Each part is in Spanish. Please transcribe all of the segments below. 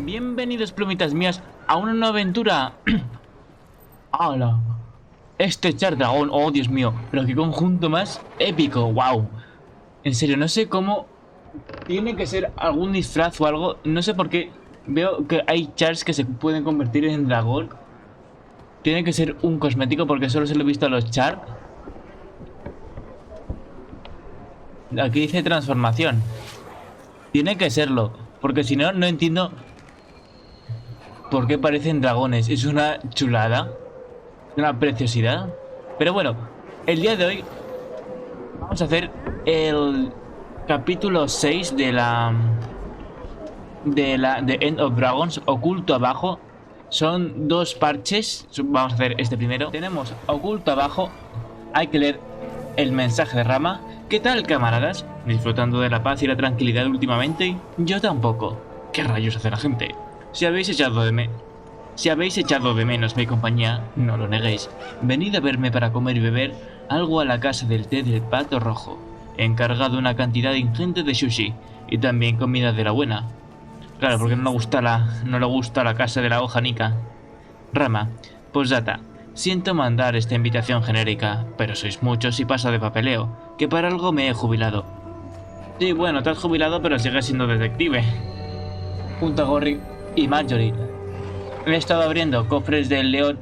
Bienvenidos, plumitas mías, a una nueva aventura. ¡Hala! Este echar dragón, oh Dios mío, pero qué conjunto más épico, wow. En serio, no sé cómo. Tiene que ser algún disfraz o algo. No sé por qué veo que hay chars que se pueden convertir en dragón. Tiene que ser un cosmético porque solo se lo he visto a los char. Aquí dice transformación. Tiene que serlo, porque si no, no entiendo por qué parecen dragones. Es una chulada, una preciosidad. Pero bueno, el día de hoy vamos a hacer el capítulo 6 de End of Dragons, oculto abajo. Son dos parches. Vamos a hacer este primero. Tenemos oculto abajo. Hay que leer el mensaje de Rama. ¿Qué tal, camaradas? ¿Disfrutando de la paz y la tranquilidad últimamente? Yo tampoco. ¿Qué rayos hace la gente? Si habéis echado de menos mi compañía, no lo neguéis. Venid a verme para comer y beber algo a la casa del té del pato rojo. He encargado una cantidad ingente de sushi y también comida de la buena. Claro, porque no le gusta la casa de la hoja nica. Rama, posdata. Siento mandar esta invitación genérica, pero sois muchos y pasa de papeleo, que para algo me he jubilado. Sí, bueno, te has jubilado, pero sigues siendo detective. Junto a Gorry y Marjorie. He estado abriendo cofres del león,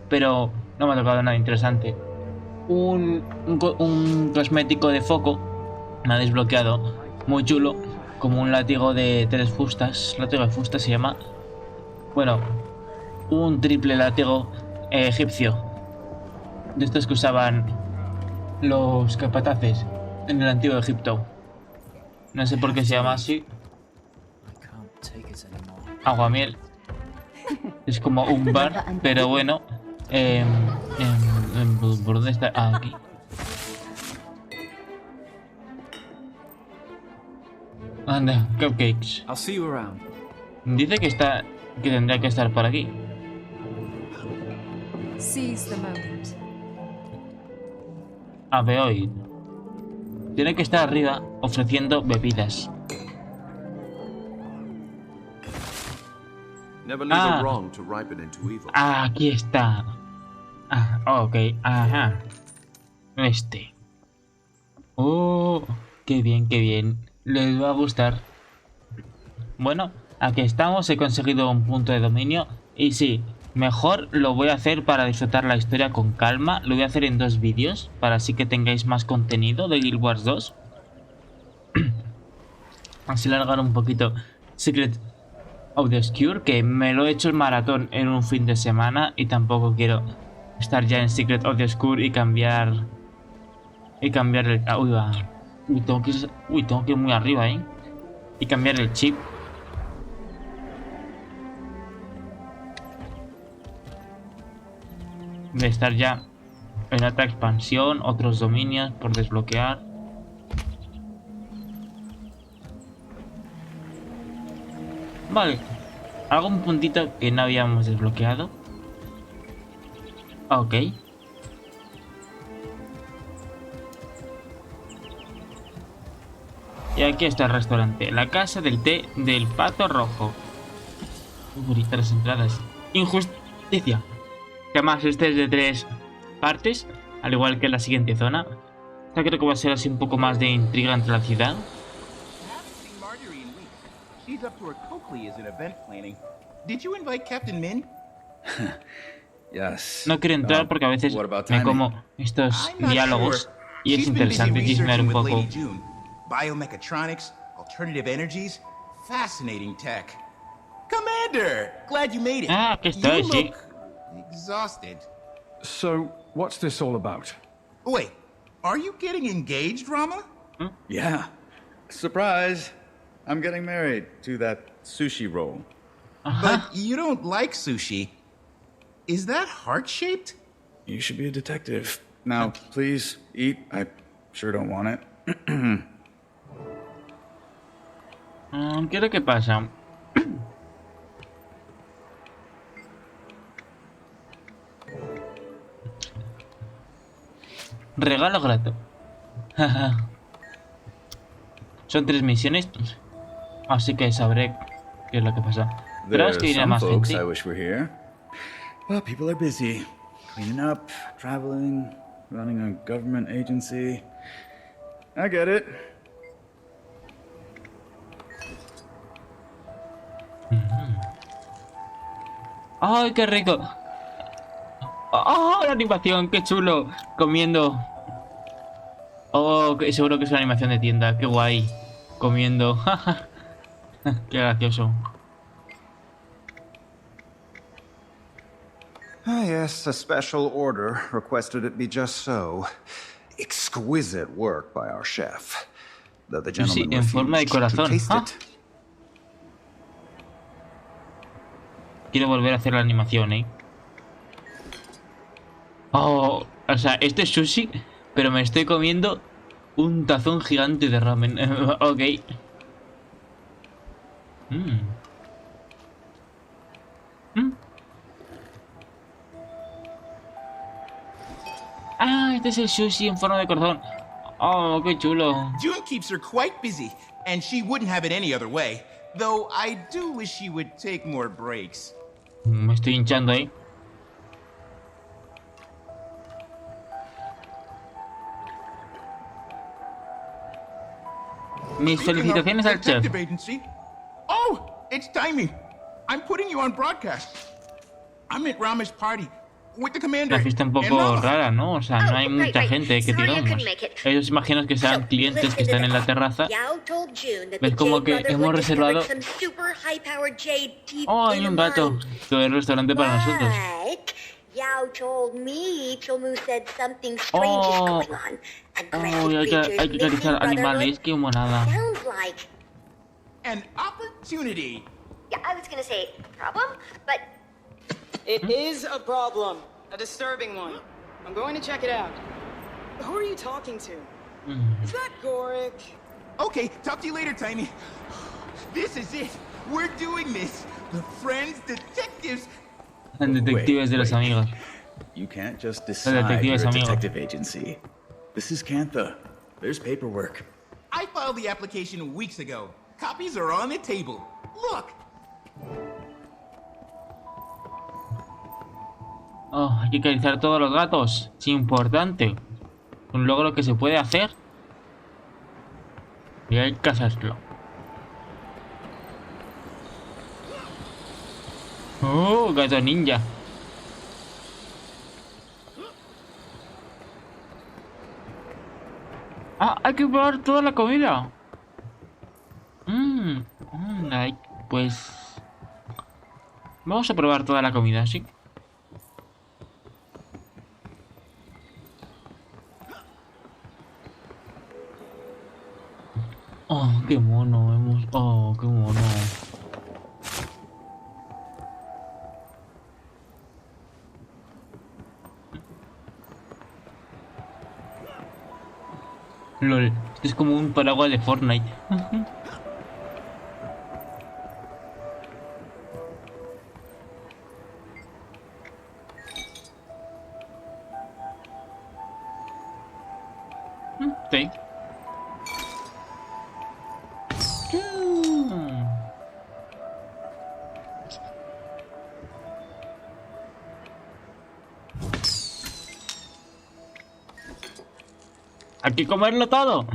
pero no me ha tocado nada interesante. Un cosmético de foco me ha desbloqueado, muy chulo, como un látigo de 3 fustas. Látigo de fustas se llama. Bueno, un triple látigo egipcio, de estos que usaban los capataces en el antiguo Egipto. No sé por qué se llama así. Aguamiel. Es como un bar, pero bueno. ¿Por dónde está? Ah, aquí. Anda, cupcakes. Dice que tendría que estar por aquí. Aveoid. Tiene que estar arriba ofreciendo bebidas. Aquí está. Ok, ajá. Este. Oh, qué bien, qué bien. Les va a gustar. Bueno, aquí estamos. He conseguido un punto de dominio. Y sí, mejor lo voy a hacer para disfrutar la historia con calma. Lo voy a hacer en 2 vídeos, para así que tengáis más contenido de Guild Wars 2. Así largar un poquito Secret of the Obscure, que me lo he hecho el maratón en un fin de semana y tampoco quiero estar ya en Secret of the Obscure y cambiar el... tengo que ir muy arriba, y cambiar el chip. De estar ya en otra expansión, otros dominios por desbloquear. Vale, algún puntito que no habíamos desbloqueado. Ok. Y aquí está el restaurante, la casa del té del pato rojo. Muy bonitas las entradas. Injusticia. Que además este es de 3 partes, al igual que la siguiente zona. Esta creo que va a ser así un poco más de intriga entre la ciudad. No quiero entrar porque a veces me como estos diálogos y es interesante chismear un poco. Biomechatronics, alternative energies, fascinating tech. Commander, glad you made it. Ah, aquí estoy, sí. Exhausted. So, what's this all about? Wait, are you getting engaged, Rama? Yeah. Surprise. I'm getting married to that sushi roll. But you don't like sushi. Is that heart-shaped? You should be a detective. Now, please, eat. I sure don't want it. ¿Qué es lo que pasa? Regalo grato. Son 3 misiones, así que sabré qué es lo que pasa. Pero es que viene más gente. I wish were here. Well, people are busy. Cleaning up, traveling, running a government agency. I get it. ¡Ay, qué rico! ¡Oh, la animación! ¡Qué chulo! Comiendo. Oh, seguro que es una animación de tienda. ¡Qué guay! Comiendo. ¡Qué gracioso! Ah, yes, a special order requested it be just so. Exquisite work by our chef. Though the gentleman en forma de refused to corazón. taste it. Quiero volver a hacer la animación, ¿eh? Oh, o sea, esto es sushi, pero me estoy comiendo un tazón gigante de ramen. Ok. Ah, este es el sushi en forma de corazón. Oh, qué chulo. June keeps her quite busy, and she wouldn't have it any other way. Though I do wish she would take more breaks. Me estoy hinchando ahí. Mis felicitaciones al chef. Detective agency. Oh, it's timing. I'm putting you on broadcast. I'm at Rama's party with the commander. La fiesta un poco rara, ¿no? O sea, no hay mucha gente que digamos. Ellos imagino que sean clientes que están en la terraza. Es como que hemos reservado. Oh, hay un gato. Todo el restaurante para nosotros. Oh, hay que acariciar animales, qué monada. An opportunity. Yeah, I was gonna say problem, but it is a problem, a disturbing one. I'm going to check it out. Who are you talking to? Is that Gorik? Okay, talk to you later, Tiny. This is it. We're doing this. The friends, detectives. Detectives de los amigos. You can't just decide you're a detective agency. This is Cantha. There's paperwork. I filed the application weeks ago. Copies are on the table. Look. Oh, hay que acariciar todos los gatos. Es importante. Un logro que se puede hacer. Y hay que hacerlo. Oh, gato ninja. Ah, hay que probar toda la comida. Pues vamos a probar toda la comida, ¿sí? Oh, qué mono, oh, qué mono. LOL, esto es como un paraguas de Fortnite. Sí. Hay que comerlo todo.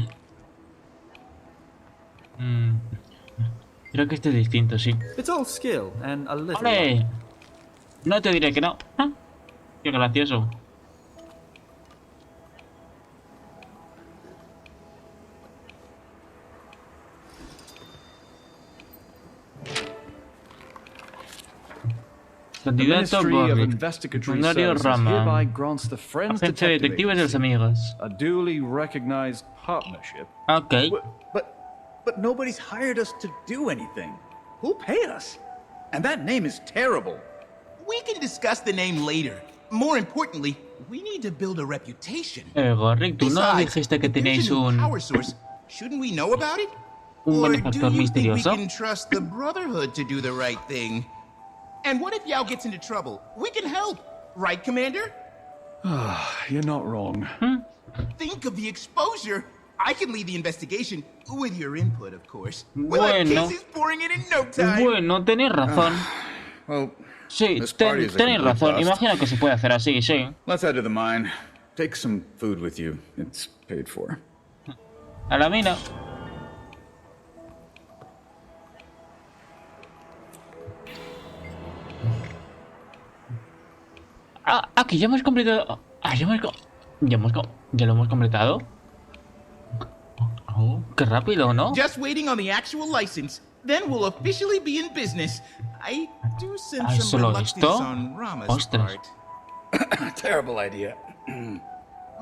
Creo que este es distinto, sí. ¡Ole! No te diré que no. ¿Ah? Qué gracioso. Candidato Borrick. Funcionario Rama. Agencia de detectives de los amigos. A duly recognized partnership. Ok. But nobody's hired us to do anything. Who'll pay us? And that name is terrible. We can discuss the name later. more importantly, we need to build a reputation. Gorrick, ¿tú no Besides, dijiste que if there's tenéis a new un power source, shouldn't we know about it? Un Or benefactor do you think we misterioso? can trust the Brotherhood to do the right thing? And what if Yao gets into trouble? We can help, right, Commander? You're not wrong. Think of the exposure. I can lead the investigation, with your input, of course. We'll have Bueno. cases pouring in no time. Bueno, tenéis razón. Well, Sí, this party is a tenéis complete razón. bust. Imagino que se puede hacer así, sí. Let's head to the mine. Take some food with you. It's paid for. A la mina. Ah, aquí ya hemos completado. Ah, ya lo hemos completado. Oh, qué rápido, ¿no? Just waiting on the actual license. Then we'll officially be in business. I do sense Ah, ¿eso some lo he reluctance visto? on Rama's Ostras. part. Terrible idea.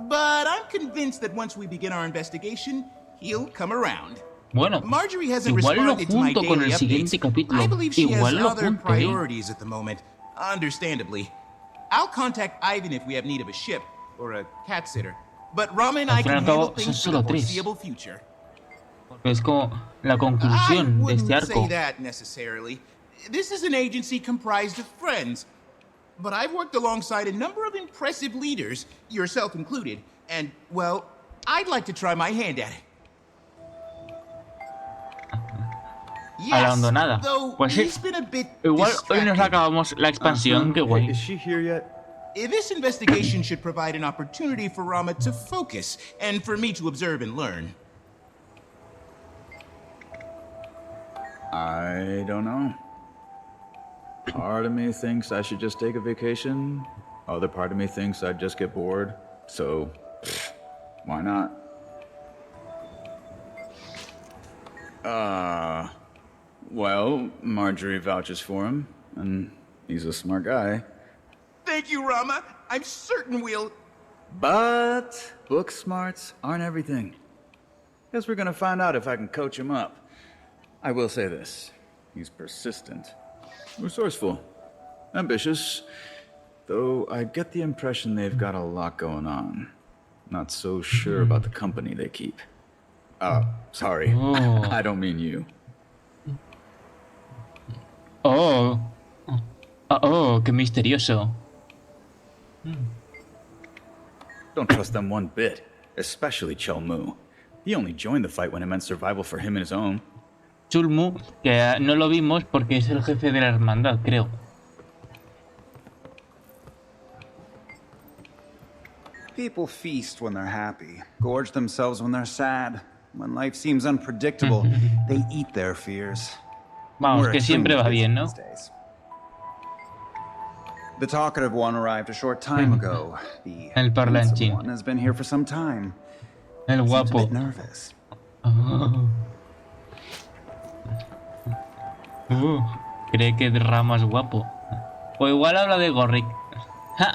But I'm convinced that once we begin our investigation, he'll come around. Bueno, Marjorie hasn't igual lo responded to my junto con daily el siguiente updates. capítulo. I believe she has Igual lo other junto, priorities at the moment, understandably. I'll contact Ivan if we have need of a ship or a cat sitter. But Rama and I Al fin y can al cabo, handle son things for solo the tres. foreseeable future. Es como la I conclusión de este wouldn't arco. say that necessarily. This is an agency comprised of friends. But I've worked alongside a number of impressive leaders, yourself included, and, well, I'd like to try my hand at it. A la hondonada. though Pues sí. he's been a bit Igual hoy nos distracted. acabamos la expansión, qué guay. Is she here yet? This investigation should provide an opportunity for Rama to focus, and for me to observe and learn. I don't know. Part of me thinks I should just take a vacation. Other part of me thinks I'd just get bored. So, why not? Well, Marjorie vouches for him, and he's a smart guy. Thank you, Rama. I'm certain we'll... But book smarts aren't everything. Guess we're gonna find out if I can coach him up. I will say this. He's persistent. Resourceful. Ambitious. Though I get the impression they've got a lot going on. Not so sure about the company they keep. Sorry. Oh. I don't mean you. Oh. Oh, qué misterioso. Don't trust them one bit. Especially Chelmu. He only joined the fight when it meant survival for him and his own. Chulmu, que no lo vimos porque es el jefe de la hermandad, creo. People feast when they're happy, gorge themselves when they're sad. When life seems unpredictable, they eat their fears. Vamos, We're que siempre va extremely bien, ¿no? busy these days. The talkative one arrived a short time ago. The El parlanchín. handsome one has been here for some time. El Seems a guapo. bit nervous. Oh. Cree que Rama es guapo. O igual habla de Gorrick. ¡Ja!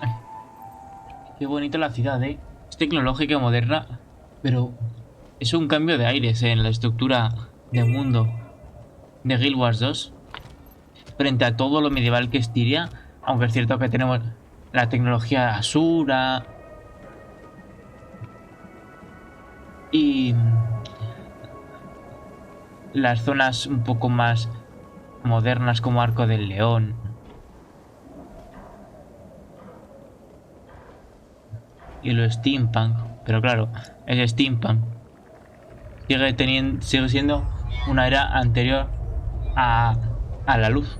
Qué bonita la ciudad, ¿eh? Es tecnológica y moderna, pero es un cambio de aires en la estructura de mundo de Guild Wars 2 frente a todo lo medieval que es Tyria, aunque es cierto que tenemos la tecnología Asura y las zonas un poco más modernas como Arco del León. Y lo steampunk, pero claro, es steampunk. Sigue siendo una era anterior a la luz.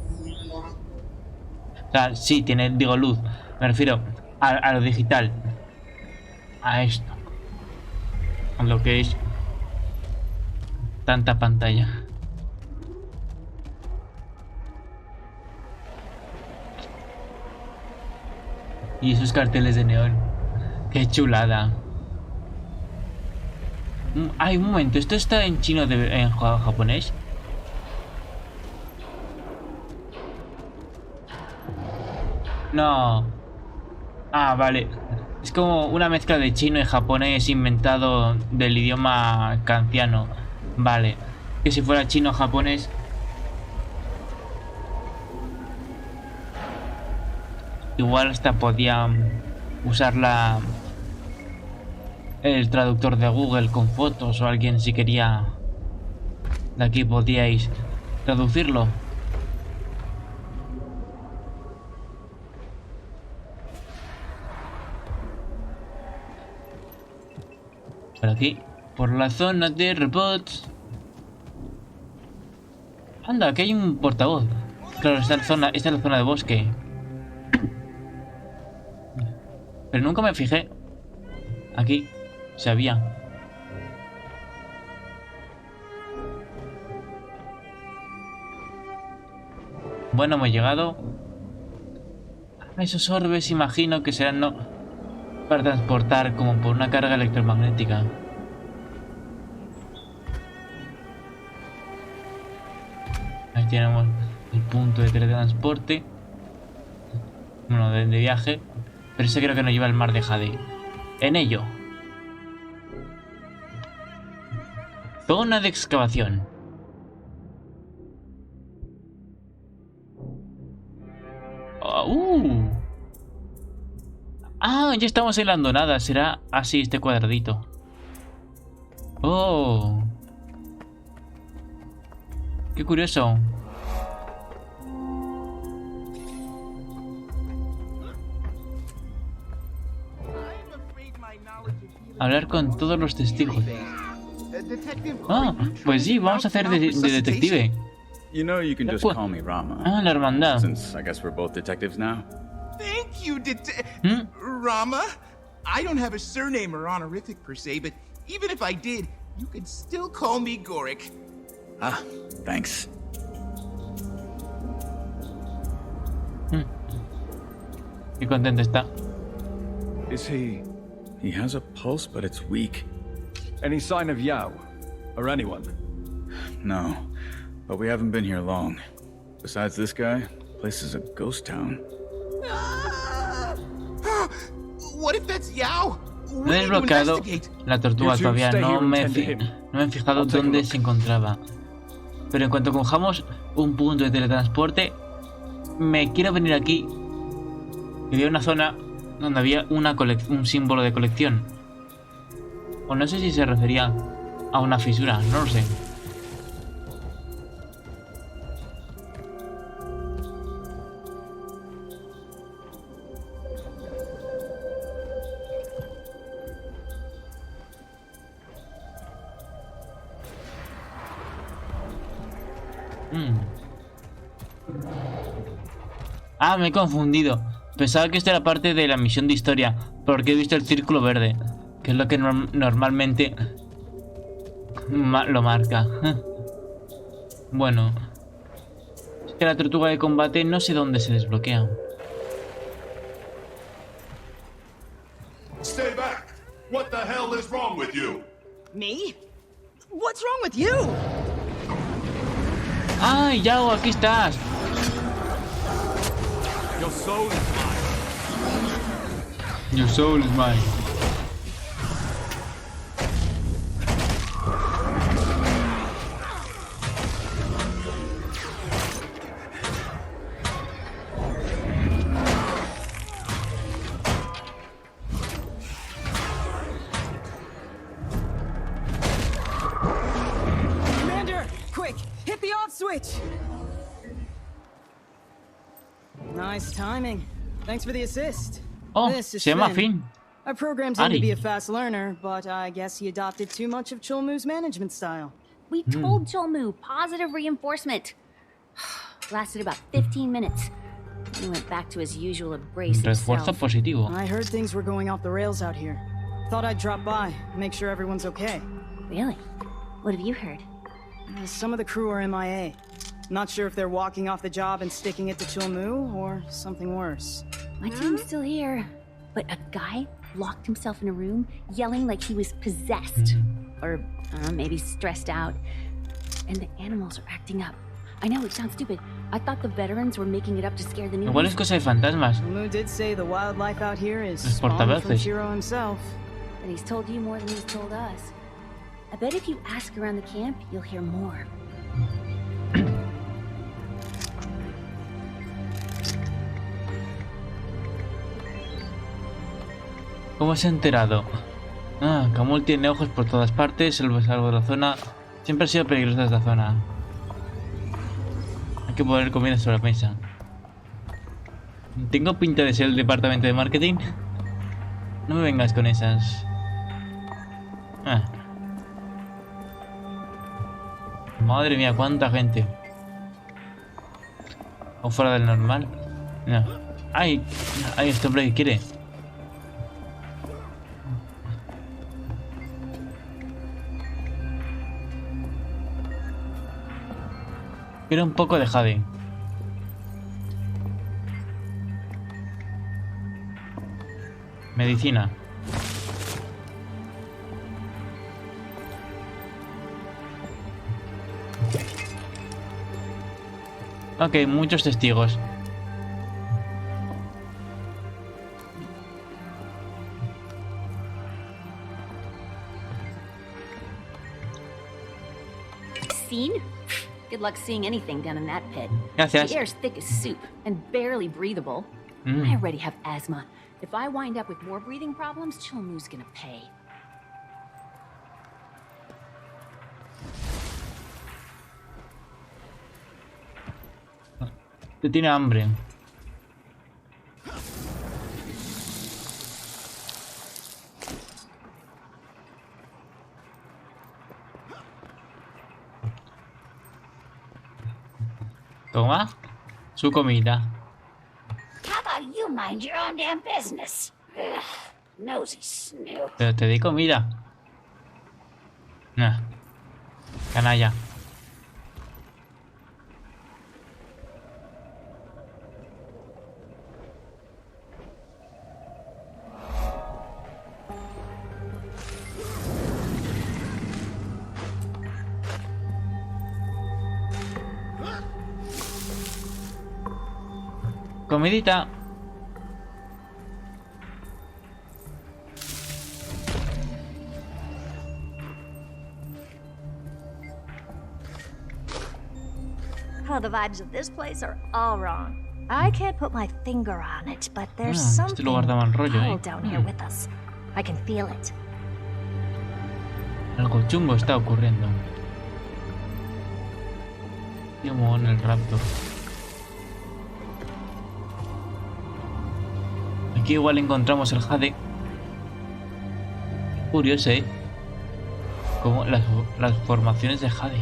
O sea, sí, digo luz, me refiero a lo digital. A esto. A lo que es tanta pantalla. Y esos carteles de neón. Qué chulada. Ay, un momento, ¿esto está en chino en japonés? No. Ah, vale. Es como una mezcla de chino y japonés inventado del idioma kantiano. Vale. Que si fuera chino o japonés. Igual hasta podía usar el traductor de Google con fotos, o alguien si quería de aquí podíais traducirlo. Por aquí, por la zona de robots. Anda, aquí hay un portavoz. Claro, esta es la zona de bosque. Pero nunca me fijé. Aquí se había. Bueno, hemos llegado. Esos orbes imagino que serán no para transportar como por una carga electromagnética. Ahí tenemos el punto de teletransporte. Bueno, de viaje. Pero ese creo que nos lleva al mar de Jade. En ello. Zona de excavación. Ah, ya estamos en la hondonada. Será así este cuadradito. Oh. Qué curioso. Hablar con todos los testigos. Ah, pues sí, vamos a hacer de detective. You know you can just call me Rama. Ah, la hermandad. Since I guess we're both detectives now. Thank you, Rama. I don't have a surname or honorific per se, but even if I did, you could still call me Gorik. Ah, thanks. Qué contento está. Is he... He has a pulse, but it's weak. any sign of Yao? Or anyone? No, but we haven't been here long. Besides this guy, the place is a ghost town. What if that's Yao? No he desbloqueado la tortuga todavía, no me he fijado dónde se encontraba. Pero en cuanto cojamos un punto de teletransporte, me quiero venir aquí. Y había una zona donde había un símbolo de colección. O no sé si se refería a una fisura, no lo sé. Ah, me he confundido. Pensaba que esta era parte de la misión de historia, porque he visto el círculo verde, que es lo que normalmente lo marca. Bueno, es que la tortuga de combate no sé dónde se desbloquea. Stay back! What the hell is wrong with you? Me? What's wrong with you? ¡Ay, Yao, aquí estás! Your soul is mine. Your soul is mine. Commander, quick, hit the off switch. Nice timing. Thanks for the assist. Oh, This is se llama Finn. Finn. I programmed him Ari. to be a fast learner, but I guess he adopted too much of Cholmu's management style. We told Cholmu positive reinforcement. Lasted about 15 minutes. He went back to his usual abrasive Refuerzo self. positivo. I heard things were going off the rails out here. Thought I'd drop by, make sure everyone's okay. Really? What have you heard? Some of the crew are MIA. Not sure if they're walking off the job and sticking it to Cholmu, or something worse. My team's still here. But a guy locked himself in a room, yelling like he was possessed. Or maybe stressed out. And the animals are acting up. I know, it sounds stupid. I thought the veterans were making it up to scare the new Igual es cosa de fantasmas. Cholmu did say the wildlife out here is Los spawned from portavoces. Shiro himself. And he's told you more than he's told us. I bet if you ask around the camp, you'll hear more. ¿Cómo se ha enterado? Ah, Camul tiene ojos por todas partes, el salvo de la zona. Siempre ha sido peligrosa esta zona. Hay que poner comida sobre la mesa. ¿Tengo pinta de ser el departamento de marketing? No me vengas con esas. Ah. Madre mía, cuánta gente. ¿O fuera del normal? No. ¡Ay! ¡Ay, este hombre que quiere! Quiero un poco de jade. Medicina. Ok, muchos testigos. Seen? Good luck seeing anything down in that pit. Gracias. The air's thick as soup and barely breathable. I already have asthma. If I wind up with more breathing problems, Chilmu's gonna pay. Te tiene hambre. Toma su comida. How about you mind your own damn business? Ugh, nosy snoop. Pero te di comida. Nah. Canalla. Comidita. Oh, the vibes of this place are all wrong. I can't put my finger on it, but there's Este something lugar da mal rollo, foul down here with us. I can feel it. Algo chungo está ocurriendo. Tío en el raptor. Aquí igual encontramos el jade. Curioso, como las formaciones de jade.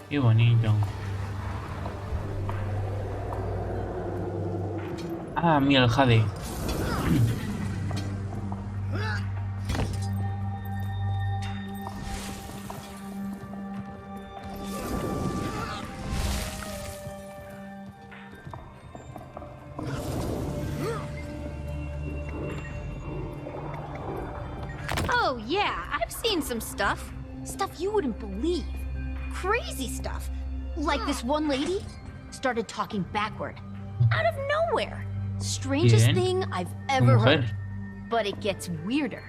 Qué bonito. Ah, mira el jade. Oh, yeah, I've seen some stuff. Stuff you wouldn't believe. Crazy stuff. Like this one lady started talking backward. Out of nowhere. Strangest Bien. thing I've ever Mujer. heard. But it gets weirder.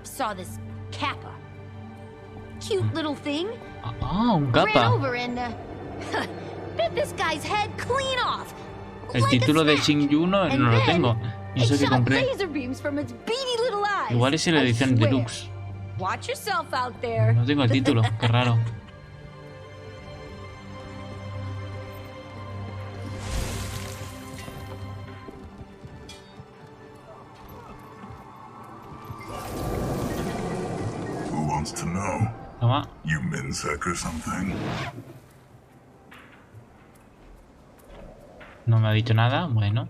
Saw this kappa. Cute little thing. Ah, un Ran capa. over and bit this guy's head clean off. El like a título de snack. Shin Yu no And lo then tengo. Y eso it que shot compré. laser beams from its beady little eyes. Igual es en la I edición swear. deluxe. Watch yourself out there. No tengo el título, qué raro. Who wants to know? Toma. You Minsec or something? No me ha dicho nada, bueno.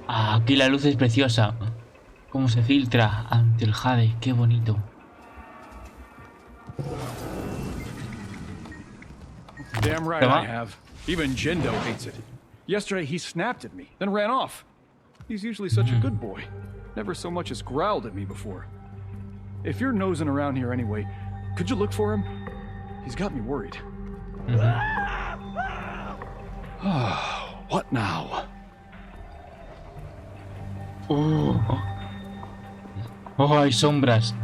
Ah, aquí la luz es preciosa. Cómo se filtra ante el jade, qué bonito. Damn right Come I on. have. Even Jindo hates it. Yesterday he snapped at me, then ran off. He's usually such a good boy. Never so much as growled at me before. If you're nosing around here anyway, could you look for him? He's got me worried. What now? Oh, hay sombras.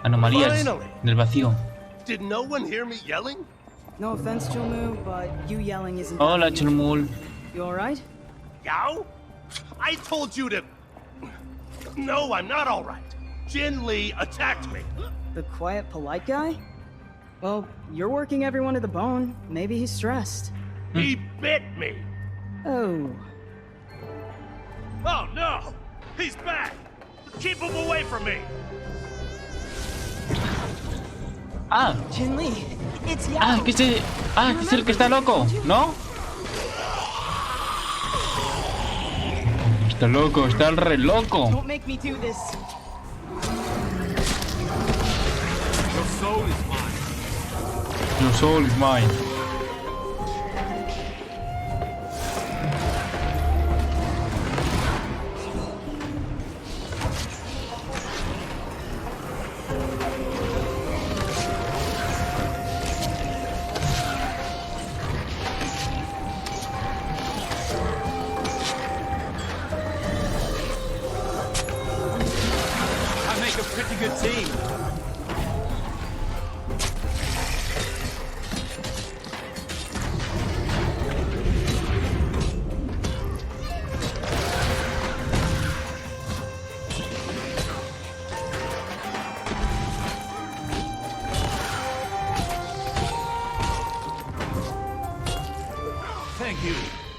Anomalías del vacío. Did no one hear me yelling? No offense, Chulmu, but you yelling isn't. Hola, Chulmul. You alright? Yow? I told you to... No, I'm not alright. Jin Lee attacked me. The quiet, polite guy? Well, you're working everyone to the bone. Maybe he's stressed. He bit me. Oh. Oh no! He's back! Keep him away from me! Ah, Jin Lee, it's Yao. ah, que es el que está loco, ¿no? Está loco, está el re loco. Don't make me do this. Your soul is mine. Your soul is mine.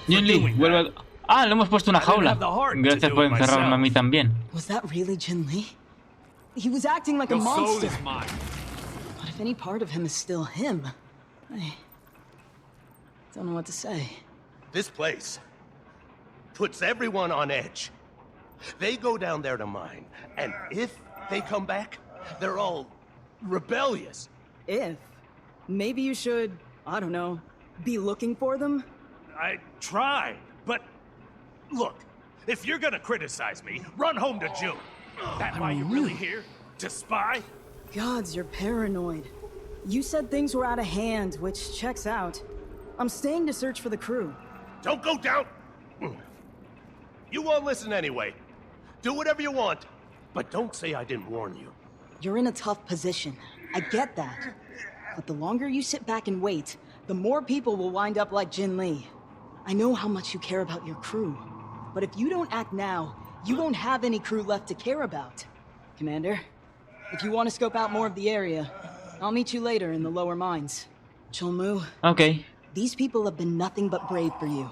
Jin Lee, vuelve a... Ah, le hemos puesto una jaula. Gracias por encerrarme a mí también. Was that really Jin Lee? He was acting like a monster. But if any part of him is still him, I don't know what to say. This place puts everyone on edge. They go down there to mine, and if they come back, they're all rebellious. If? Maybe you should, I don't know, be looking for them? I tried, but look, if you're gonna criticize me, run home to June. That why you're really here? To spy? Gods, you're paranoid. You said things were out of hand, which checks out. I'm staying to search for the crew. Don't go down! You won't listen anyway. Do whatever you want, but don't say I didn't warn you. You're in a tough position. I get that. But the longer you sit back and wait, the more people will wind up like Jin Lee. I know how much you care about your crew. But if you don't act now, you won't have any crew left to care about. Commander, if you want to scope out more of the area, I'll meet you later in the lower mines. Chulmu. Okay. These people have been nothing but brave for you.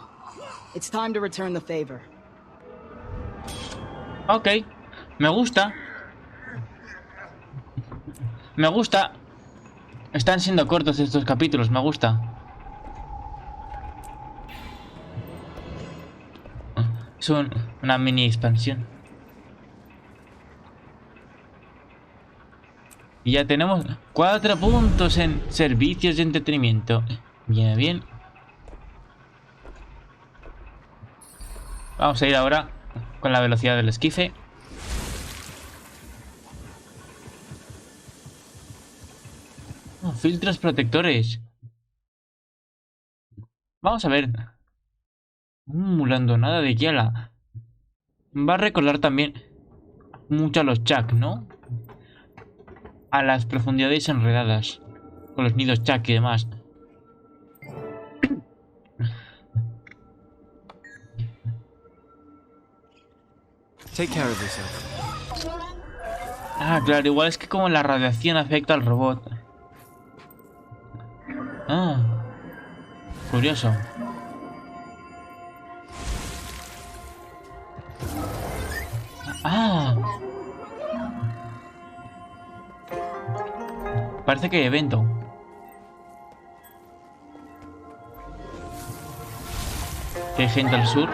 It's time to return the favor. Okay. Me gusta. Me gusta. Están siendo cortos estos capítulos, me gusta. Es una mini expansión. Y ya tenemos 4 puntos en servicios de entretenimiento. Bien, bien. Vamos a ir ahora con la velocidad del esquife. Oh, filtros protectores. Vamos a ver. Mulando nada de Yala. Va a recordar también mucho a los Chuck, ¿no? A las profundidades enredadas. Con los nidos Chuck y demás. Take care of yourself. Ah, claro, igual es que como la radiación afecta al robot. Ah, curioso. Ah, parece que hay evento. Que hay gente al sur.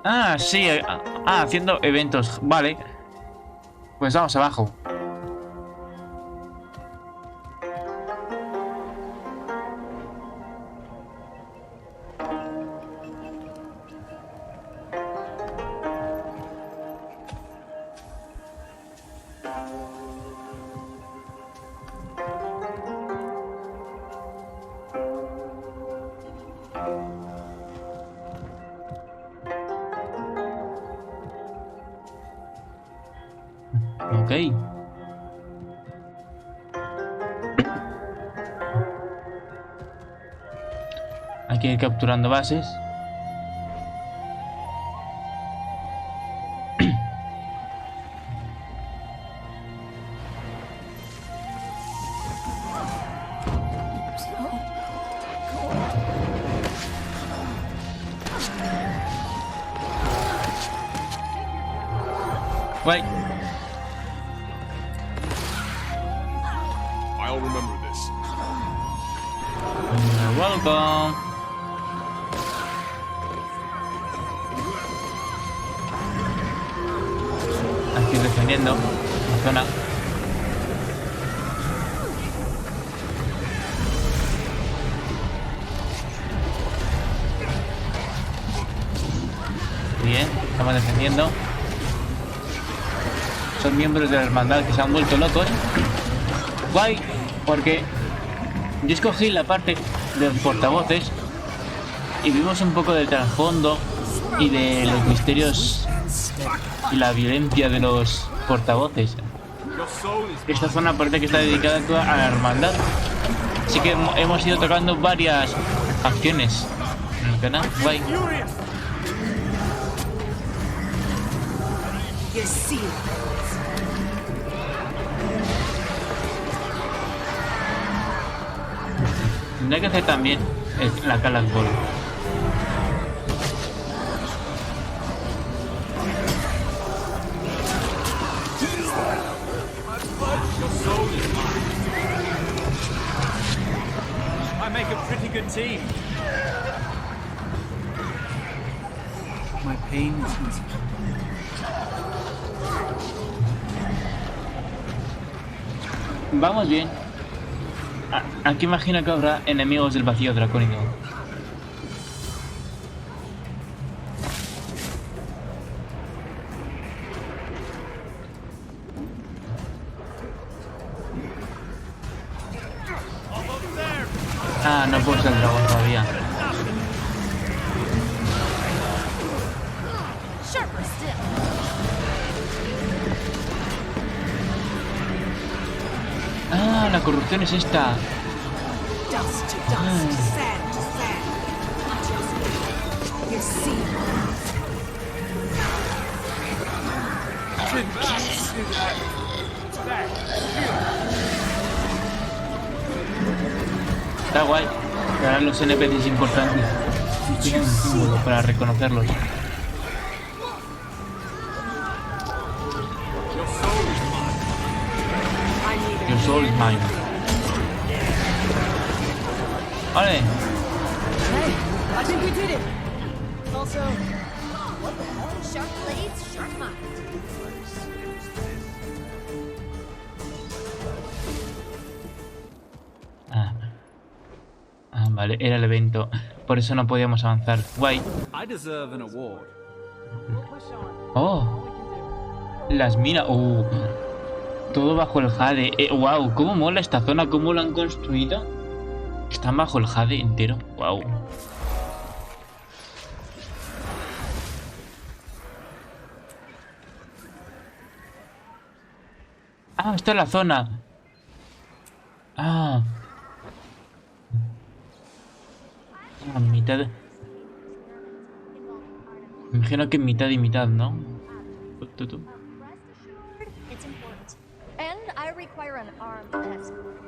Ah, sí. Ah, haciendo eventos. Vale. Pues vamos abajo. Ok. Hay que ir capturando bases. Guay. I'll remember this. You're welcome. Aquí defendiendo la zona. Bien, estamos defendiendo. Son miembros de la hermandad que se han vuelto locos. Guay, porque yo escogí la parte de los portavoces y vimos un poco del trasfondo y de los misterios y la violencia de los portavoces. Esta zona parece que está dedicada toda a la hermandad, así que hemos ido tocando varias acciones en el canal. Guay. No hay que hacer también la Calas Ball. I make a pretty good team. My pain is easy. Vamos bien. Aquí imagino que habrá enemigos del vacío dracónico. Ah, no puedo ser el dragón todavía. Ah, la corrupción es esta. Está guay. Ahora los NPCs importantes tienen un símbolo para reconocerlos. Your soul is mine. Vale. Hey, I think we did it. Also, what the hell? Sharp blades, sharp mind. Vale, era el evento. Por eso no podíamos avanzar. Guay. I deserve an award. Oh. Las minas. Todo bajo el jade. Wow, cómo mola esta zona, cómo lo han construido. Están bajo el jade entero. Wow. Ah, esta es la zona. Ah. Mitad. Me imagino que mitad y mitad, ¿no? It's important. And I require an armed escort.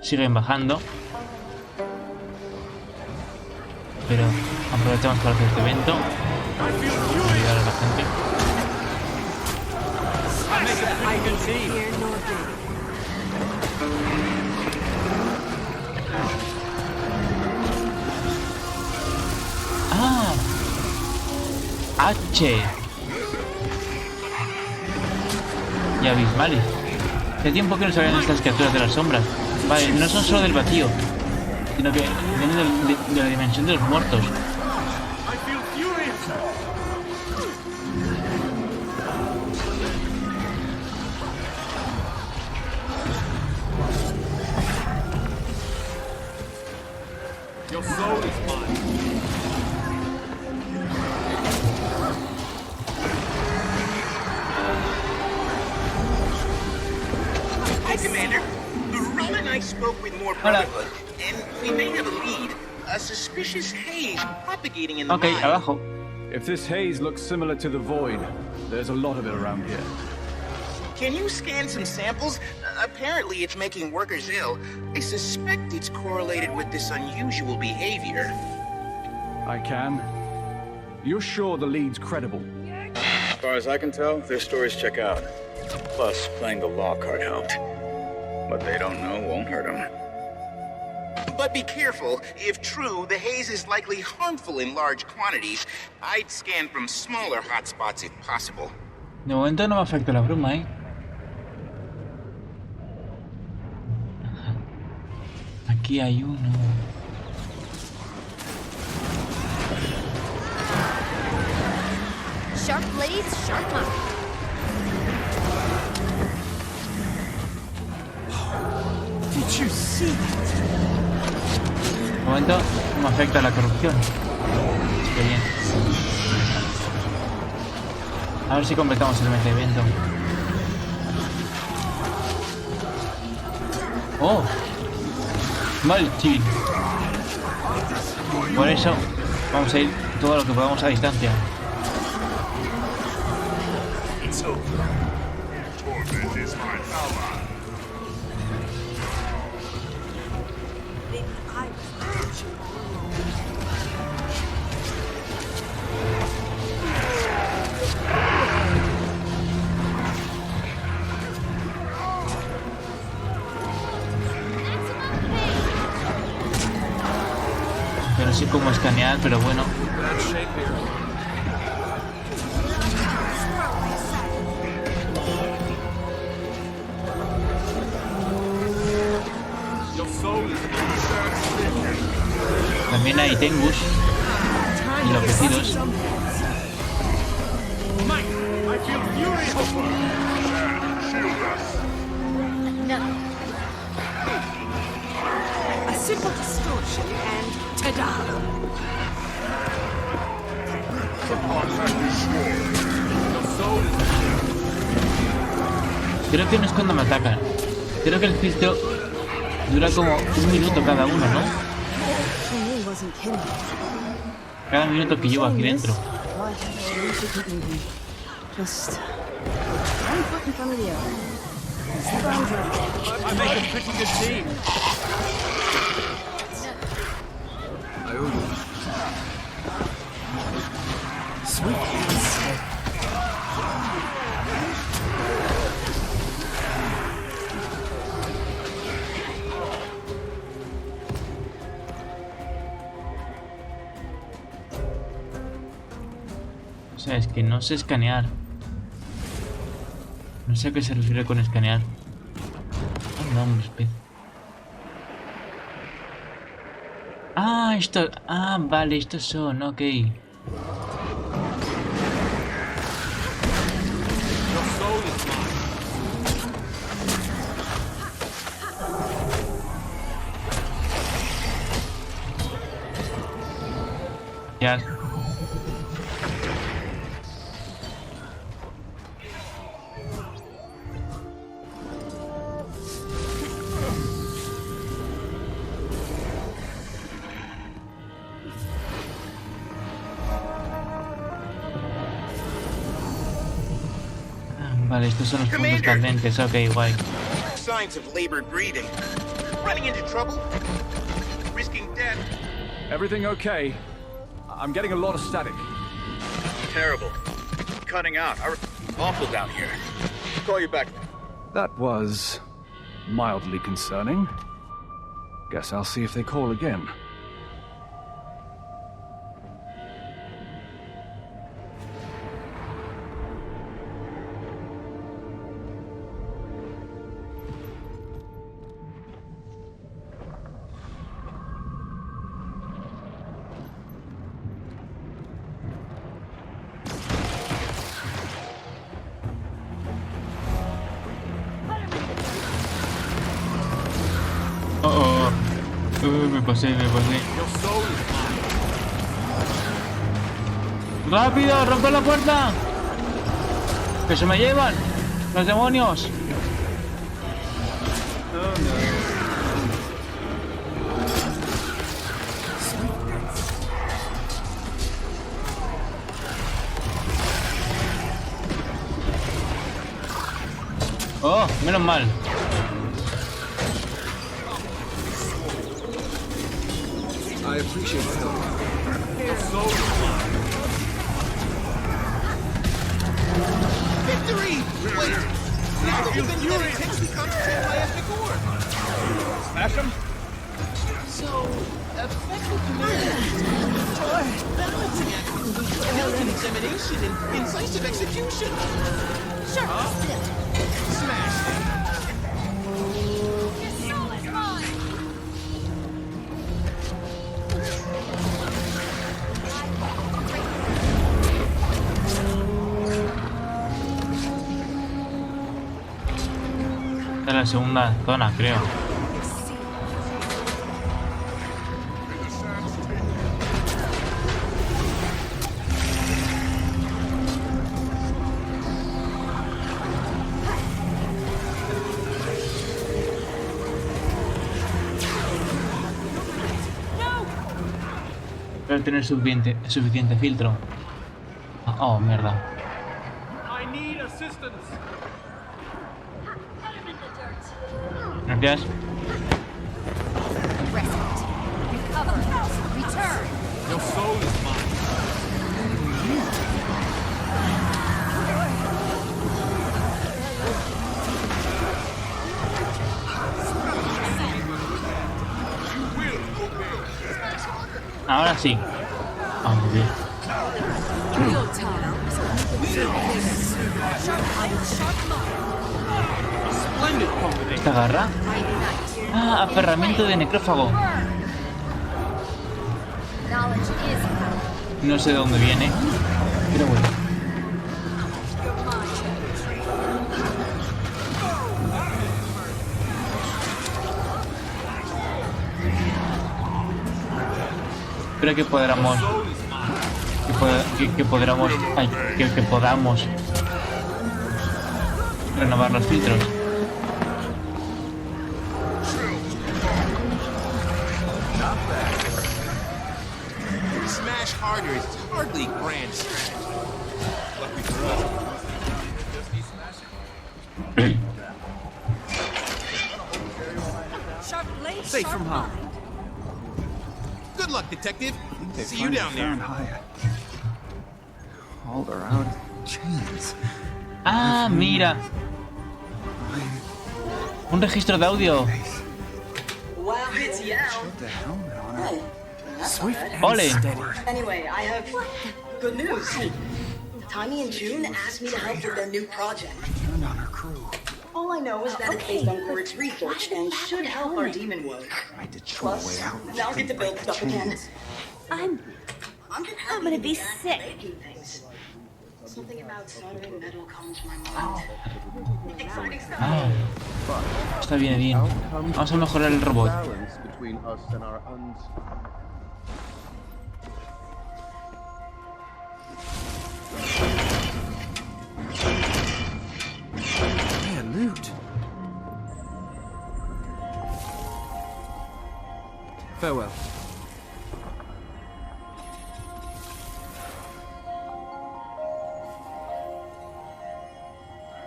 Siguen bajando. Pero aprovechamos para hacer este evento. Ayudar a la gente. ¡Ah! H. Y abismales. Hace tiempo que no sabían estas criaturas de las sombras. Vale, no son solo del vacío, sino que vienen de la dimensión de los muertos. spoke with more brotherhood, and we may have a lead. A suspicious haze propagating in the Ok, mine. abajo. If this haze looks similar to the void, there's a lot of it around here. Can you scan some samples? Apparently it's making workers ill. I suspect it's correlated with this unusual behavior. I can. You're sure the lead's credible? As far as I can tell, their stories check out. Plus, playing the law card helped. What they don't know won't hurt them. But be careful. If true, the haze is likely harmful in large quantities. I'd scan from smaller hotspots if possible. De momento no me afecta la bruma, ¿eh? Aquí hay uno. Sharp blades, sharp mark. Did you see that? De momento no me afecta la corrupción. Qué bien. A ver si completamos el meta evento. Oh, multi. Por eso vamos a ir todo lo que podamos a distancia. Yo no sé cómo escanear, pero bueno. También hay tengus enloquecidos. A simple distortion and ta-da! Creo que no es cuando me atacan. Creo que el filtro dura como 1 minuto cada uno, ¿no? Cada minuto que llevo aquí dentro. I make a pretty good team. O sea, es que no sé escanear. No sé a qué se refiere con escanear. No, hombre, espera. Ah, esto... Ah, vale, estos son, ok. Ya. Vale, estos son los puntos candentes, ok, guay. Signs of labored breathing. Running into trouble? Risking death? Everything okay? I'm getting a lot of static. Terrible. Cutting out. Awful down here. Call you back. That was mildly concerning. Guess I'll see if they call again. Me pasé. ¡Rápido! ¡Rompe la puerta! ¡Que se me llevan! ¡Los demonios! Oh, menos mal. I appreciate the help. Victory! Wait! Now that we've been doing it, intensely concentrate my ethnic orb. Smash him? So, effective command. Balancing act. Delicate intimidation and incisive execution. Sure. Smash. Your soul is mine. Esta es la segunda zona, creo. Debe tener suficiente filtro. Oh, mierda. I need assistance. Gracias. Rest. Recover. Return. Your soul is mine. Ahora sí. Vamos bien. Your time. Splendid combination. ¿Esta garra? Ah, aferramiento de necrófago. Knowledge is power. No sé de dónde viene, pero bueno. Espero que podamos que podamos renovar los filtros. Smash harder is hardly grand strategy. Lucky for us. Sharp blade, Safe sharp from harm. mind. Good luck, detective. See you down there. Hauled her out in chains. Ah, mira. Un registro de audio. Wow, it's you. Put the helmet on her. Oh, that's not bad. Ole. Anyway, I have good news. Tommy and June asked me to help with their new project. Turned on her crew. All I know is that it's based on Kurt's research and should help our demon woes. Tried to chew her way out. Now get to build stuff again. I'm gonna be sick. Making things. Something about soldering metal comes to my mind. Exciting stuff. Ah, esta viene bien. Vamos a mejorar el robot. Balance between us and our Man, loot. Farewell.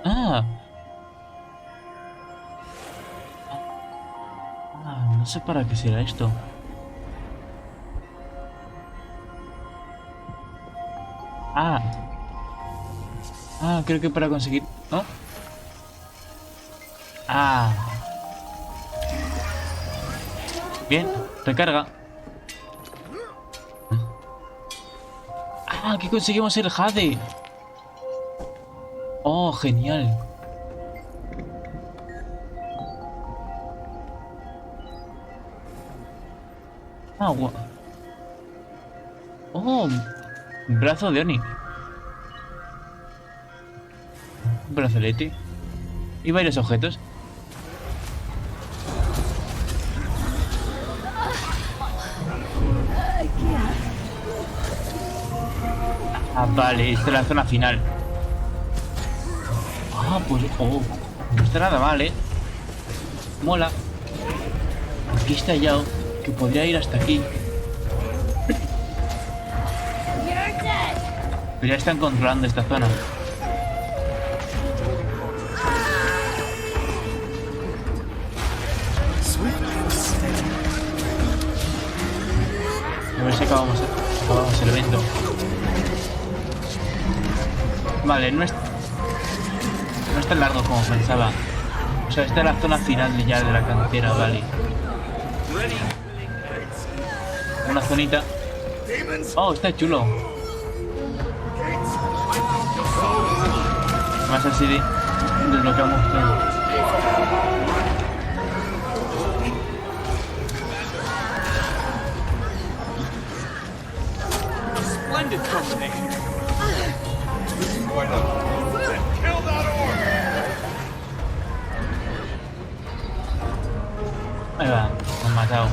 Ah. Ah, no sé para qué será esto. Ah. Ah, creo que para conseguir... ¿No? Ah. Bien, recarga. Ah, que conseguimos el jade. Oh, genial. Ah, oh, brazo de Oni. Un brazalete. Y varios objetos. Ah, vale, esta es la zona final. Ah, pues... Oh, no está nada mal, ¿eh? Mola. Aquí está Yao, que podría ir hasta aquí. Pero ya están controlando esta zona. Vale, no es tan largo como pensaba. O sea, esta es la zona final ya de la cantera, vale. Una zonita. Oh, está chulo. Más así desbloqueamos todo. Splendid combination. Kill that orc! Ahí va, me han matado.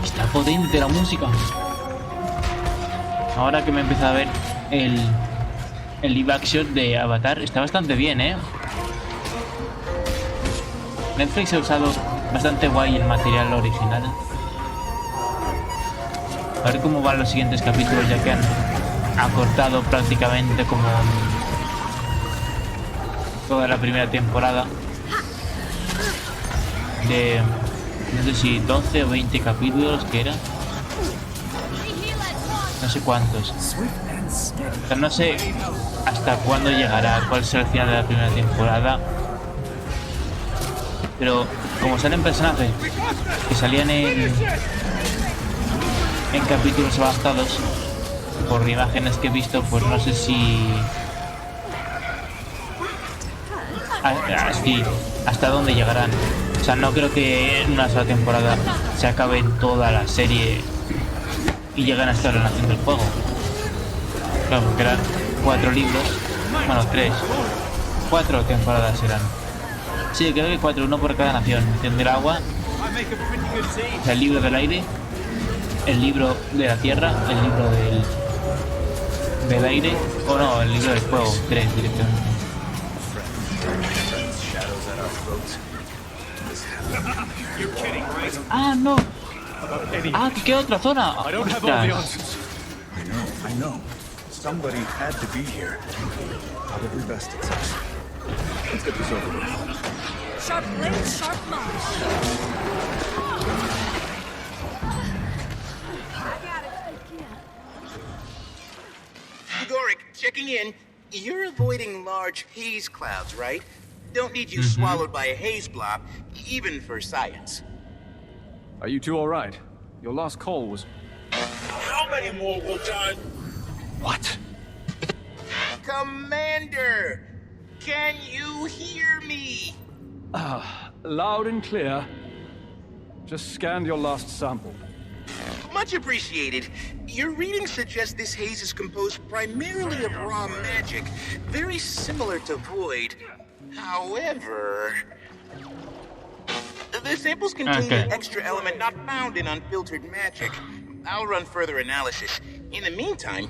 Está potente la música. Ahora que me empieza a ver el live action de Avatar, está bastante bien, ¿eh? Netflix ha usado bastante guay el material original. A ver cómo van los siguientes capítulos, ya que han acortado prácticamente como toda la primera temporada de no sé si 12 o 20 capítulos que era, no sé cuántos, pero no sé hasta cuándo llegará, cuál será el final de la primera temporada. Pero como salen personajes que salían en capítulos avanzados, por imágenes que he visto, pues no sé si hasta dónde llegarán. O sea, no creo que en una sola temporada se acabe toda la serie y lleguen hasta la Nación del Fuego. Claro, porque eran 4 libros, bueno, 3, 4 temporadas serán. Sí, creo que 4, uno por cada nación. Nación del agua, o sea, el libro del aire, el libro de la tierra, el libro del aire, o no, el libro del fuego, 3 directamente. Ah, no. Ah, que queda otra zona. Ostras. I know. Somebody had to be here. Probably best it's us. Let's get this over with. Sharp blade, sharp mind. Goric, checking in. You're avoiding large haze clouds, right? Don't need you swallowed by a haze blob, even for science. Are you two all right? Your last call was... How many more will die? What? Commander! Can you hear me? Loud and clear. Just scanned your last sample. Much appreciated. Your reading suggests this haze is composed primarily of raw magic, very similar to Void. However, the samples contain an extra element not found in unfiltered magic. I'll run further analysis. In the meantime,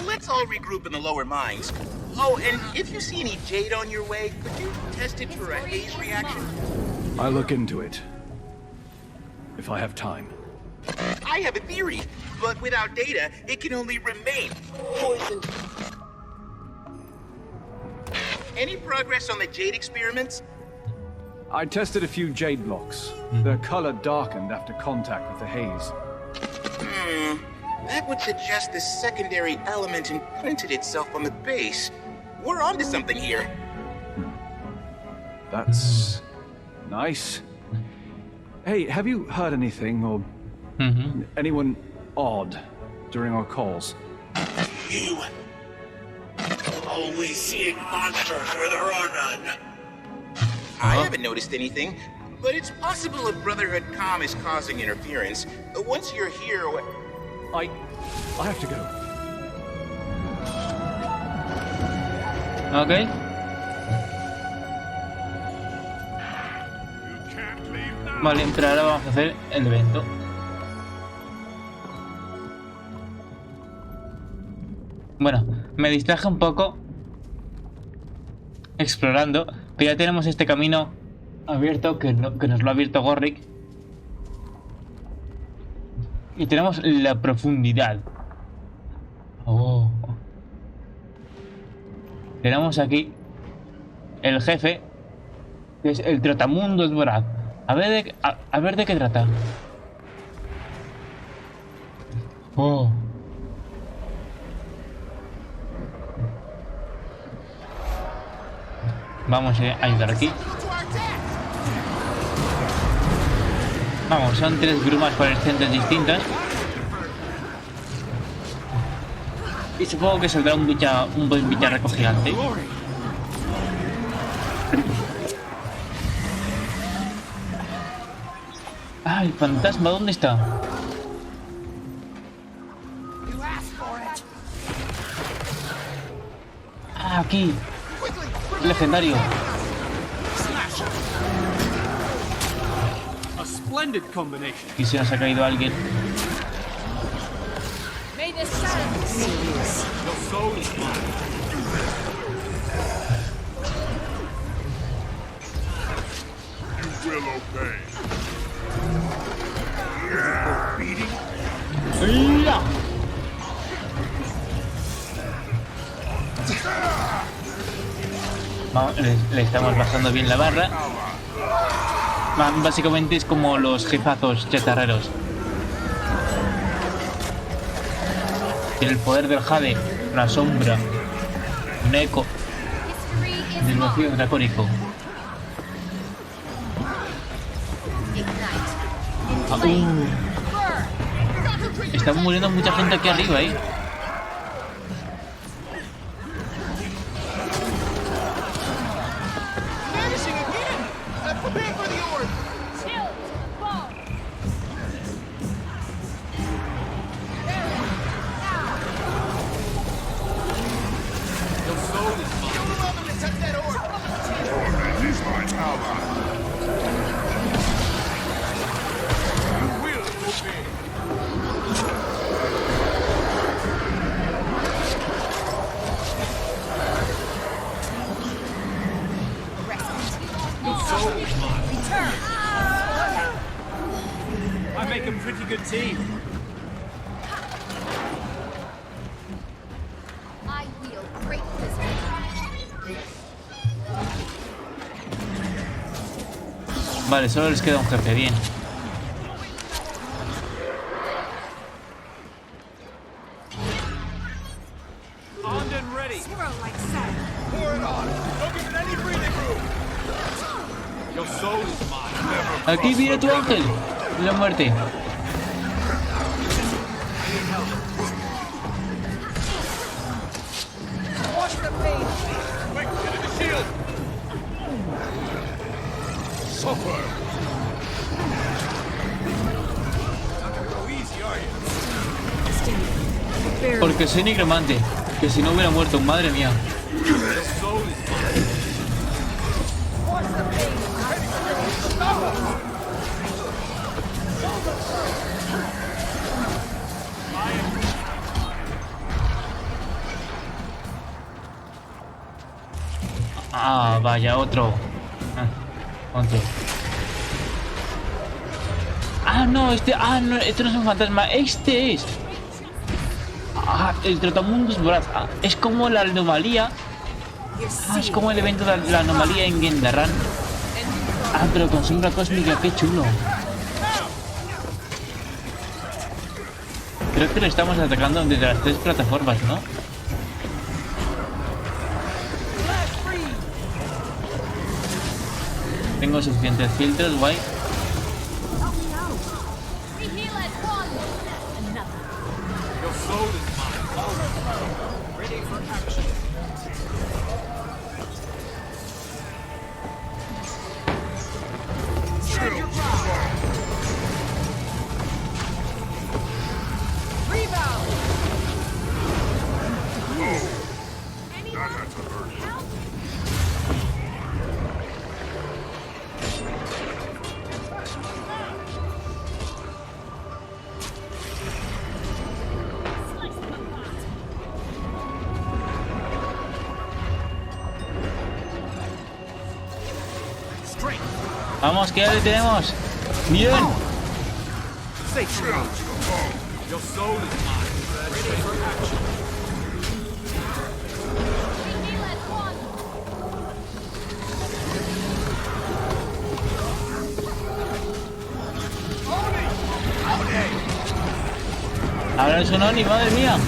let's all regroup in the lower mines. Oh, and if you see any jade on your way, could you test it for a haze reaction? I'll look into it. If I have time. I have a theory, but without data, it can only remain poison. Any progress on the jade experiments? I tested a few jade blocks. Their color darkened after contact with the haze. That would suggest the secondary element imprinted itself on the base. We're onto something here. That's... nice. Hey, have you heard anything, or anyone odd during our calls? You always seeing monsters where there are none. I haven't noticed anything, but it's possible a Brotherhood comm is causing interference. Once you're here... I have to go. Ok. Vale, pero ahora vamos a hacer el evento. Bueno, me distraje un poco explorando, pero ya tenemos este camino abierto que nos lo ha abierto Gorrick. Y tenemos la profundidad. Oh. Tenemos aquí el jefe Que es el trotamundos voraz. A ver de qué trata. Oh. Vamos a ayudar aquí. Vamos, son 3 brumas fluorescentes distintas. Y supongo que saldrá un bicharraco gigante. Ah, el fantasma, ¿dónde está? Ah, aquí. Legendario. A splendid combination. Y se nos ha caído alguien. May the sun seize. Your soul is mine. You will obey. ¡Hola! Vamos, le estamos bajando bien la barra. Básicamente es como los jefazos chatarreros. Tiene el poder del jade, una sombra, un eco del vacío dracónico. Está muriendo mucha gente aquí arriba, ¿eh? I make a pretty good team. I wield great wisdom. Vale, solo les queda un jefe, bien. Armed and ready. Swirl like sand. Pour it on. Don't give it any breathing room. Your soul is mine. Aquí viene tu ángel. La muerte. Watch the pain. Quick, get in the shield. Suffer. Not gonna go easy, are you? Porque soy nigromante. Que si no hubiera muerto, madre mía. Your soul is mine. Watch the pain. Ah, vaya, otro. Otro. Ah, no, este. Ah, no, este no es un fantasma. Este es. Ah, el trotamundos voraz. Ah, es como la anomalía. Ah, es como el evento de la anomalía en Gendarran. Ah, pero con sombra cósmica, qué chulo. Creo que le estamos atacando desde las 3 plataformas, ¿no? Tengo suficientes filtros, guay. Your soul is mine. Ready for action. Stand your ground. Rebound. That had to hurt. Vamos, que ya le tenemos. Bien. Stay true. Your soul is mine. Ready for action. Ahora es un Oni, madre mía.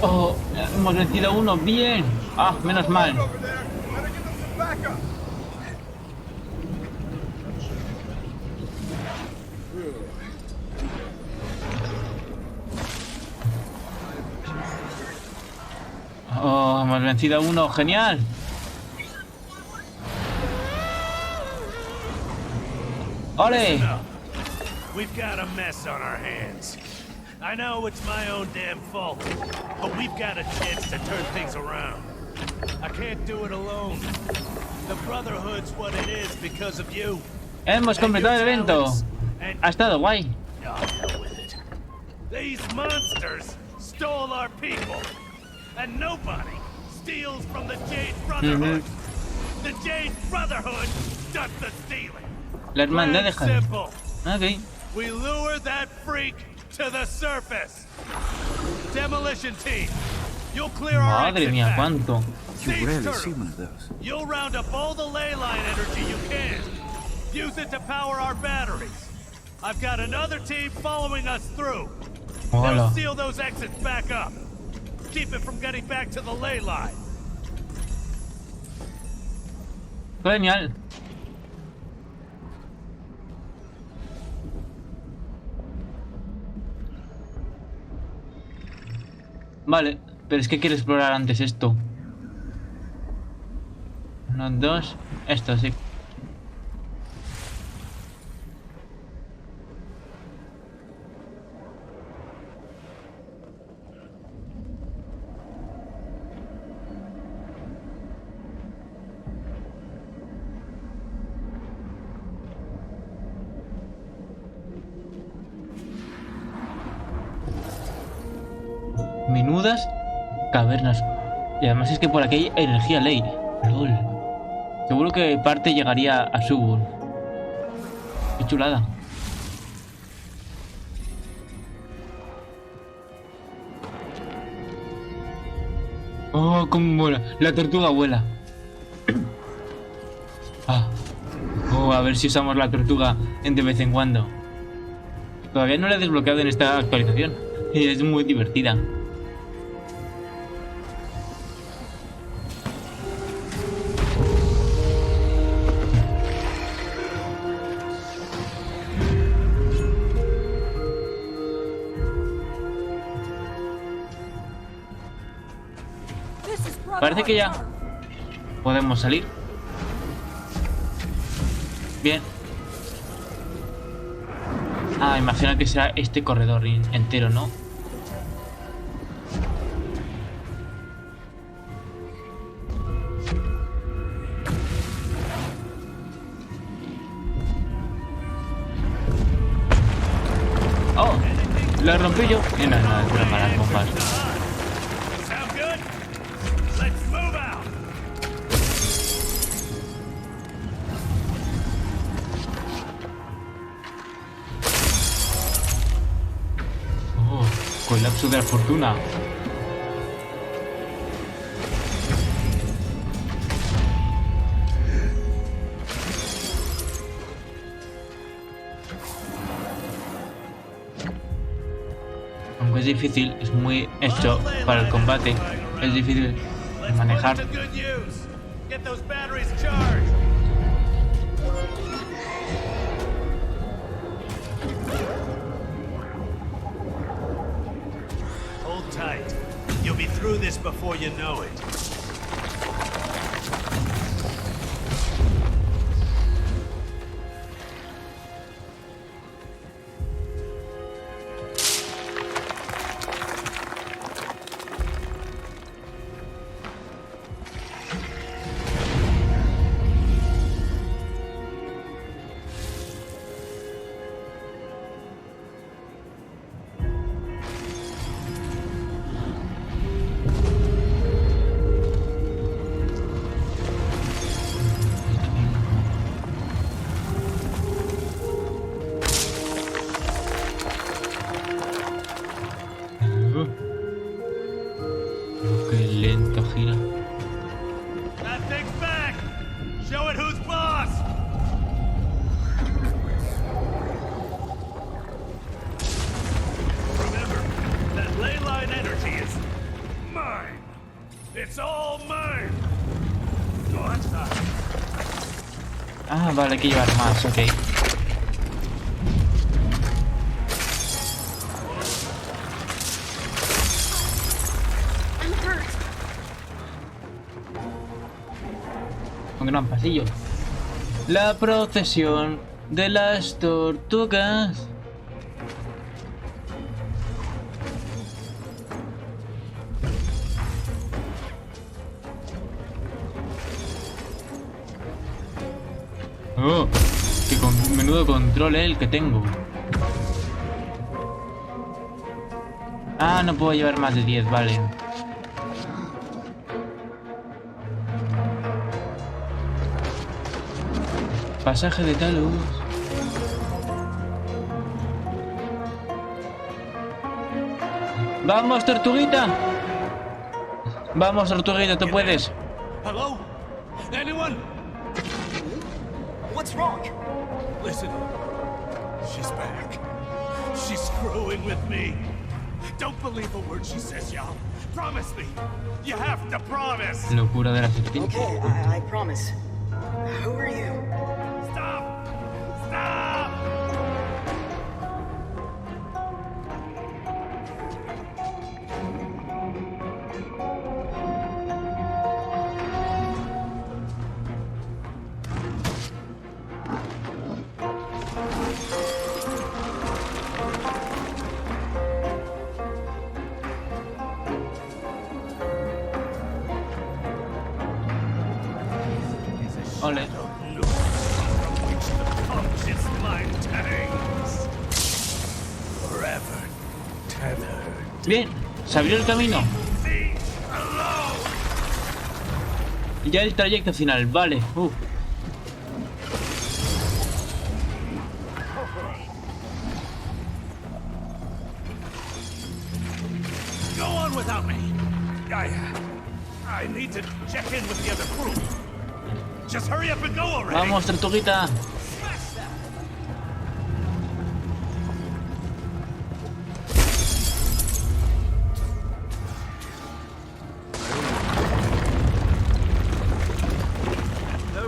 Oh, hemos vencido a uno, bien. Ah, menos mal. Oh, hemos vencido a uno, genial. ¡Ole! We've got a mess on our hands. I know it's my own damn fault, but we've got a chance to turn things around. I can't do it alone. The Brotherhood's what it is because of you. Hemos completado el evento. Ha estado guay. These monsters stole our people, and nobody steals from the Jade Brotherhood. The Jade Brotherhood does the stealing. La hermandad de Jade. Okay. We lure that freak to the surface. Demolition team, you'll clear our Madre mía, cuánto. You rarely see one of those. You'll round up all the ley line energy you can. Use it to power our batteries. I've got another team following us through. They'll seal those exits back up. Keep it from getting back to the ley line. Genial. Vale, pero es que quiero explorar antes esto. 1, 2, esto sí. Menudas cavernas. Y además es que por aquí hay energía ley. LOL. Seguro que parte llegaría a Subur. Qué chulada. Oh, cómo mola. La tortuga vuela. Ah. Oh, a ver si usamos la tortuga de vez en cuando. Todavía no la he desbloqueado en esta actualización. Y es muy divertida. Parece que ya podemos salir. Bien. Ah, imagina que será este corredor entero, ¿no? La rompí yo. No, no, es broma, las bombas. Oh, colapso de la fortuna. Aunque es difícil, es muy hecho para el combate. Es difícil de manejar. Hold tight. You'll be through this before you know it. Qué lento gira. That thing's back. Show it who's boss. Remember, that ley line energy is mine. It's all mine. Oh, that's not. Ah, vale, hay que llevar más, ok. Un gran pasillo. La procesión de las tortugas. Oh, qué menudo control el que tengo. Ah, no puedo llevar más de 10, vale. Pasaje de Talus. ¡Vamos, tortuguita! ¡Vamos, tortuguita, tú puedes! Hello? Anyone? What's wrong? Listen. She's back. She's screwing with me. Don't believe a word she says, y'all. Promise me. You have to promise. Locura de la serpiente. Okay, I promise. Who are you? Stop! Stop! Ole. Bien, se abrió el camino. Ya el trayecto final, vale. Go on without me. I need to check in with the other crew. Just hurry up and go already. Vamos, tortuguita.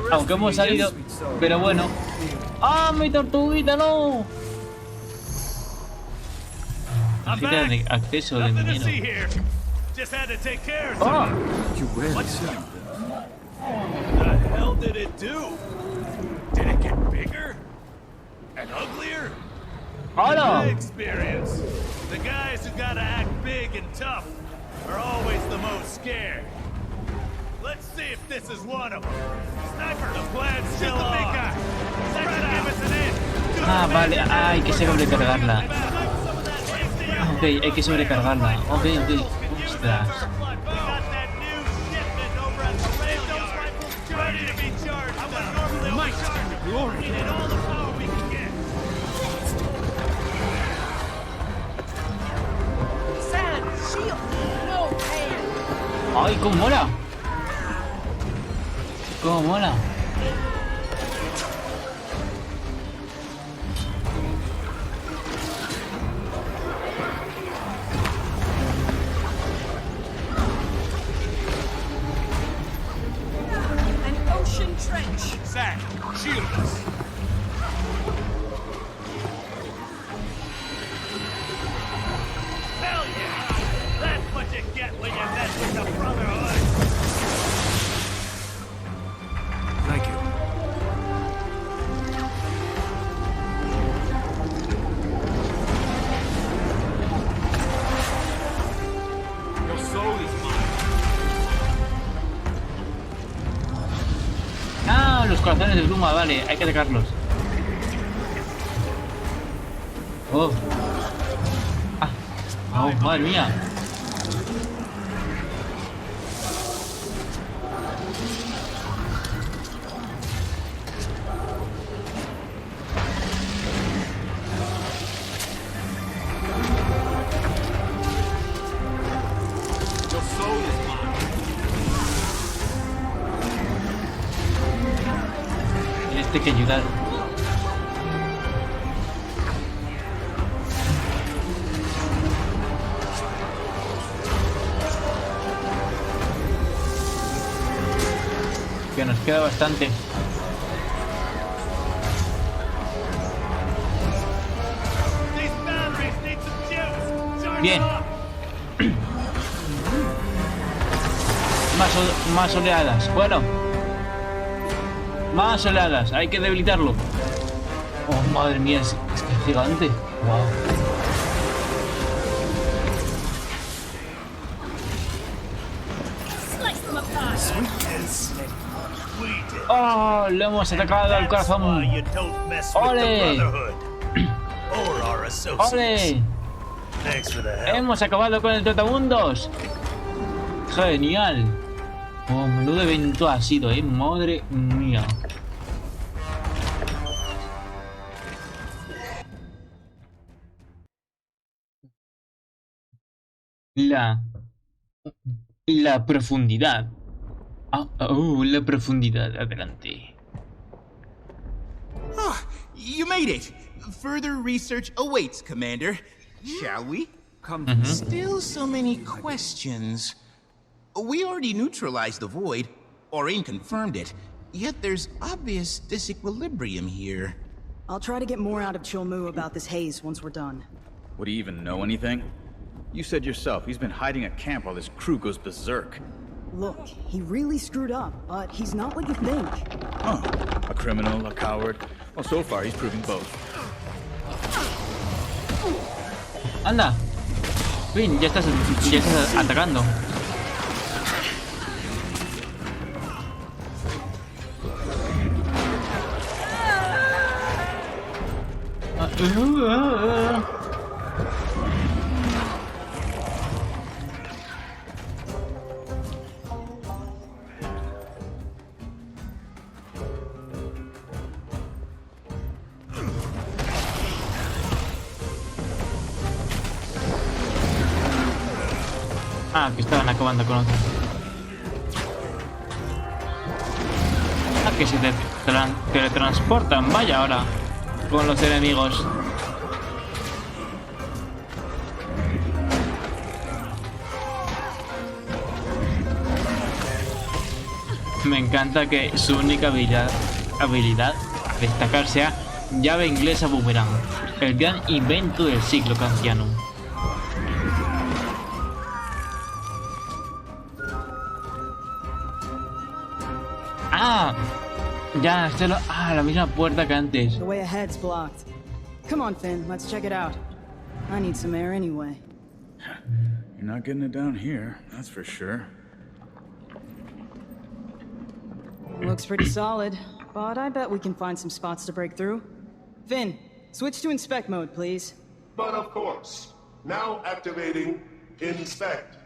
Aunque hemos salido, pero bueno. ¡Ah, mi tortuguita, no! Tarjeta de acceso de minero. Ah, you rarely see them. The hell did it do? Did it get bigger? And uglier? ¡Hola! My experience. The guys who gotta act big and tough are always the most scared. Let's see if this is one of them. Sniper, the plan's still on. Big guy. Try to give us an in. Ah, vale, hay que ser sobrecargarla. Ok, hay que sobrecargarla. Ok. Ostras. ¡Ay, cómo mola! ¡Cómo mola! An ocean trench. Zach, shield us. Hell yeah! That's what you get when you mess with the Brotherhood! Thank you. Your soul is mine. ¡Ah! Los corazones de bruma, vale, hay que atacarlos. ¡Oh! ¡Ah! ¡Oh, madre mía! Your soul is mine. Tienes que ayudar. Que nos queda bastante. These batteries need some juice! Charge Bien. them up! Más oleadas. Bueno. Más oleadas. Hay que debilitarlo. Oh, madre mía. Es que es gigante. Wow. Slice them apart. ¡Oh! Le hemos atacado al corazón. ¡Ole! ¡Ole! ¡Hemos acabado con el trotamundos! ¡Genial! Oh, menudo evento ha sido, madre mía. La profundidad. La profundidad. Adelante. Ah, you made it. Further research awaits, Commander. Shall we? Still so many questions. We already neutralized the void, or confirmed it, yet there's obvious disequilibrium here. I'll try to get more out of Chilmu about this haze once we're done. Would he even know anything? You said yourself, he's been hiding at camp while his crew goes berserk. Look, he really screwed up, but he's not what you think. Oh, a criminal, a coward. Well, so far he's proving both. Anda. Fin, ya estás atacando. Que estaban acabando con otro. Que se teletransportan, vaya ahora, con los enemigos. Me encanta que su única habilidad a destacar sea llave inglesa boomerang, el gran invento del siglo kantiano. Ya, la misma puerta que antes. The way ahead's blocked. Come on, Finn, let's check it out. I need some air anyway. You're not getting it down here, that's for sure. Looks pretty solid, but I bet we can find some spots to break through. Finn, switch to inspect mode, please. But of course. Now activating inspect.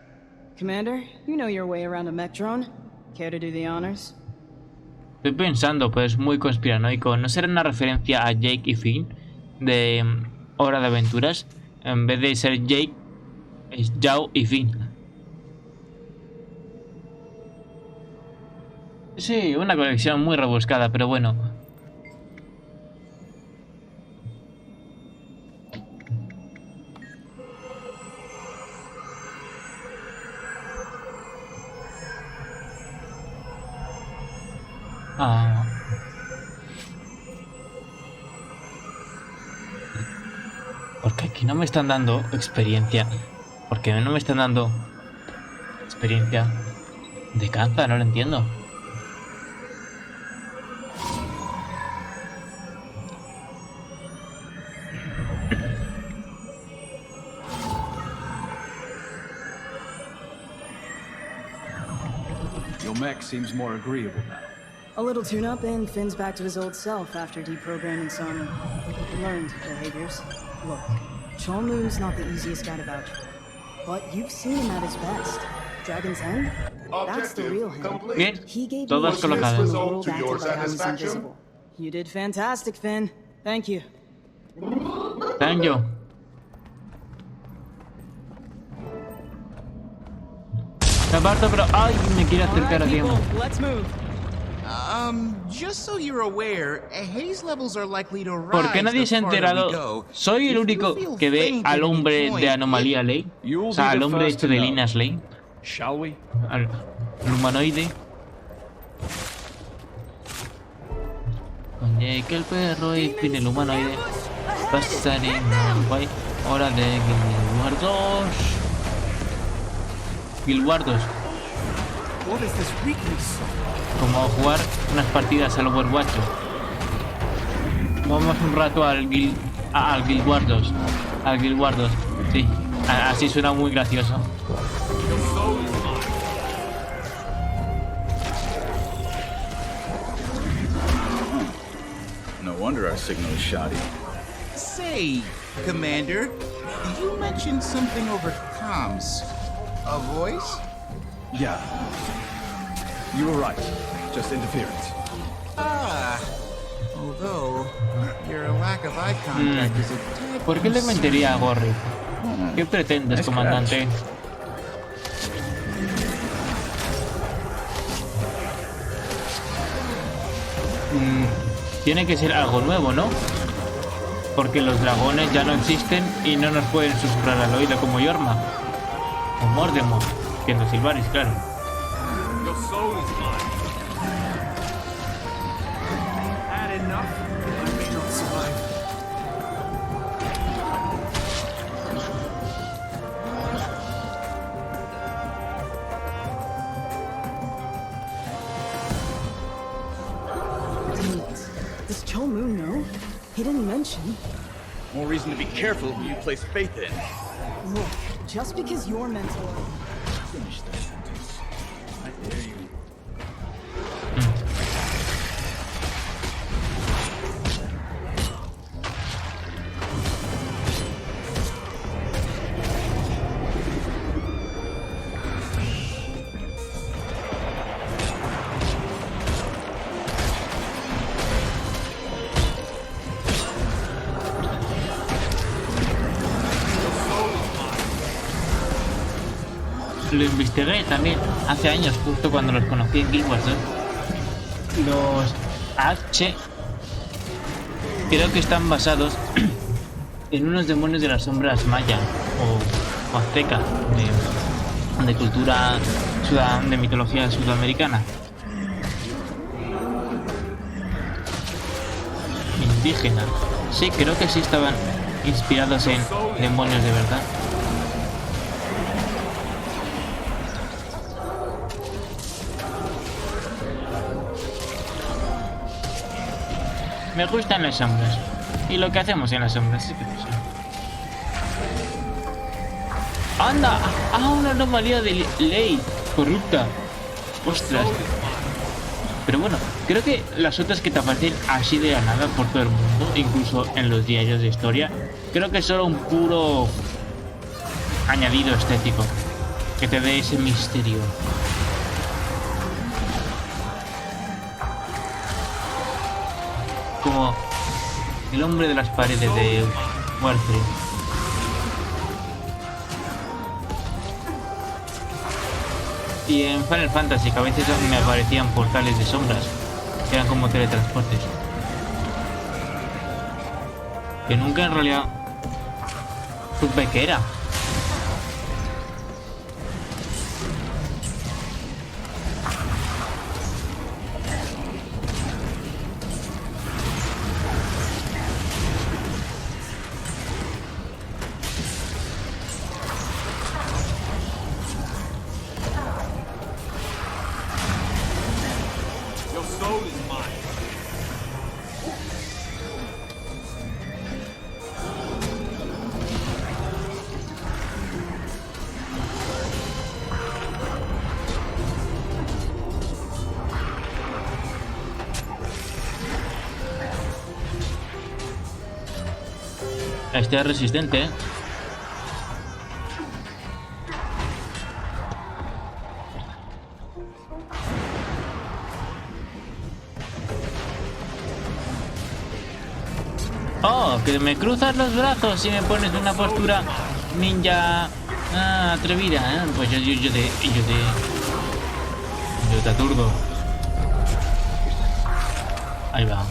Commander, you know your way around a mech drone. Care to do the honors? Estoy pensando, pero es muy conspiranoico. ¿No será una referencia a Jake y Finn de Hora de Aventuras? En vez de ser Jake, es Zhao y Finn. Sí, una colección muy rebuscada, pero bueno. Ah. Porque aquí no me están dando experiencia. Porque no me están dando experiencia de caza, no lo entiendo. Your mech seems more agreeable now. A little tune-up and Finn's back to his old self after deprogramming some learned behaviors. Look, Cholmu's not the easiest guy to vouch for, but you've seen him at his best. Dragon's End? That's the real him. Bien, He gave todas me a colocadas. the world acted like I was invisible. You did fantastic, Finn. Thank you. Thank you. Me aparto, pero ay, me quiere acercar a tiempo. Let's move. Just so you're aware, haze levels are likely to rise. ¿Por qué nadie se ha enterado? ¿Soy el único que ve al hombre de anomalía Ley? O sea, al hombre este de líneas Ley. Al humanoide. Oye, que el perro y Finn el humanoide. Pasaremos, guay. Hora de guilguardos. Guilguardos. Como jugar unas partidas al Overwatch. Vamos un rato al Guilguardos. Al Guilguardos, sí. Así suena muy gracioso. No wonder our signal is shoddy. Say, Commander, you mentioned something over comms. A voice? Yeah. You were right. Just interference. Although, your lack of eye contact is a tad ¿Por qué le mentiría a Gorry? ¿Qué pretendes, comandante? Tiene que ser algo nuevo, ¿no? Porque los dragones ya no existen y no nos pueden susurrar al oído como Yorma. O Mordemort, siendo Silvaris, claro. Your soul is mine. Had enough? I may not survive. Does Cholmu know? He didn't mention. More reason to be careful who you place faith in. Look, just because you're mental. Finish that sentence. I dare you. Lo investigué también hace años, justo cuando los conocí en Guild Wars 2. Los H creo que están basados en unos demonios de las sombras maya o azteca de cultura de mitología sudamericana. Indígena. Sí, creo que sí estaban inspirados en demonios de verdad. Me gustan las sombras. Y lo que hacemos en las sombras es que sí. ¡Anda! ¡Ah! Una anomalía de ley corrupta. ¡Ostras! Pero bueno, creo que las otras que te aparecen así de la nada por todo el mundo, incluso en los diarios de historia, creo que es solo un puro añadido estético que te dé ese misterio. Como el hombre de las paredes de Warframe. Y en Final Fantasy, que a veces me aparecían portales de sombras, que eran como teletransportes. Que nunca en realidad supe qué era. Este es resistente, ¿eh? Oh, que me cruzas los brazos y me pones una postura ninja atrevida, ¿eh? Pues yo te aturdo. Ahí va.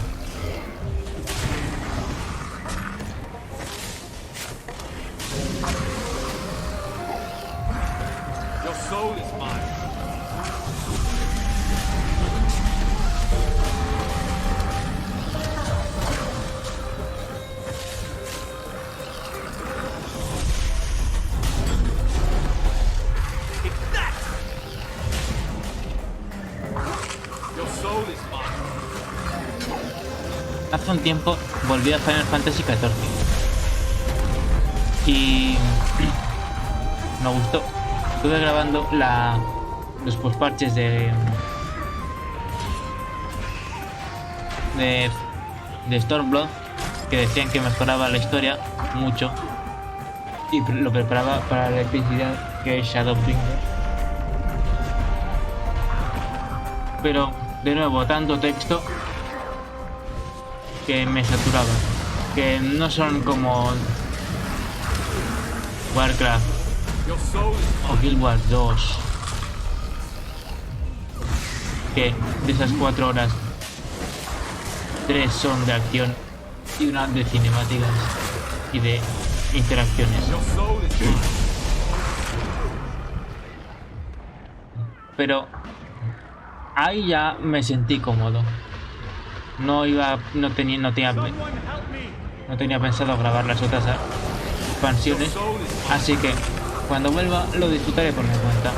Hace un tiempo volví a Final Fantasy XIV y me gustó. Estuve grabando los postparches de Stormblood, que decían que mejoraba la historia mucho y lo preparaba para la epicidad que es Shadowbringer. Pero de nuevo, tanto texto que me saturaba, que no son como Warcraft o Guild Wars 2, que de esas 4 horas 3 son de acción y una de cinemáticas y de interacciones. Pero ahí ya me sentí cómodo. No tenía pensado grabar las otras expansiones, así que cuando vuelva lo disfrutaré por mi cuenta.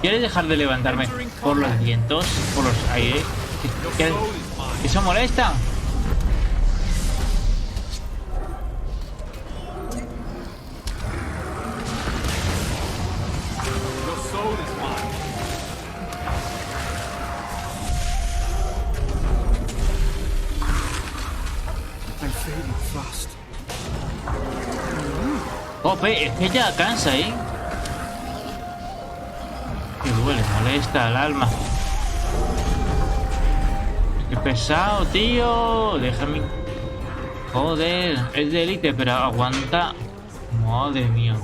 ¿Quieres dejar de levantarme por los vientos, por los aires? ¿Que eso molesta? Ope, es que ya cansa, ¿eh? Que duele, molesta el alma. Qué pesado, tío. Déjame. Joder, es de élite, pero aguanta. Madre mía.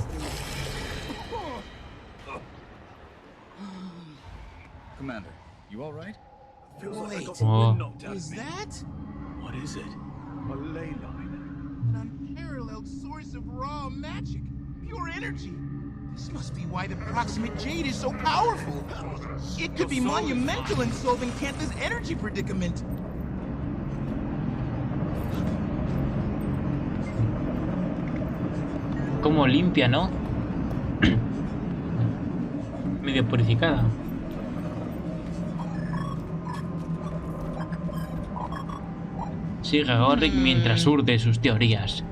Commander, you all right? Wait, Oh. is that What is it? A ley line. an unparalleled source of raw magic? Pure energy. This must be why the proximate jade is so powerful. It could be monumental in solving Kantha's energy predicament. Como limpia, ¿no? Medio purificada. Sigue a Gorrick mientras urde sus teorías.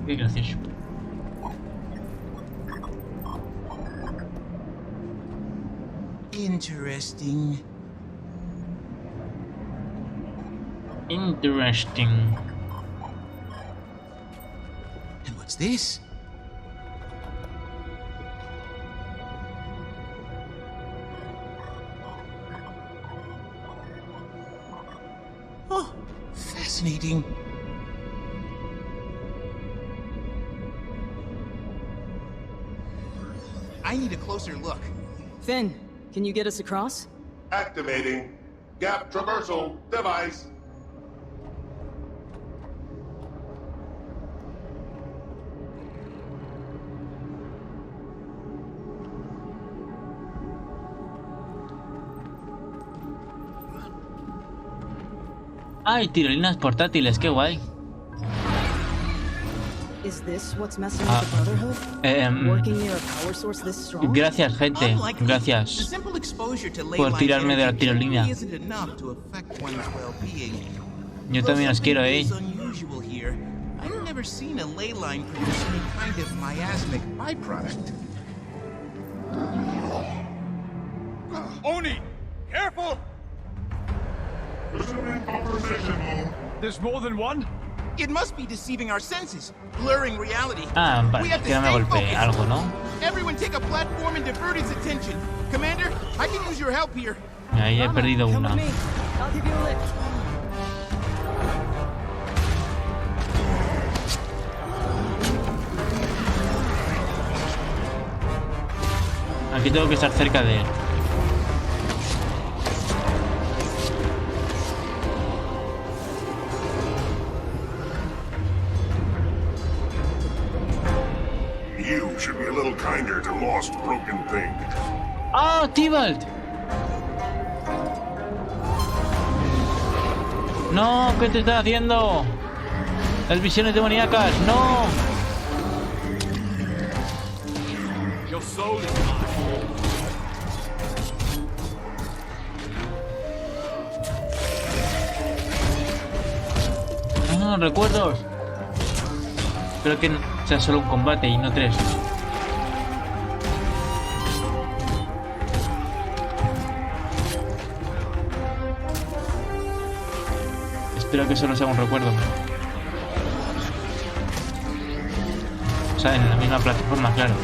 Qué gracioso. Interesting. Interesting. And what's this? Oh, fascinating. I need a closer look. Finn, can you get us across? Activating gap traversal device. Ay, tirolinas portátiles, qué guay. Is this what's messing with the Brotherhood? Working near a power source this strong? Gracias, gente. Gracias por tirarme de la tirolina. Yo también os quiero, I've never seen a ley line produce any kind of miasmic byproduct. Oni, careful! There's more than one? It must be deceiving our senses, blurring reality. Ah, vale, que no me golpee algo, ¿no? Everyone take a platform and divert its attention. Commander, I can use your help here. Ahí he perdido una. I'll give you a lift. Aquí tengo que estar cerca de él. You should be a little kinder to lost, broken things. ¡Ah, Tybalt! ¡No! ¿Qué te estás haciendo? Las visiones demoníacas, ¡no! Your soul is mine. ¡Ah, recuerdos! Espero que sea solo un combate y no 3. Espero que solo sea un recuerdo. O sea, en la misma plataforma, claro.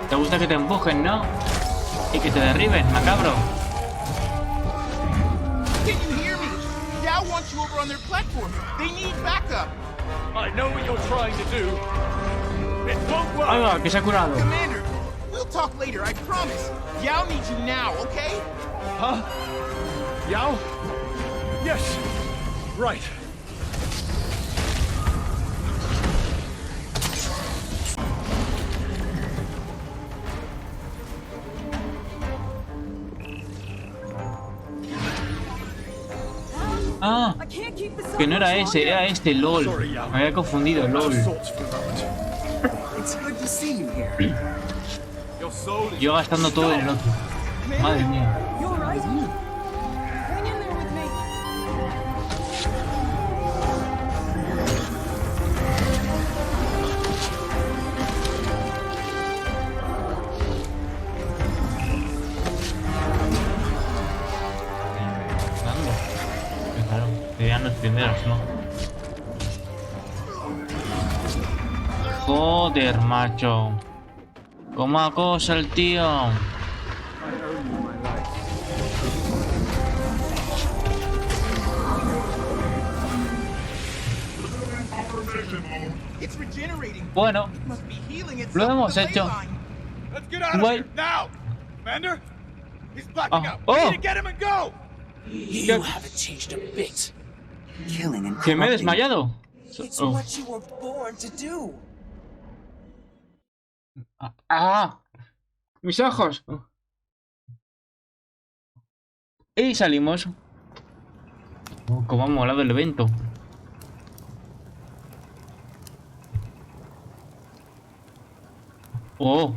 Te gusta que te empujen, ¿no? Y que te derriben, macabro. Can you hear me? Dow wants you over on their platform. They need backup. I know what you're trying to do. It won't work. ¡Ay, que se ha curado! Commander, we'll talk later, I promise. Yao needs you now, okay? Huh? Yao? Yes. Right. Ah, que no era ese, era este, LOL. Me había confundido, LOL. Yo gastando todo en el otro. Madre mía. Claro, serían los primeros, ¿no? Joder, macho. ¿Cómo acosa el tío? Bueno, lo hemos hecho. Guay. ¡Oh! Que me he desmayado. ¡Ah! ¡Mis ojos! Y salimos. Oh, cómo ha molado el evento. Oh.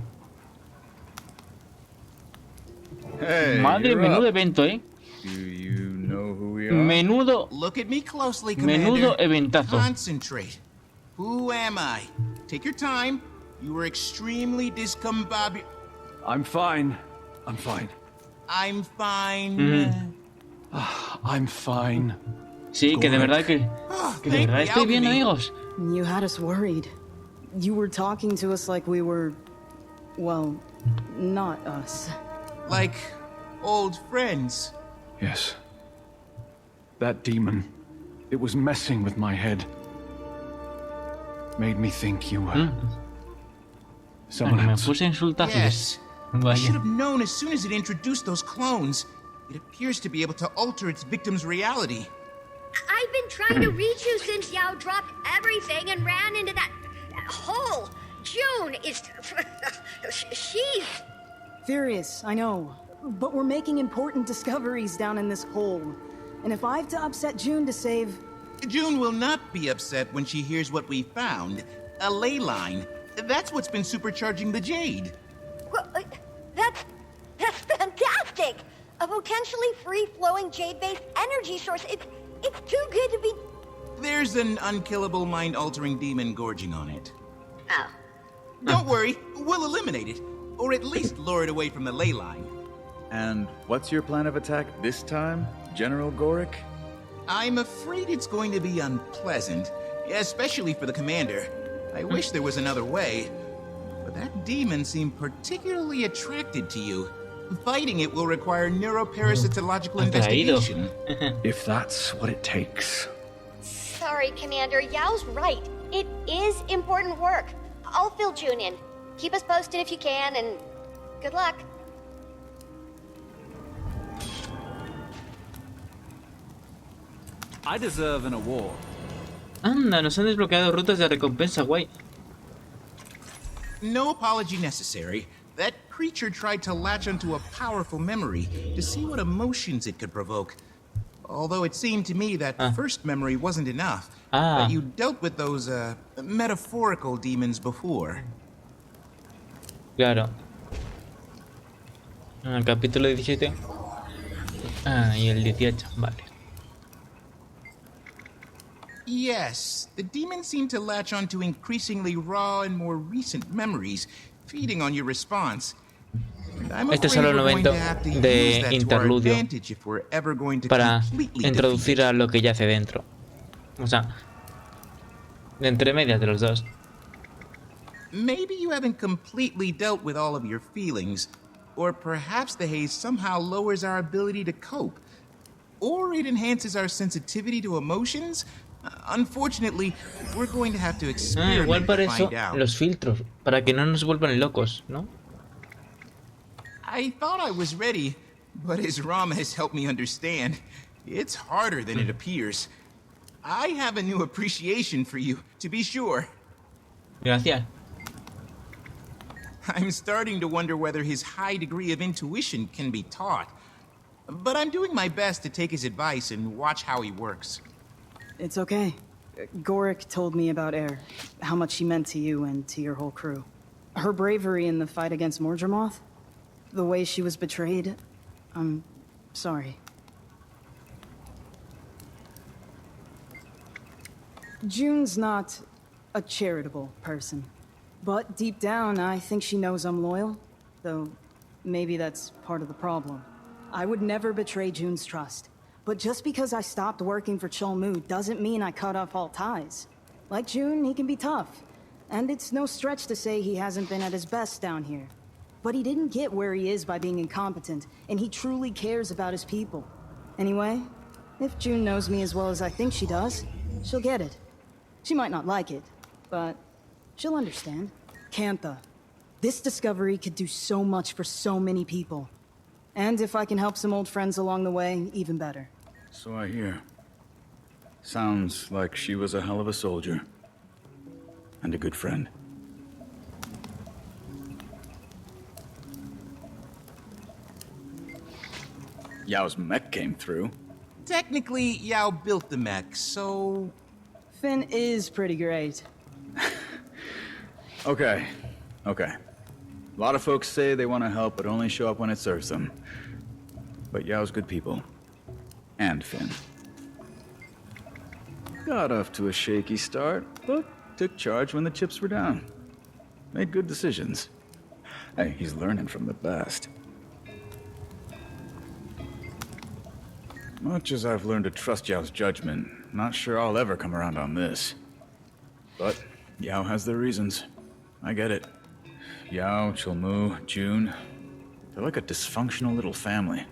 Hey, madre, menudo evento, Menudo. Look at me closely, Commander. Menudo eventazo. Concentrate. Who am I? Take your time. You were extremely discombobulated. I'm fine. I'm fine. I'm fine. I'm fine. Sí, que de verdad que de verdad estoy bien, amigos. You had us worried. You were talking to us like we were, well, not us. Like old friends. Yes. That demon, it was messing with my head. Made me think you were someone else. Me puse a insultarles. Yes. I should have known as soon as it introduced those clones. It appears to be able to alter its victim's reality. I've been trying to reach you since Yao dropped everything and ran into that hole. June is... she's... Furious, I know. But we're making important discoveries down in this hole. And if I have to upset June to save... June will not be upset when she hears what we found. A ley line. That's what's been supercharging the Jade. Well, that's fantastic! A potentially free-flowing Jade-based energy source. It's too good to be... There's an unkillable mind-altering demon gorging on it. Oh. Don't worry, we'll eliminate it. Or at least lure it away from the ley line. And what's your plan of attack this time, General Gorick? I'm afraid it's going to be unpleasant, especially for the commander. I wish there was another way, but that demon seemed particularly attracted to you. Fighting it will require neuroparasitological investigation. If that's what it takes. Sorry, Commander. Yao's right. It is important work. I'll fill June in. Keep us posted if you can, and good luck. I deserve an award. Anda, nos han desbloqueado rutas de recompensa, guay. No apology necessary. That creature tried to latch onto a powerful memory to see what emotions it could provoke. Although it seemed to me that first memory wasn't enough. That you dealt with those, metaphorical demons before. Claro. El capítulo 17. Y el 18, vale. Yes, the demons seem to latch onto increasingly raw and more recent memories, feeding on your response. Este es solo el momento de interludio para introducir a lo que yace dentro. O sea, de entre medias de los dos. Maybe you haven't completely dealt with all of your feelings, or perhaps the haze somehow lowers our ability to cope, or it enhances our sensitivity to emotions. Unfortunately, we're going to have to experiment igual para to eso find out. los filtros, para que no nos vuelvan locos, ¿no? I thought I was ready, but his Rama has helped me understand. It's harder than it appears. I have a new appreciation for you, to be sure. Gracias. I'm starting to wonder whether his high degree of intuition can be taught. But I'm doing my best to take his advice and watch how he works. It's okay. Gorik told me about Air, how much she meant to you and to your whole crew. Her bravery in the fight against Mordremoth, the way she was betrayed, I'm sorry. June's not a charitable person, but deep down I think she knows I'm loyal, though maybe that's part of the problem. I would never betray June's trust. But just because I stopped working for Cholmu doesn't mean I cut off all ties. Like June, he can be tough. And it's no stretch to say he hasn't been at his best down here. But he didn't get where he is by being incompetent, and he truly cares about his people. Anyway, if June knows me as well as I think she does, she'll get it. She might not like it, but she'll understand. Cantha, this discovery could do so much for so many people. And if I can help some old friends along the way, even better. So I hear. Sounds like she was a hell of a soldier. And a good friend. Yao's mech came through. Technically, Yao built the mech, so... Finn is pretty great. Okay. A lot of folks say they want to help, but only show up when it serves them. But Yao's good people. And Finn. Got off to a shaky start, but took charge when the chips were down. Made good decisions. Hey, he's learning from the best. Much as I've learned to trust Yao's judgment, not sure I'll ever come around on this. But Yao has their reasons. I get it. Yao, Cholmu, June. They're like a dysfunctional little family.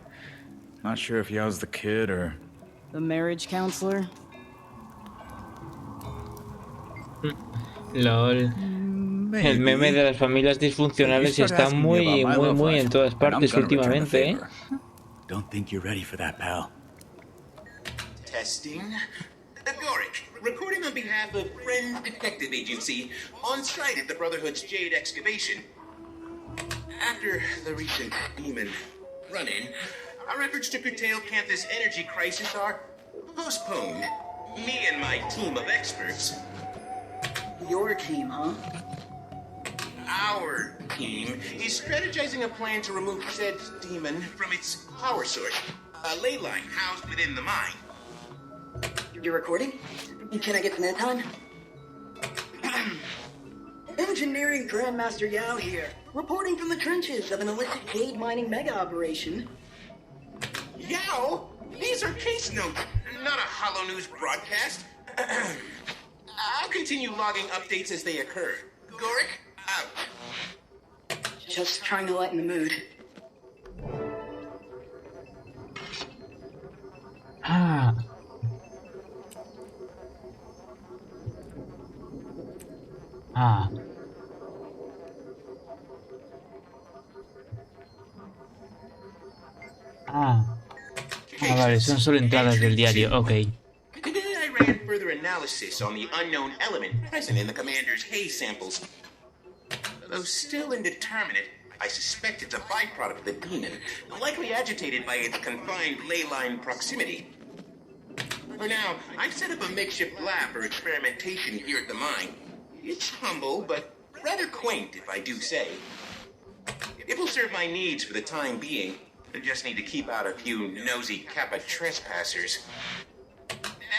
Not sure if Yao's the kid or... The marriage counselor? LOL. El meme de las familias disfuncionales está muy en todas partes últimamente, ¿eh? Don't think you're ready for that, pal. Testing. Gorik, recording on behalf of Friend Detective Agency, on site at the Brotherhood's Jade excavation. After the recent demon run-in, our efforts to curtail Cantha's energy crisis are postponed. Me and my team of experts... Your team, huh? Our team is strategizing a plan to remove said demon from its power source, a ley line housed within the mine. You're recording? Can I get some airtime? Engineering Grandmaster Yao here, reporting from the trenches of an illicit jade mining mega operation. Yao? These are case notes, not a hollow news broadcast. I'll continue logging updates as they occur. Gorik, out. Just trying to lighten the mood. Vale, son solo entradas del diario, ok. Today I ran further analysis on the unknown element present in the commander's haze samples. Though still indeterminate, I suspect it's a byproduct of the demon, likely agitated by its confined ley line proximity. For now, I've set up a makeshift lab for experimentation here at the mine. It's humble, but rather quaint, if I do say. It will serve my needs for the time being. I just need to keep out a few nosy Kappa trespassers.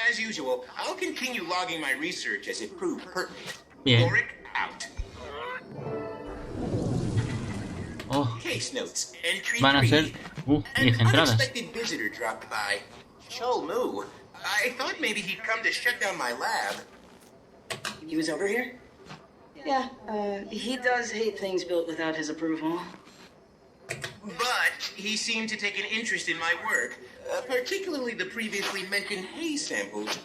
As usual, I'll continue logging my research as it proves pertinent. Yeah. Gorik, out. Oh. Case notes. Entry Van a 3. ser An 10 entradas. unexpected visitor dropped by. Cholmu. I thought maybe he'd come to shut down my lab. He was over here? Yeah, he does hate things built without his approval. But he seemed to take an interest in my work, particularly the previously mentioned haze samples.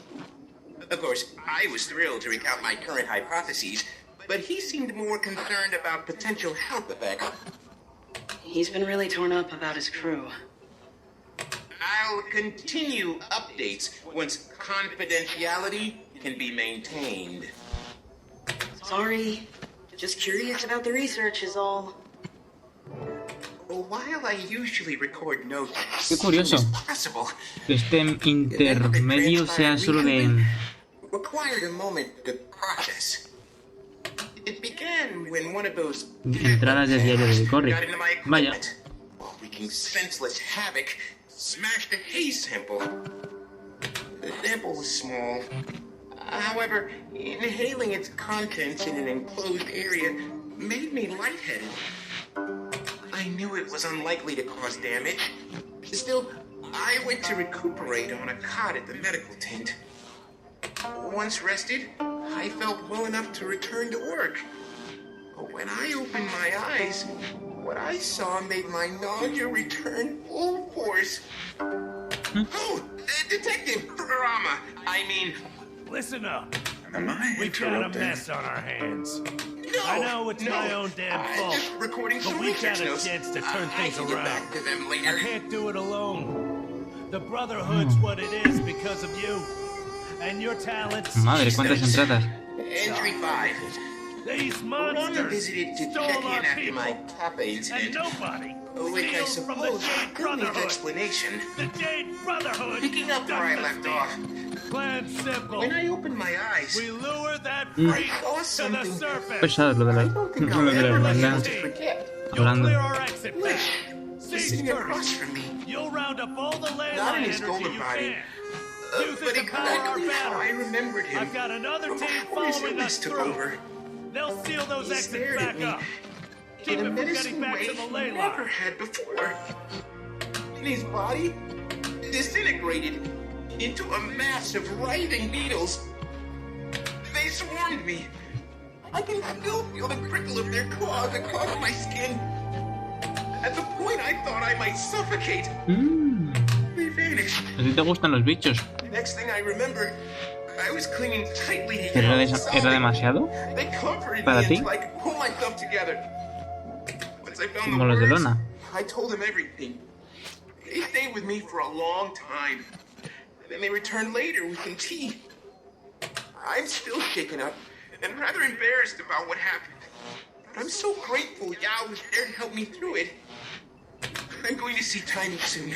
Of course, I was thrilled to recount my current hypotheses, but he seemed more concerned about potential health effects. He's been really torn up about his crew. I'll continue updates once confidentiality can be maintained. Sorry. Just curious about the research is all. While I usually record notes Qué curioso que este intermedio sea solo de required a moment to process. It began when one of those entradas de diario de Corri. Vaya. wreaking senseless havoc, smashed a haze sample. The sample was small. However, inhaling its contents in an enclosed area made me lightheaded. I knew it was unlikely to cause damage. Still, I went to recuperate on a cot at the medical tent. Once rested, I felt well enough to return to work. But when I opened my eyes, what I saw made my nausea return full force. Oh, Detective Rama, I mean... Listen up. Am I We've got a mess on our hands. No, I know it's my own damn fault, just recording but some we've got research a notes. chance to turn I things can get around. back to them later. I can't do it alone. The Brotherhood's what it is because of you and your talents. Madre, cuántas entradas. Entry 5. These Rama monsters visited to stole check our in after people, my Kappa and incident, nobody which I steals from the suppose Jade still needs Brotherhood. explanation. The Jade Brotherhood. Picking up where I left off. Plan simple. When I opened my eyes, We lure that freak I saw to the something surface. Pesado lo de la, I don't think lo I'll de la ever be hermandad. able to forget. You'll Hablando. clear our exit path. He's sitting across from me. You'll round up all the ley Not line in his energy golden you body. can. Use But it to power our exactly how I batteries. remembered him. I've got another team Before his following illness us took through. over. They'll seal those He exits stared at back me up. Keep in a it from getting menacing back way to the he ley never line. had before. And his body disintegrated into a mass of writhing needles. They swarmed me. I can still feel the prickle of their claws across my skin. At the point I thought I might suffocate, they vanished. ¿A ti te gustan los bichos? Next thing I remembered, I was clinging tightly to ¿Pero him, era sobbing. demasiado? They comforted ¿Para me ti? until I could pull myself together. Once I found Como the los de words, Lona. I told them everything. They stayed with me for a long time. Then they returned later with some tea. I'm still shaken up and rather embarrassed about what happened. But I'm so grateful Yao was there to help me through it. I'm going to see Tiny soon.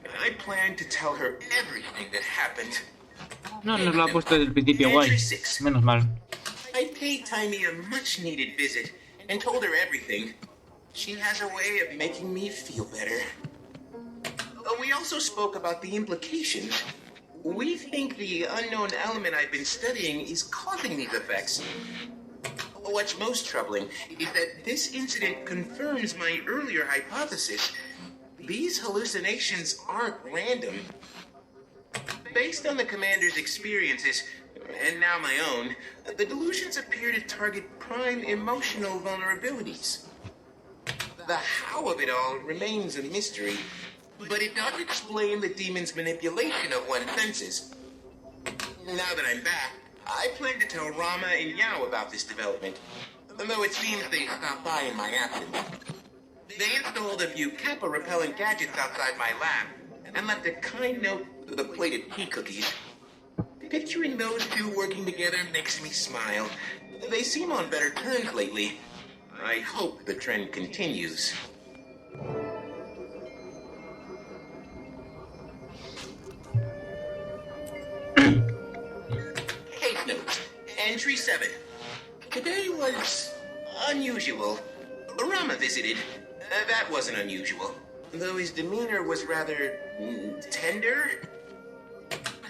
And I plan to tell her everything that happened. No, nos lo ha puesto desde el principio, guay. Menos mal. I paid Tiny a much-needed visit and told her everything. She has a way of making me feel better. We also spoke about the implications. We think the unknown element I've been studying is causing these effects. What's most troubling is that this incident confirms my earlier hypothesis. These hallucinations aren't random. Based on the commander's experiences, and now my own, the delusions appear to target prime emotional vulnerabilities. The how of it all remains a mystery, but it does explain the demon's manipulation of one's senses. Now that I'm back, I plan to tell Rama and Yao about this development, though it seems they stopped by in my absence. They installed a few Kappa-repellent gadgets outside my lab, and left a kind note with a plate of tea cookies. Picturing those two working together makes me smile. They seem on better terms lately. I hope the trend continues. Case notes. Entry 7. Today was unusual. Rama visited. That wasn't unusual, though his demeanor was rather tender.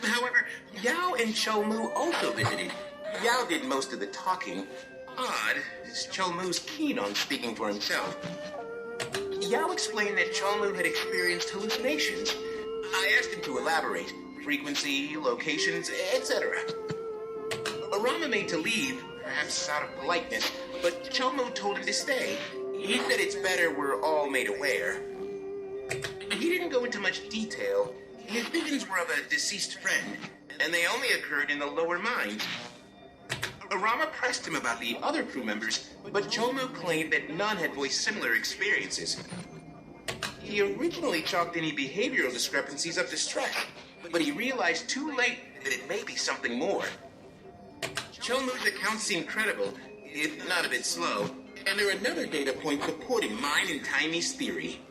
However, Yao and Cholmu also visited. Yao did most of the talking. Odd, as Cholmu's keen on speaking for himself. Yao explained that Cholmu had experienced hallucinations. I asked him to elaborate. Frequency, locations, etc. Rama made to leave, perhaps out of politeness, but Cholmu told him to stay. He said it's better we're all made aware. He didn't go into much detail. His visions were of a deceased friend, and they only occurred in the lower mind. Rama pressed him about the other crew members, but Chomu claimed that none had voiced similar experiences. He originally chalked any behavioral discrepancies up to stress, but he realized too late that it may be something more. Chomu's account seemed credible, if not a bit slow, and there are another data point supporting mine and Timey's theory.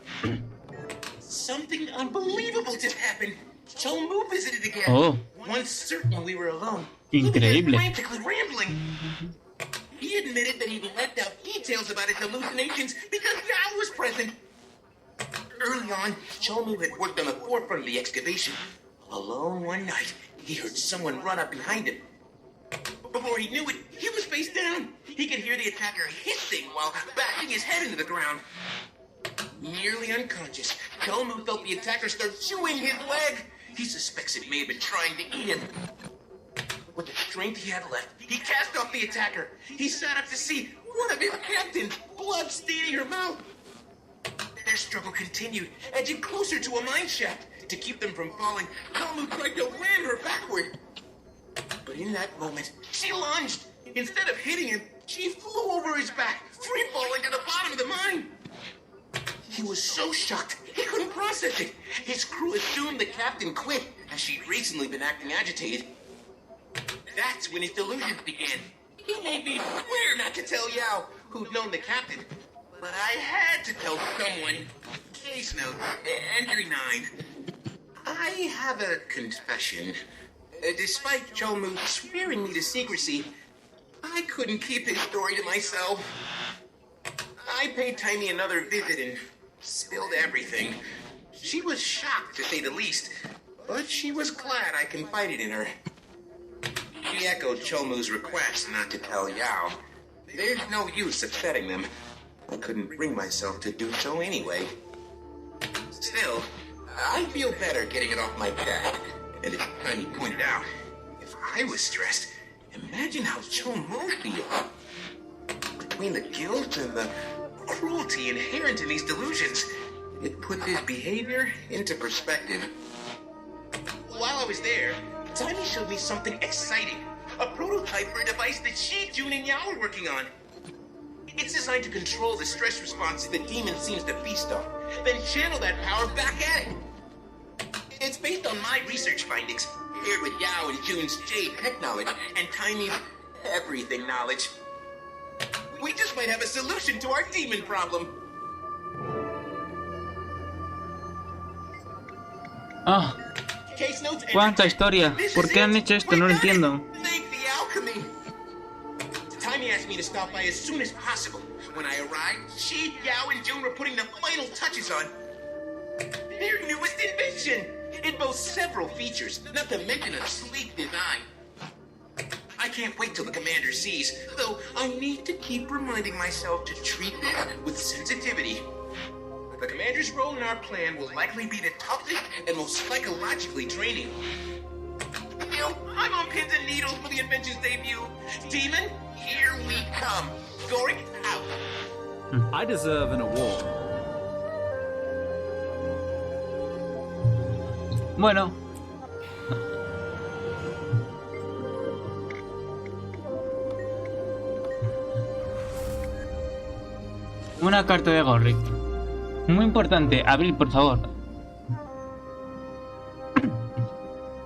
Something unbelievable just happened. Chomu visited again. Oh. Once certain we were alone. Increíble. He began frantically rambling. He admitted that he left out details about his hallucinations because Yao was present. Early on, Chomu had worked on the forefront of the excavation. Alone one night, he heard someone run up behind him. Before he knew it, he was face down. He could hear the attacker hissing while bashing his head into the ground. Nearly unconscious, Chomu felt the attacker start chewing his leg. He suspects it may have been trying to eat him. With the strength he had left, he cast off the attacker. He sat up to see one of his captains, blood staining her mouth. Their struggle continued, edging closer to a mine shaft. To keep them from falling, Chomu tried to ram her backward. But in that moment, she lunged. Instead of hitting him, she flew over his back, free-falling to the bottom of the mine. He was so shocked, he couldn't process it. His crew assumed the captain quit, as she'd recently been acting agitated. That's when his delusions began. He made me swear not to tell Yao, who'd known the captain. But I had to tell someone. Case note, entry 9. I have a confession. Despite Chomu swearing me to secrecy, I couldn't keep his story to myself. I paid Tiny another visit and spilled everything. She was shocked, to say the least, but she was glad I confided in her. She echoed Chomu's request not to tell Yao. There's no use upsetting them. I couldn't bring myself to do so anyway. Still, I feel better getting it off my chest. And as Tiny pointed out, if I was stressed, imagine how Chomu feels. Between the guilt and the cruelty inherent in these delusions, it put his behavior into perspective. While I was there, Tiny showed me something exciting. A prototype for a device that she, June, and Yao were working on. It's designed to control the stress response the demon seems to feast on, then channel that power back at it. It's based on my research findings, paired with Yao and June's Jade tech knowledge, and Tiny's everything knowledge. We just might have a solution to our demon problem. Ah, cuánta historia. ¿Por qué han hecho esto? No lo entiendo. Thank the alchemy. Tiny asked me to stop by as soon as possible. When I arrived, she, Yao, and June were putting the final touches on their newest invention. It boasts several features, not to mention a sleek design. I can't wait till the commander sees, though I need to keep reminding myself to treat this with sensitivity. The commander's role in our plan will likely be the toughest and most psychologically draining. Still, I'm on pins and needles for the invention's debut. Demon, here we come. Gorik, out. I deserve an award. Bueno. Una carta de Gorik. Muy importante, abrir por favor.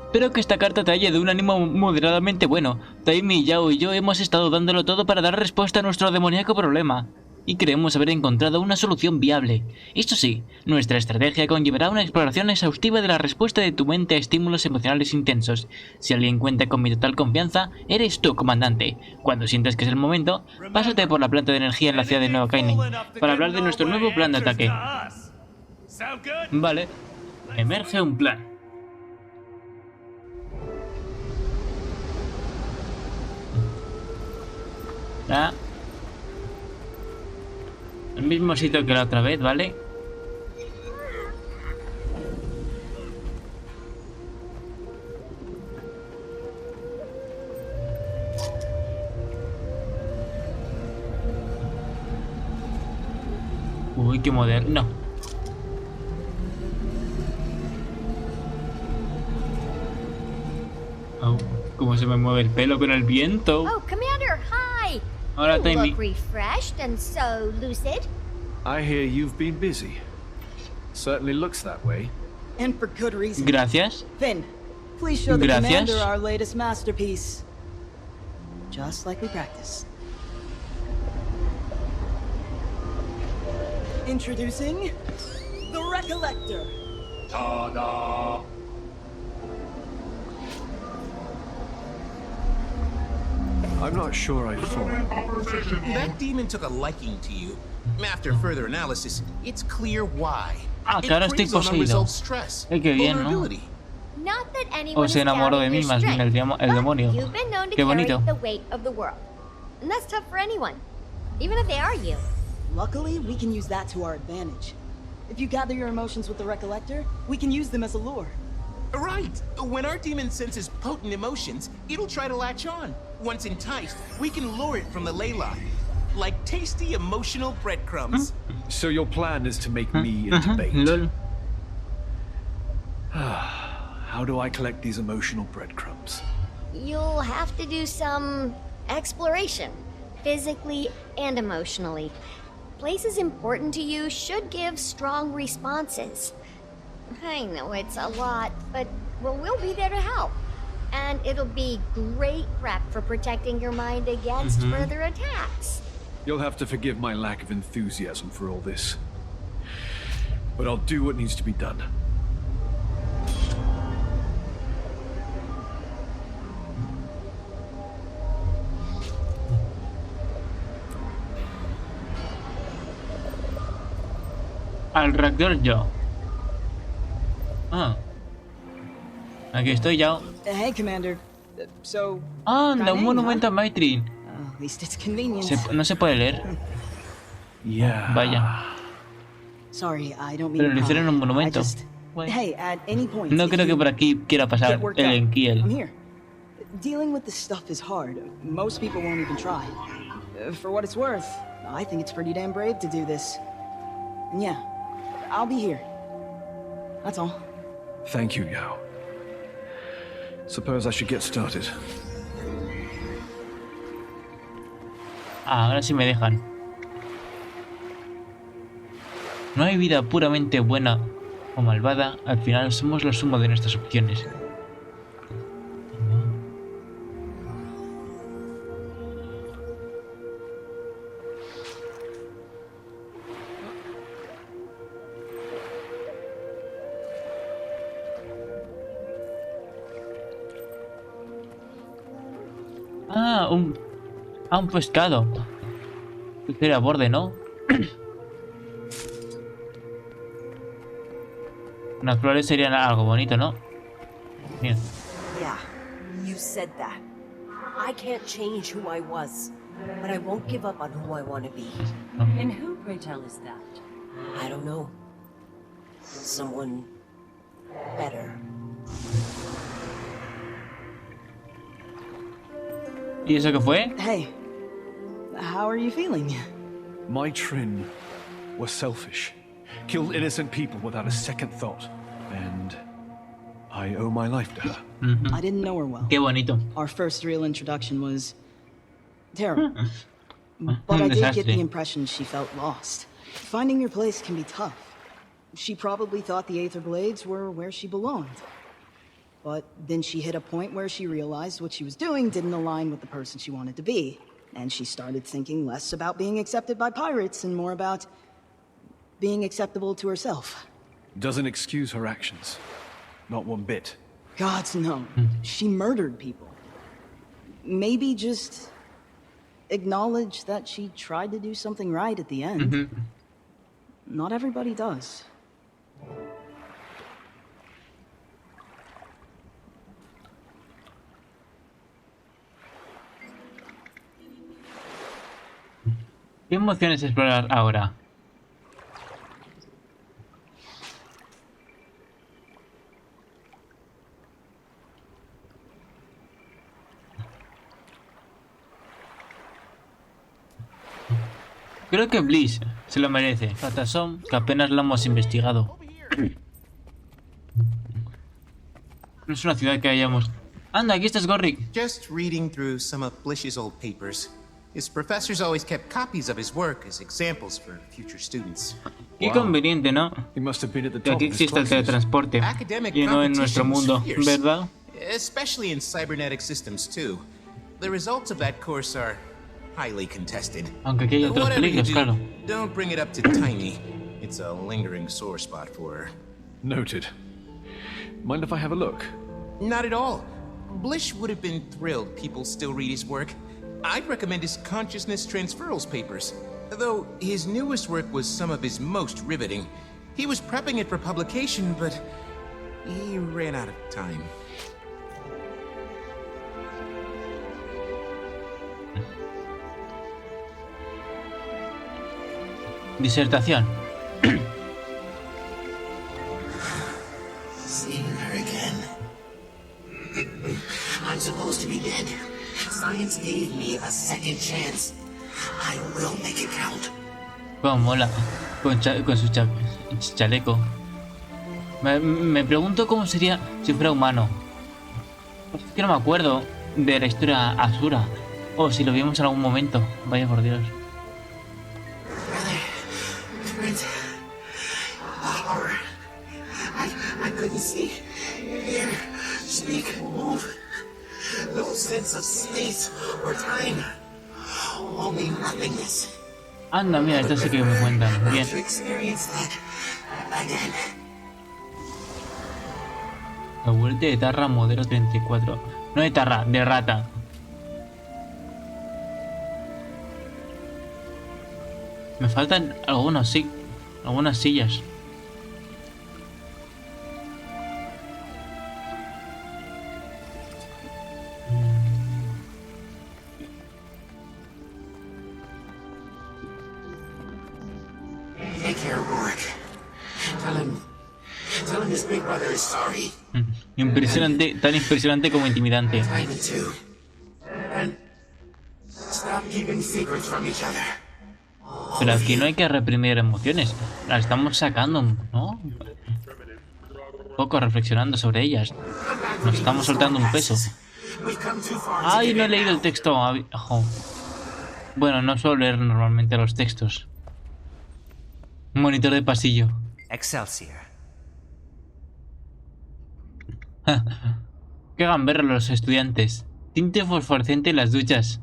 Espero que esta carta te haya de un ánimo moderadamente bueno. Taimi, Yao y yo hemos estado dándolo todo para dar respuesta a nuestro demoníaco problema. Y creemos haber encontrado una solución viable. Esto sí, nuestra estrategia conllevará una exploración exhaustiva de la respuesta de tu mente a estímulos emocionales intensos. Si alguien cuenta con mi total confianza, eres tú, comandante. Cuando sientas que es el momento, pásate por la planta de energía en la ciudad de Nueva Kainen para hablar de nuestro nuevo plan de ataque. Vale, emerge un plan. Ah. El mismo sitio que la otra vez, ¿vale? Uy, qué moderno. Oh, cómo se me mueve el pelo con el viento. Oh, Commander Hola, You Timmy. look refreshed and so lucid. I hear you've been busy. Certainly looks that way. And for good reason. Gracias. Finn, please show the Gracias. commander our latest masterpiece. Just like we practiced. Introducing the Recollector. Ta-da! I'm not sure I follow. That demon took a liking to you. After further analysis, it's clear why. Ah, It claro, estoy preys on poseído. unresolved stress, Qué bien, ¿no? vulnerability. Not that anyone O se is enamoró de doubting mí, your más bien strength, el but demonio. You've been known to Qué carry bonito. the weight of the world. And that's tough for anyone, even if they are you. Luckily, we can use that to our advantage. If you gather your emotions with the Recollector, we can use them as a lure. Right. When our demon senses potent emotions, it'll try to latch on. Once enticed, we can lure it from the ley line. Like tasty emotional breadcrumbs. So your plan is to make me into bait. Lol. How do I collect these emotional breadcrumbs? You'll have to do some exploration, physically and emotionally. Places important to you should give strong responses. I know it's a lot, but we'll be there to help. And it'll be great prep for protecting your mind against further attacks. You'll have to forgive my lack of enthusiasm for all this. But I'll do what needs to be done. Al reactor yo. Ah. Aquí estoy ya. Hey, Commander. So... Anda, un monumento a Maitrin. At least it's convenient. No se puede leer. Yeah. Vaya. Sorry, I don't mean Pero le hicieron un monumento. Hey, at any point... No if creo que you por aquí quiera pasar get worked el up, I'm Enkiel. here. Dealing with this stuff is hard. Most people won't even try. For what it's worth, I think it's pretty damn brave to do this. And yeah, I'll be here. That's all. Thank you, Yao. Suppose I should get started. Ah, ahora sí me dejan. No hay vida puramente buena o malvada. Al final somos lo sumo de nuestras opciones. Ah, un pescado. Era a borde, ¿no? Unas flores serían algo bonito, ¿no? Mira. Yeah, you said that. I can't change who I was, but I won't give up on who I want to be. And who, pray tell, is that? I don't know. Someone better. ¿Y eso qué fue? Hey, how are you feeling? My Trin was selfish. Killed innocent people without a second thought. And I owe my life to her. I didn't know her well. Qué bonito. Our first real introduction was terrible. But I did get the impression she felt lost. Finding your place can be tough. She probably thought the Aether Blades were where she belonged. But then she hit a point where she realized what she was doing didn't align with the person she wanted to be. And she started thinking less about being accepted by pirates and more about being acceptable to herself. Doesn't excuse her actions. Not one bit. Gods, no. She murdered people. Maybe just acknowledge that she tried to do something right at the end. Not everybody does. ¿Qué emociones explorar ahora? Creo que Bliss se lo merece. Fatazón, que apenas lo hemos investigado. No es una ciudad que hayamos... Anda, aquí estás, Gorrick. Just reading through some of Blish's old papers. His professors always kept copies of his work as examples for future students. Qué conveniente, ¿no? Que aquí exista el teletransporte y no en nuestro mundo, ¿verdad? Especially in cybernetic systems too. The results of that course are highly contested. Aunque aquí hay otros peligros, claro. Don't bring it up to Tiny. It's a lingering sore spot for her. Noted. Mind if I have a look? Not at all. Blish would have been thrilled people still read his work. I'd recommend his consciousness transferals papers. Though his newest work was some of his most riveting. He was prepping it for publication, but he ran out of time. Disertación. Seeing her again. I'm supposed to be dead. Science gave me a second chance. I will make it count. Como mola. Con su chaleco. Me pregunto cómo sería si fuera humano. Es que no me acuerdo de la historia Asura. O si lo vimos en algún momento. Vaya por Dios. I couldn't see, hear, speak, move. No sense of space or time. Only nothingness. Anda, mira, esto sí que me cuentan. Bien. To experience that again. La vuelta de Tarra modelo 34. No de Tarra, de rata. Me faltan algunas sillas. Take care, Rourke. Tell him his big brother is sorry. Impresionante, tan impresionante como intimidante. Tiny too. And stop keeping secrets from each other. Pero aquí no hay que reprimir emociones. Las estamos sacando, ¿no? Un poco reflexionando sobre ellas. Nos estamos soltando un peso. ¡Ay, no he leído el texto! Ojo. Bueno, no suelo leer normalmente los textos. Monitor de pasillo. Excelsior. Qué gamberro los estudiantes. Tinte fosforescente en las duchas.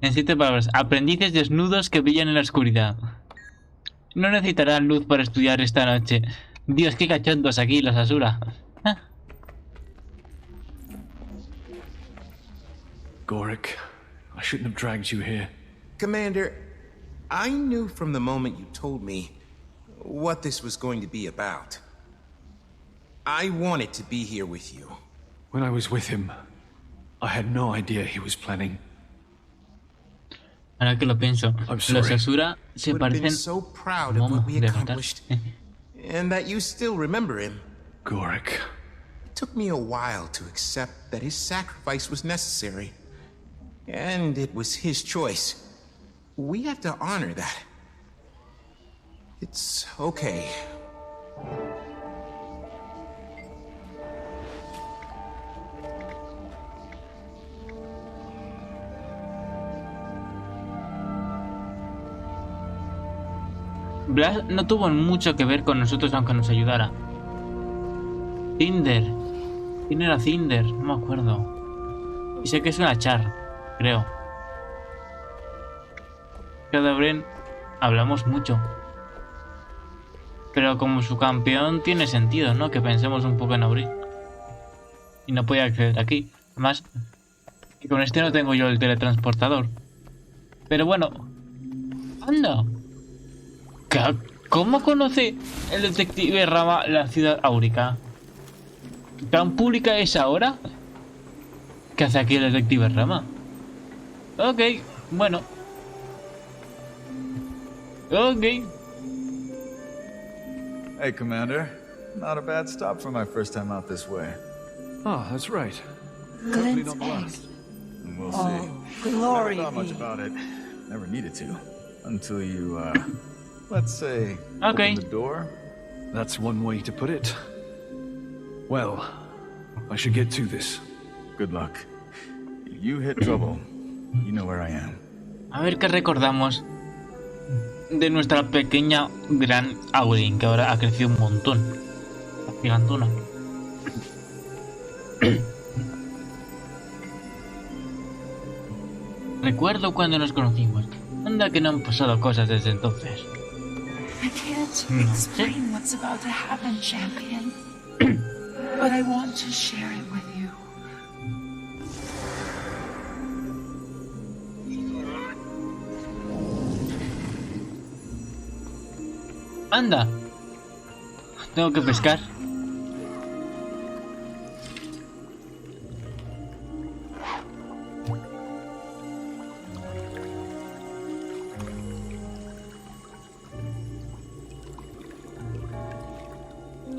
En 7 palabras, aprendices desnudos que brillan en la oscuridad. No necesitarán luz para estudiar esta noche. Dios, qué cachondos aquí los Asura. Gorik, I shouldn't have dragged you here. Commander, I knew from the moment you told me what this was going to be about. I wanted to be here with you. When I was with him, I had no idea he was planning. Ahora que lo pienso, los Asura se parecen so proud of what we accomplished, and that you still remember him. Gorik. It took me a while to accept that his sacrifice was necessary, and it was his choice. We have to honor that. It's okay. Blas no tuvo mucho que ver con nosotros aunque nos ayudara. Cinder. ¿Quién era Cinder? No me acuerdo. Y sé que es una Char, creo. Cada Bren hablamos mucho. Pero como su campeón tiene sentido, ¿no? Que pensemos un poco en abrir. Y no podía acceder aquí. Además, que con este no tengo yo el teletransportador. Pero bueno. ¡Anda! ¿Cómo conoce el detective Rama la ciudad áurica? ¿Tan pública es ahora? ¿Qué hace aquí el detective Rama? Ok, bueno. Ok. Hey, Commander. Not a bad stop for my first time out this way. Ah, that's right. Hopefully not the last. And we'll see. Glory Never thought much be. about it. Never needed to. Until you, let's say, okay. open the door. That's one way to put it. Well, I should get to this. Good luck. If you hit trouble, you know where I am. A ver qué recordamos de nuestra pequeña gran Aurin, que ahora ha crecido un montón. La gigantona. Recuerdo cuando nos conocimos. Anda que no han pasado cosas desde entonces. I can't explain what's about to happen, champion. But I want to share it with you. Anda. Tengo que pescar.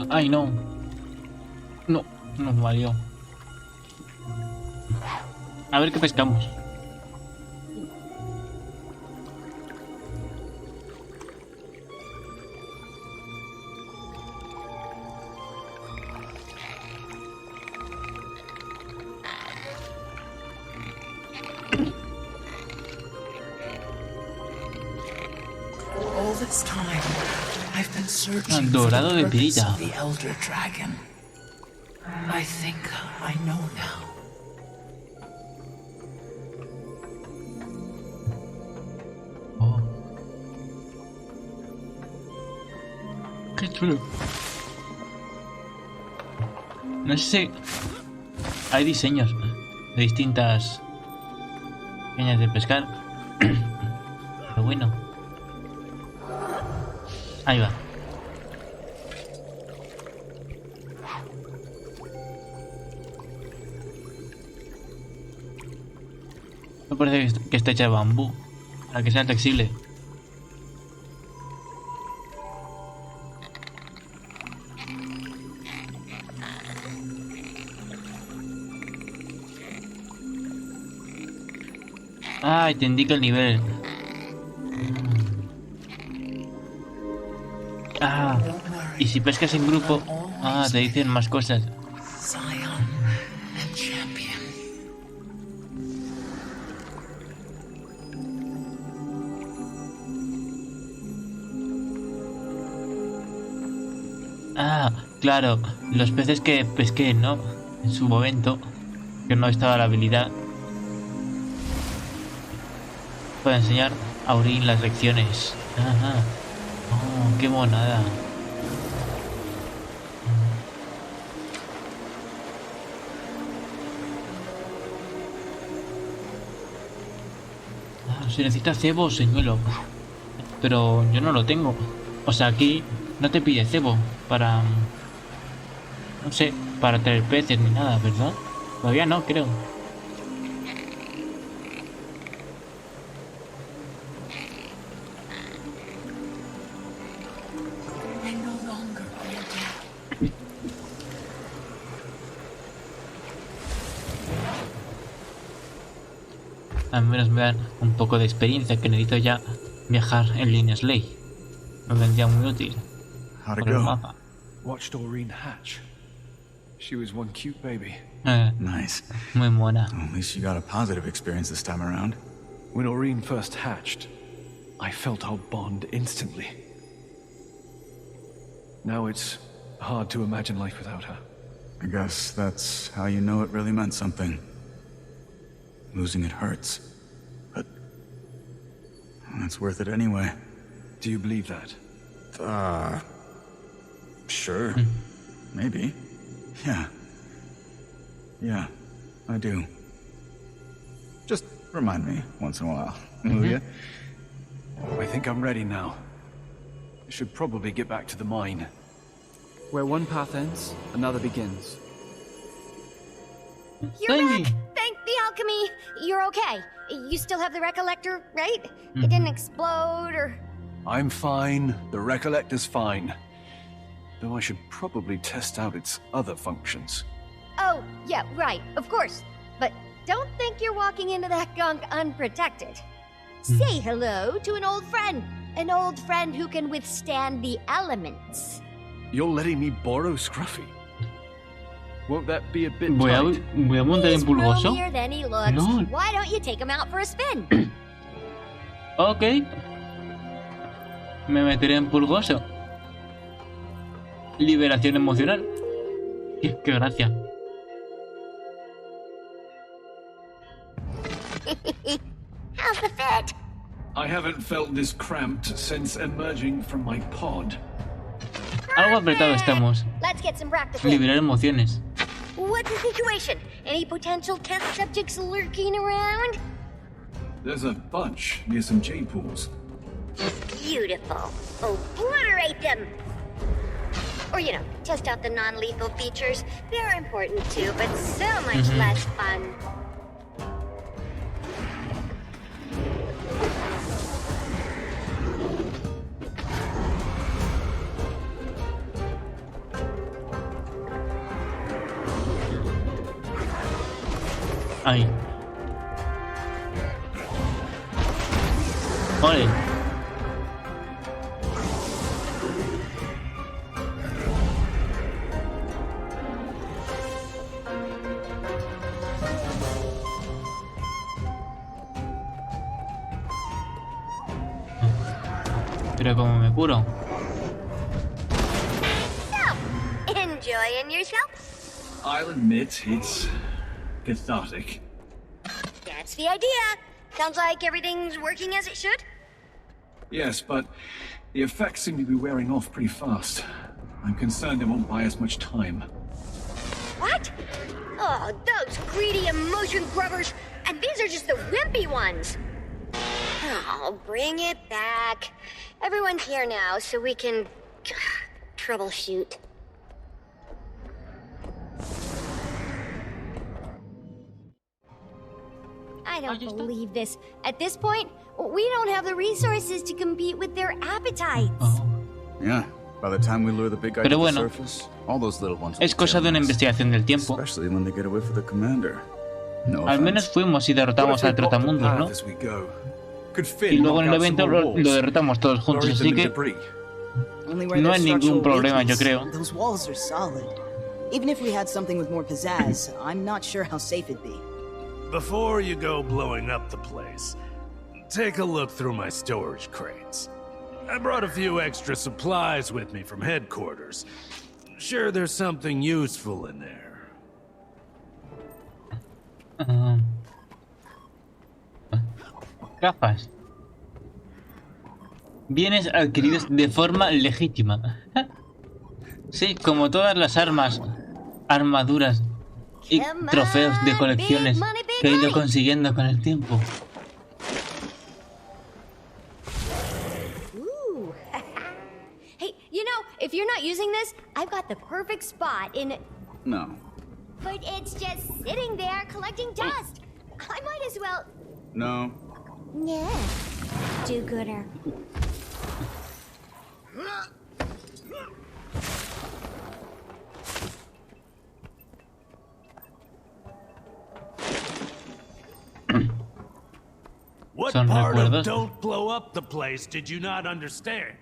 Ay, no. No, nos valió. A ver qué pescamos. All this time, I've been searching for Dorado the de purpose pirita. of the Elder Dragon. I think I know now. Qué chulo. No sé si hay diseños de distintas cañas de pescar. Pero bueno. Ahí va. Me parece que está hecha de bambú, para que sea flexible. Ah, y te indica el nivel. Ah, y si pescas en grupo, te dicen más cosas. Ah, claro, los peces que pesqué, ¿no? En su momento, que no estaba la habilidad. Para enseñar a Aurin las lecciones. Ajá. Oh, qué monada. Se necesita cebo o señuelo. Pero yo no lo tengo. O sea, aquí no te pide cebo para... No sé, para traer peces ni nada, ¿verdad? Todavía no, creo. Al menos me dan un poco de experiencia, que necesito ya viajar en líneas ley. Me vendría muy útil. How'd it Por el go? mapa. Watched Aurin hatch. She was one cute baby. Nice. Muy mona. Well, at least you got a positive experience this time around. When Aurin first hatched, I felt our bond instantly. Now it's hard to imagine life without her. I guess that's how you know it really meant something. Losing it hurts, but it's worth it anyway. Do you believe that? Sure. Maybe. Yeah, I do. Just remind me once in a while, will you? I think I'm ready now. I should probably get back to the mine. Where one path ends, another begins. You're back! Thank the alchemy! You're okay. You still have the recollector, right? It didn't explode or... I'm fine. The Recollector's fine. Though I should probably test out its other functions. Oh, yeah, right, of course. But don't think you're walking into that gunk unprotected. Say hello to an old friend. An old friend who can withstand the elements. You're letting me borrow Scruffy? Won't that be a bit Voy tight? a montar en He's pulgoso. roomier than he looks. No. Why don't you take him out for a spin? Ok. Me meteré en pulgoso. Liberación emocional. Qué gracia. How's the fit? I haven't felt this cramped since emerging from my pod. Algo apretado estamos. Let's get some practice in. Liberar emociones. What's the situation? Any potential test subjects lurking around? There's a bunch near some jade pools. Beautiful. Obliterate them! Or, you know, test out the non-lethal features. They're important too, but so much less fun. Ahí. Ole. Pero como me curo. So, enjoying yourself? I'll admit it's cathartic. That's the idea. Sounds like everything's working as it should. Yes, but the effects seem to be wearing off pretty fast. I'm concerned it won't buy us much time. What? Oh, those greedy emotion grubbers. And these are just the wimpy ones. Oh, bring it back. Everyone's here now, so we can troubleshoot. I don't believe this. At this point, we don't have the resources to compete with their appetites. Yeah, by the time we lure the big guy to the surface, all those little ones. Es cosa de una investigación del tiempo. Especially when they get away from the commander. No Al menos fuimos y derrotamos al trotamundos, ¿no? Y luego en el evento lo derrotamos todos juntos, así que no hay ningún problema, yo creo. Those walls are solid. Even if we had something with more pizzazz, I'm not sure how safe it'd be. Before you go blowing up the place, take a look through my storage crates. I brought a few extra supplies with me from headquarters. Sure, there's something useful in there. Gafas. Bienes adquiridos de forma legítima. Sí, como todas las armas, armaduras y trofeos de colecciones que he ido consiguiendo con el tiempo. Ooh. Hey, you know, if you're not using this, I've got the perfect spot in it. No. But it's just sitting there collecting dust. I might as well... No. Yeah. Do-gooder. What part of don't blow up the place did you not understand?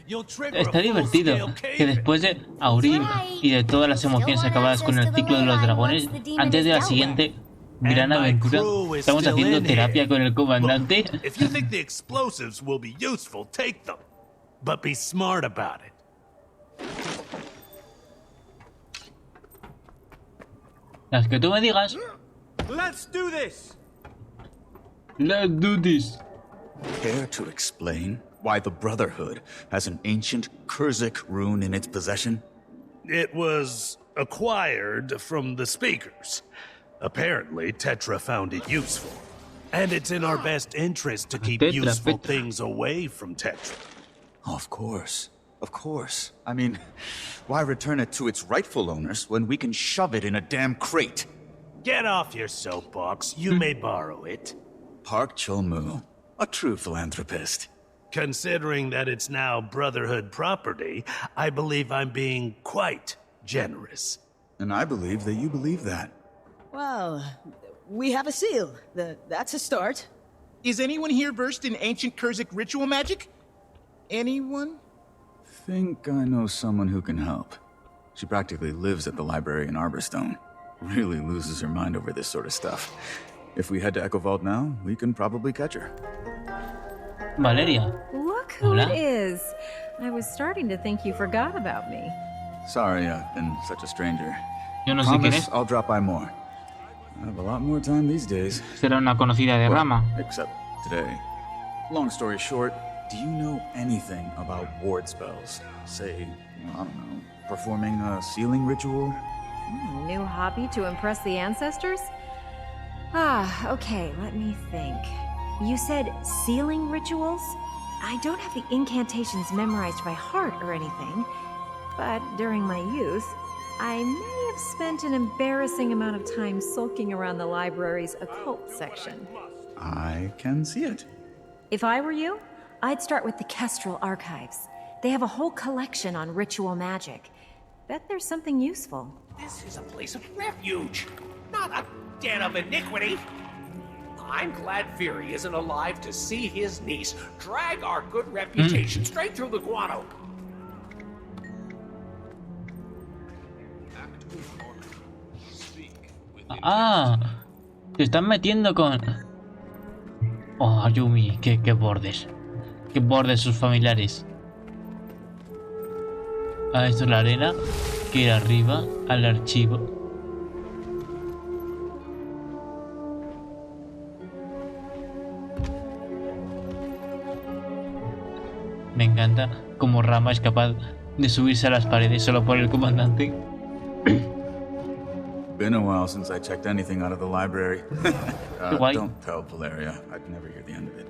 Está divertido que después de Aurín y de todas las emociones acabadas con el ciclo de los dragones, antes de la siguiente gran aventura, estamos haciendo terapia con el comandante. If you think the explosives will be useful, take them, but be smart about it. Las que tú me digas. Let's do this. Let's do this. Care to explain why the Brotherhood has an ancient Kurzik rune in its possession? It was acquired from the speakers. Apparently, Tetra found it useful. And it's in our best interest to keep useful things away from Tetra. Of course. Of course. I mean, why return it to its rightful owners when we can shove it in a damn crate? Get off your soapbox. You may borrow it. Park Chul-mu, a true philanthropist. Considering that it's now Brotherhood property, I believe I'm being quite generous. And I believe that you believe that. Well, we have a seal. That's a start. Is anyone here versed in ancient Kurzik ritual magic? Anyone? Think I know someone who can help. She practically lives at the library in Arborstone. Really loses her mind over this sort of stuff. If we head to Echo Vault now, we can probably catch her. Valeria. Look who Hola. it is. I was starting to think you forgot about me. Sorry, I've been such a stranger. Yo no sé quién Promise es. I'll drop by more. I have a lot more time these days. Será una conocida de Rama. Except today. Long story short, do you know anything about ward spells? Say, I don't know, performing a sealing ritual? New hobby to impress the ancestors? Okay, let me think. You said sealing rituals? I don't have the incantations memorized by heart or anything, but during my youth, I may have spent an embarrassing amount of time sulking around the library's occult section. I can see it. If I were you, I'd start with the Kestrel archives. They have a whole collection on ritual magic. Bet there's something useful. This is a place of refuge, not a den of iniquity. I'm glad Fury isn't alive to see his niece drag our good reputation straight through the guano. Ah, se están metiendo con... Oh, Yumi, qué bordes. Qué bordes sus familiares. Ah, esto es la arena. Que ir arriba al archivo. Me encanta cómo Rama es capaz de subirse a las paredes solo por el comandante. Been a while since I checked anything out of the library. Why? Don't tell Valeria. I'd never hear the end of it.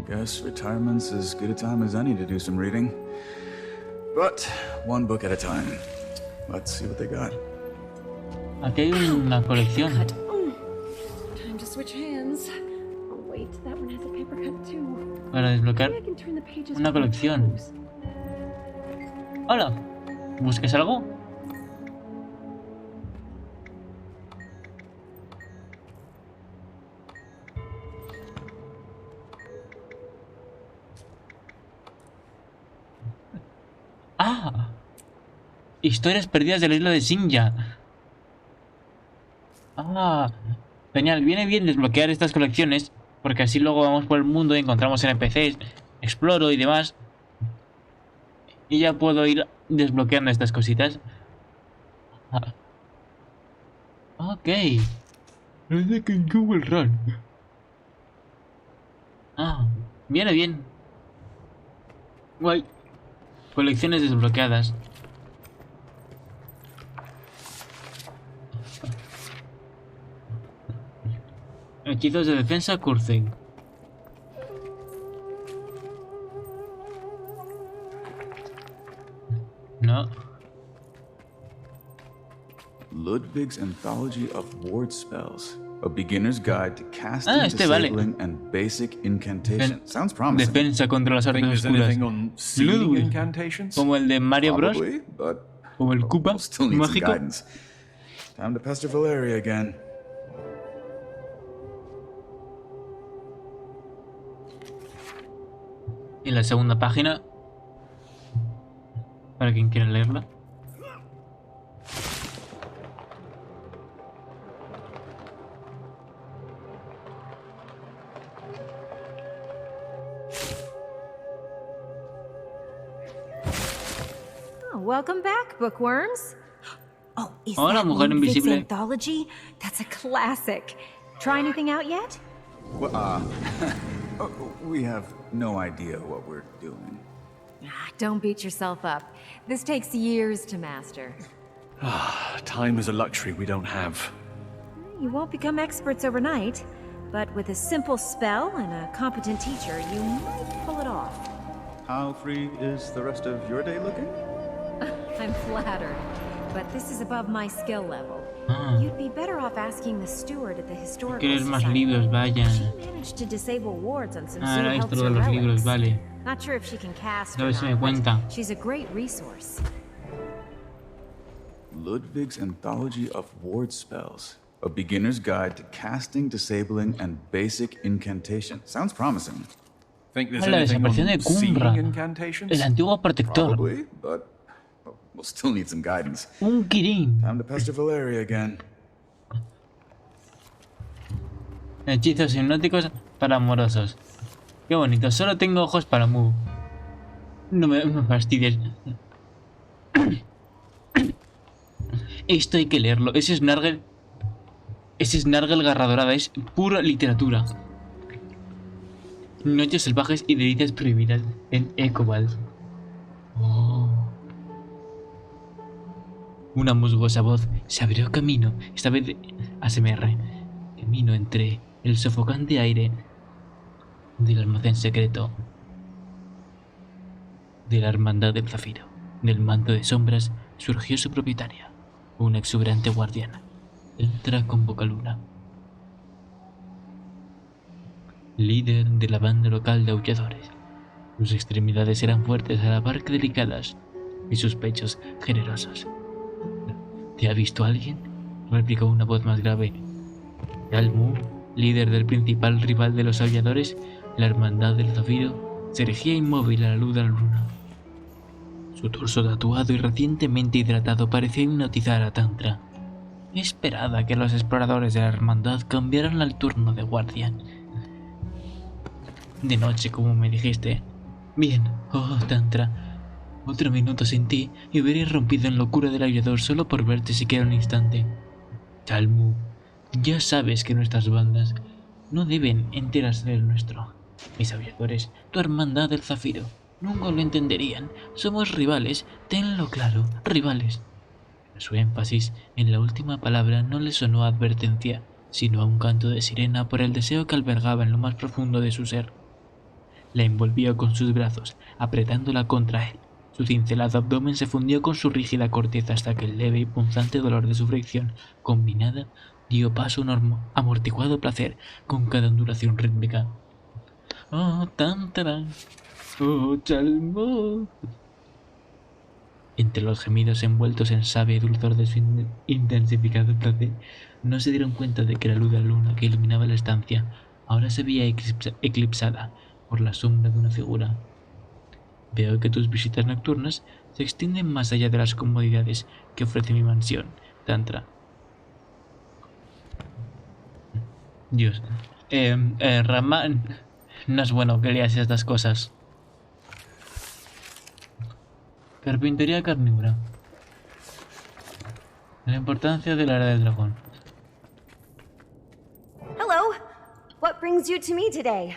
Guess retirement's as good a time as any to do some reading. But one book at a time. Let's see what they got. Aquí hay una colección. Time to switch hands. Oh wait, that one has a paper cut too. Para desbloquear Maybe I can turn the pages una with my colección. toes. Hola, ¿buscas algo? Ah, historias perdidas de la isla de Sinja. Ah, genial, viene bien desbloquear estas colecciones, porque así luego vamos por el mundo y encontramos NPCs, exploro y demás. Y ya puedo ir desbloqueando estas cositas. Ah. Ok. Parece que en Google Run. Ah, viene bien. Guay. Colecciones desbloqueadas. Hechizos de defensa Kurzen. No. Ludwig's Anthology of Ward Spells. A beginner's guide to casting, vale. disabling, and basic incantation. Sounds promising. Defensa contra las artes oscuras. Ludwig. Como el de Mario Bros. Probably, but Como el Koopa we'll still need some mágico. guidance. Time to pester Valeria again. En la segunda página. Para quien quiera leerla. Welcome back, bookworms. Oh, is Hola, that Mujer Ludwig's Invisible. anthology? That's a classic. Try anything out yet? Well, we have no idea what we're doing. Don't beat yourself up. This takes years to master. Time is a luxury we don't have. You won't become experts overnight, but with a simple spell and a competent teacher, you might pull it off. How free is the rest of your day looking? I'm flattered, but this is above my skill level. You'd be better off asking the steward at the historical Querer más society. libros, vaya. She managed to disable wards on some Ahora zoo esto helps de or los libros, relics. vale. Not sure if she can cast A or ver si me not, but cuenta. she's a great resource. Ludwig's Anthology of Ward Spells. A beginner's guide to casting, disabling, and basic incantation. Sounds promising. Think there's La anything desaparición de on Kumbra. seeing incantations? El antiguo protector. Probably, but we'll still need some guidance. Un Kirin. Time to pester Valeria again. Hechizos hipnóticos para amorosos. Qué bonito. Solo tengo ojos para Mu. No me fastidies. Esto hay que leerlo. Ese Snargle garra dorada es pura literatura. Noches salvajes y delicias prohibidas en Ecobal. Oh. Una musgosa voz se abrió camino, esta vez ASMR, camino entre el sofocante aire del almacén secreto de la Hermandad del Zafiro. Del manto de sombras surgió su propietaria, una exuberante guardiana. Entra con Bocaluna, líder de la banda local de aulladores. Sus extremidades eran fuertes a la par que delicadas y sus pechos generosos. ¿Te ha visto alguien?, replicó una voz más grave. Almu, líder del principal rival de los aulladores, la Hermandad del Zafiro, se erigía inmóvil a la luz de la luna. Su torso tatuado y recientemente hidratado parecía hipnotizar a Tantra. Esperaba que los exploradores de la Hermandad cambiaran al turno de guardia. De noche, como me dijiste. Bien, oh Tantra. Otro minuto sin ti y hubiera irrumpido en locura del aullador solo por verte siquiera un instante. Talmu, ya sabes que nuestras bandas no deben enterarse del nuestro. Mis aulladores, tu Hermandad del Zafiro, nunca lo entenderían. Somos rivales, tenlo claro, rivales. Pero su énfasis en la última palabra no le sonó a advertencia, sino a un canto de sirena por el deseo que albergaba en lo más profundo de su ser. La envolvió con sus brazos, apretándola contra él. Su cincelado abdomen se fundió con su rígida corteza hasta que el leve y punzante dolor de su fricción combinada dio paso a un amortiguado placer con cada ondulación rítmica. Oh, Tantra, oh, Chalmo. Entre los gemidos envueltos en savia y dulzor de su intensificado placer, no se dieron cuenta de que la luz de la luna que iluminaba la estancia ahora se veía eclipsada por la sombra de una figura. Veo que tus visitas nocturnas se extienden más allá de las comodidades que ofrece mi mansión, Tantra. Dios. Raman, no es bueno que leas estas cosas. Carpintería carnívora. La importancia de la era del dragón. Hello. What brings you to me today?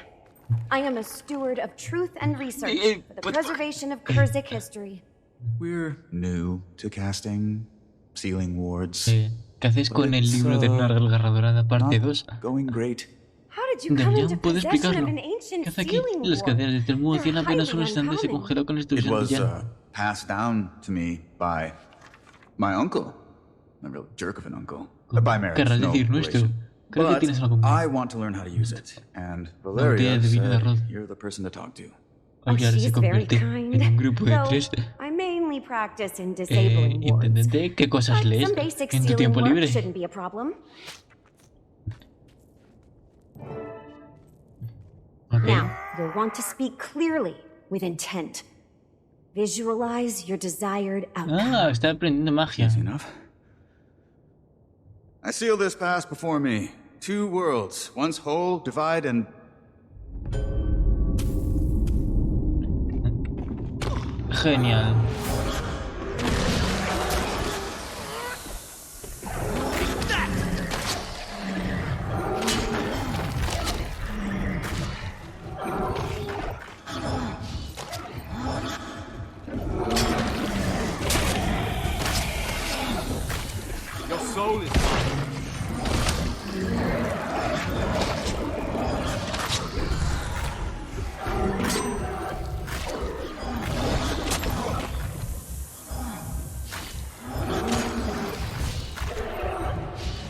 I am a steward of truth and research for the preservation of Kurzik history. We're new to casting, sealing wards. ¿Qué haces con el libro de Nargal Garra Dorada parte 2? Going great. How did you come into ¿puedo possession explicarlo? of an ancient ¿Qué hace aquí? sealing Las ward? cadenas de Telmu hacían apenas un highly instante se uncommon. congeló con la It instrucción was villana. passed down to me by my uncle. A real jerk of an uncle. By marriage, Querrás no decir nuestro. relation. Creo que But tienes algo I want to learn how to use it, and Botella Valeria de vino de said arroz. you're the person to talk to. Oye, ahora se She's very convierte kind. en un grupo de Though 3. I mainly practice in disabling wards. Intendente, ¿qué cosas But lees some basic en tu sealing tiempo work libre? shouldn't be a problem. Okay. Now, you'll want to speak clearly with intent. Visualize your desired outcome. Ah, está aprendiendo magia. Easy enough. I seal this pass before me. 2 worlds, once whole, divide and... Genial. Your soul is mine.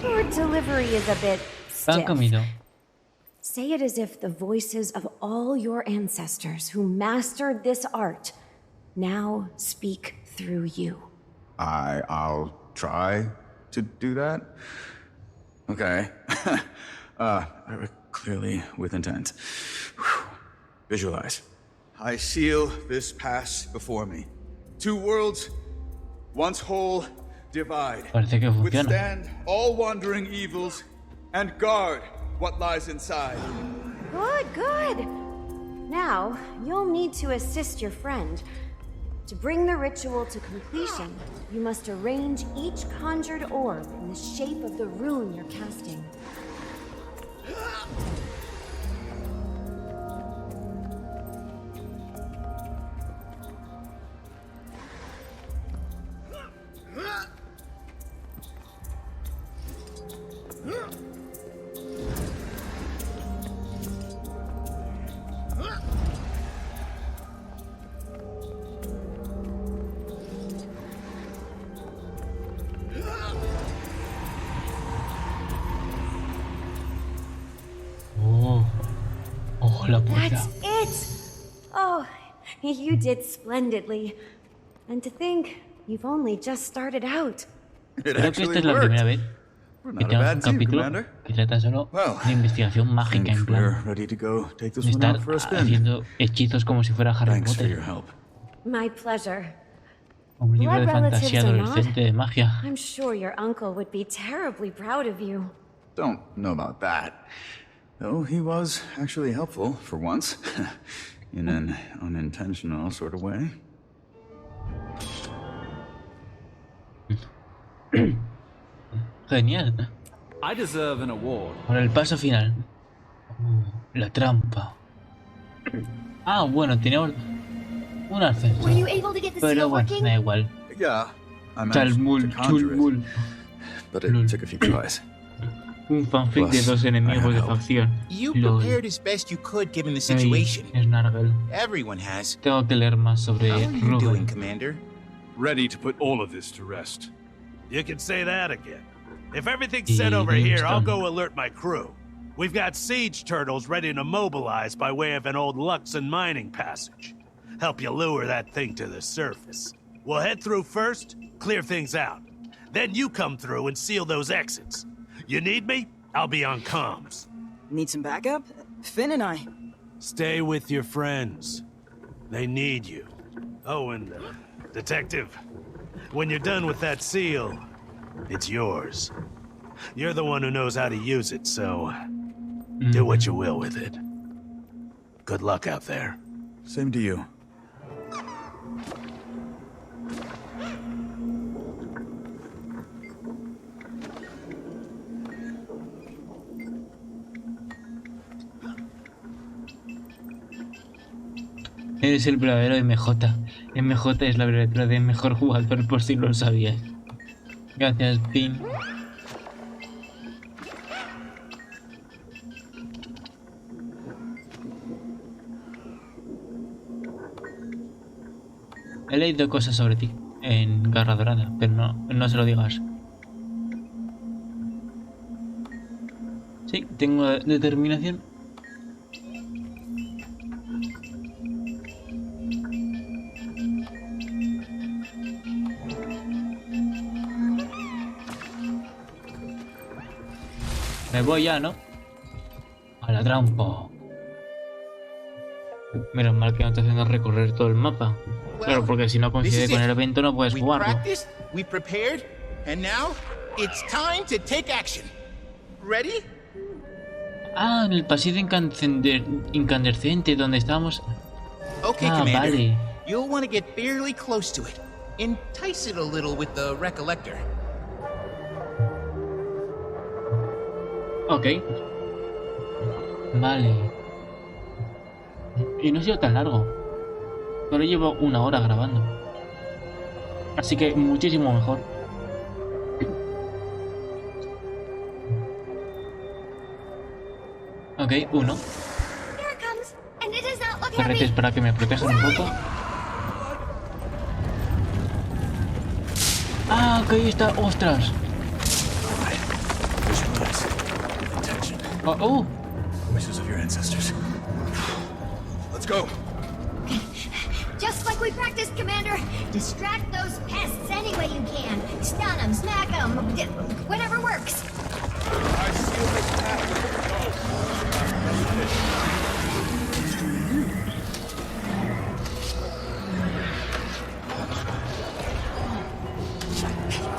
Your delivery is a bit Pan stiff. comido. Say it as if the voices of all your ancestors who mastered this art now speak through you. I'll try to do that. Okay. Clearly with intent. Whew. Visualize. I seal this pass before me. 2 worlds, once whole, divide. Parece que funciona. Withstand all wandering evils and guard what lies inside. Good, good. Now, you'll need to assist your friend. To bring the ritual to completion, you must arrange each conjured orb in the shape of the rune you're casting. That's it! Oh, you did splendidly. And to think, you've only just started out. Creo que esta es la primera vez que tengo un capítulo que trata solo de investigación mágica, en plan de estar haciendo hechizos como si fuera Harry Potter. My pleasure. Un libro de fantasía adolescente de magia. I'm sure your uncle would be terribly proud of you. Don't know about that. Though he was actually helpful, for once. In an unintentional sort of way. Genial. I deserve an award. Por el paso final. La trampa. Ah, bueno, tenemos un ascensor. Pero bueno, da igual. Yeah, I Chalmul, chulmul. But it took a few tries. Un fanfic de dos enemigos de facción. You prepared as best you could given the situation. Es Nargel. Everyone has. Tengo que leer más sobre Ruben. Commander? Ready to put all of this to rest. You can say that again. If everything's set over here, I'll go alert my crew. We've got siege turtles ready to mobilize by way of an old Luxon mining passage. Help you lure that thing to the surface. We'll head through first, clear things out. Then you come through and seal those exits. You need me? I'll be on comms. Need some backup? Finn and I. Stay with your friends. They need you. Oh, and Detective, when you're done with that seal, it's yours. You're the one who knows how to use it, so do what you will with it. Good luck out there. Same to you. Eres el verdadero MJ. MJ es la abreviatura de mejor jugador, por si lo sabías. Gracias, Pin. He leído cosas sobre ti en Garra Dorada, pero no se lo digas. Sí, tengo determinación. Me voy ya, ¿no? A la trampa. Menos mal que no te haciendo recorrer todo el mapa. Claro, porque si no coincide con el evento no puedes jugarlo. We prepared, and now it's time to take action. Ready? Ah, en el pasillo incandescente donde estábamos. Okay, ah, Commander. Vale. You'll want to get fairly close to it. Entice it a little with the recollector. Ok. Vale. Y no ha sido tan largo. Solo llevo 1 hora grabando. Así que muchísimo mejor. Ok, 1. Ferretes para que me protejan un poco. Ah, ok, ahí está. ¡Ostras! Oh. Wishes of your ancestors. Let's go. Just like we practiced, Commander. Distract those pests any way you can. Stun them, smack them, whatever works. I seal this path.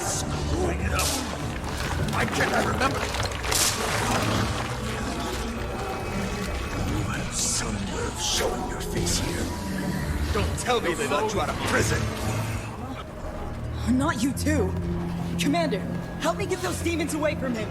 Screwing it up. I cannot remember. You have some way of showing let you out of prison. Not you too. Commander, help me get those demons away from him.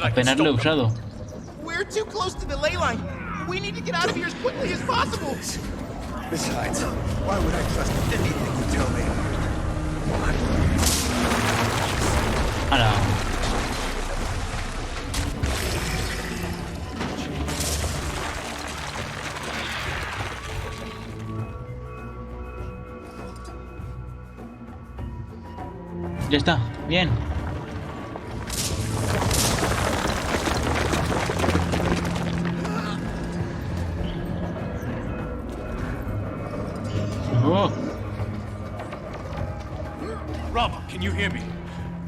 Apenas lo he usado. We're too close to the ley line. We need to get out of here as quickly as possible. Besides, why would I trust anything you tell me? Hola. Ya está, bien. Rama, can you hear me?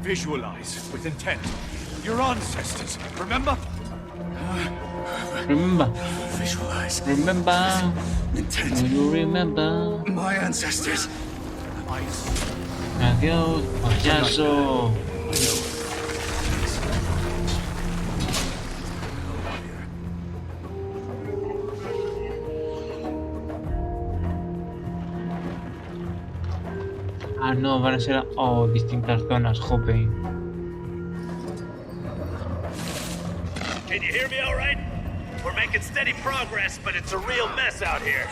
Visualize with intent. Your ancestors, remember? Remember. Visualize. Remember. Intent. Do you remember? My ancestors. Adiós, payaso. Ah, no, van a ser distintas zonas, jope. Can you hear me all right? We're making steady progress, but it's a real mess out here.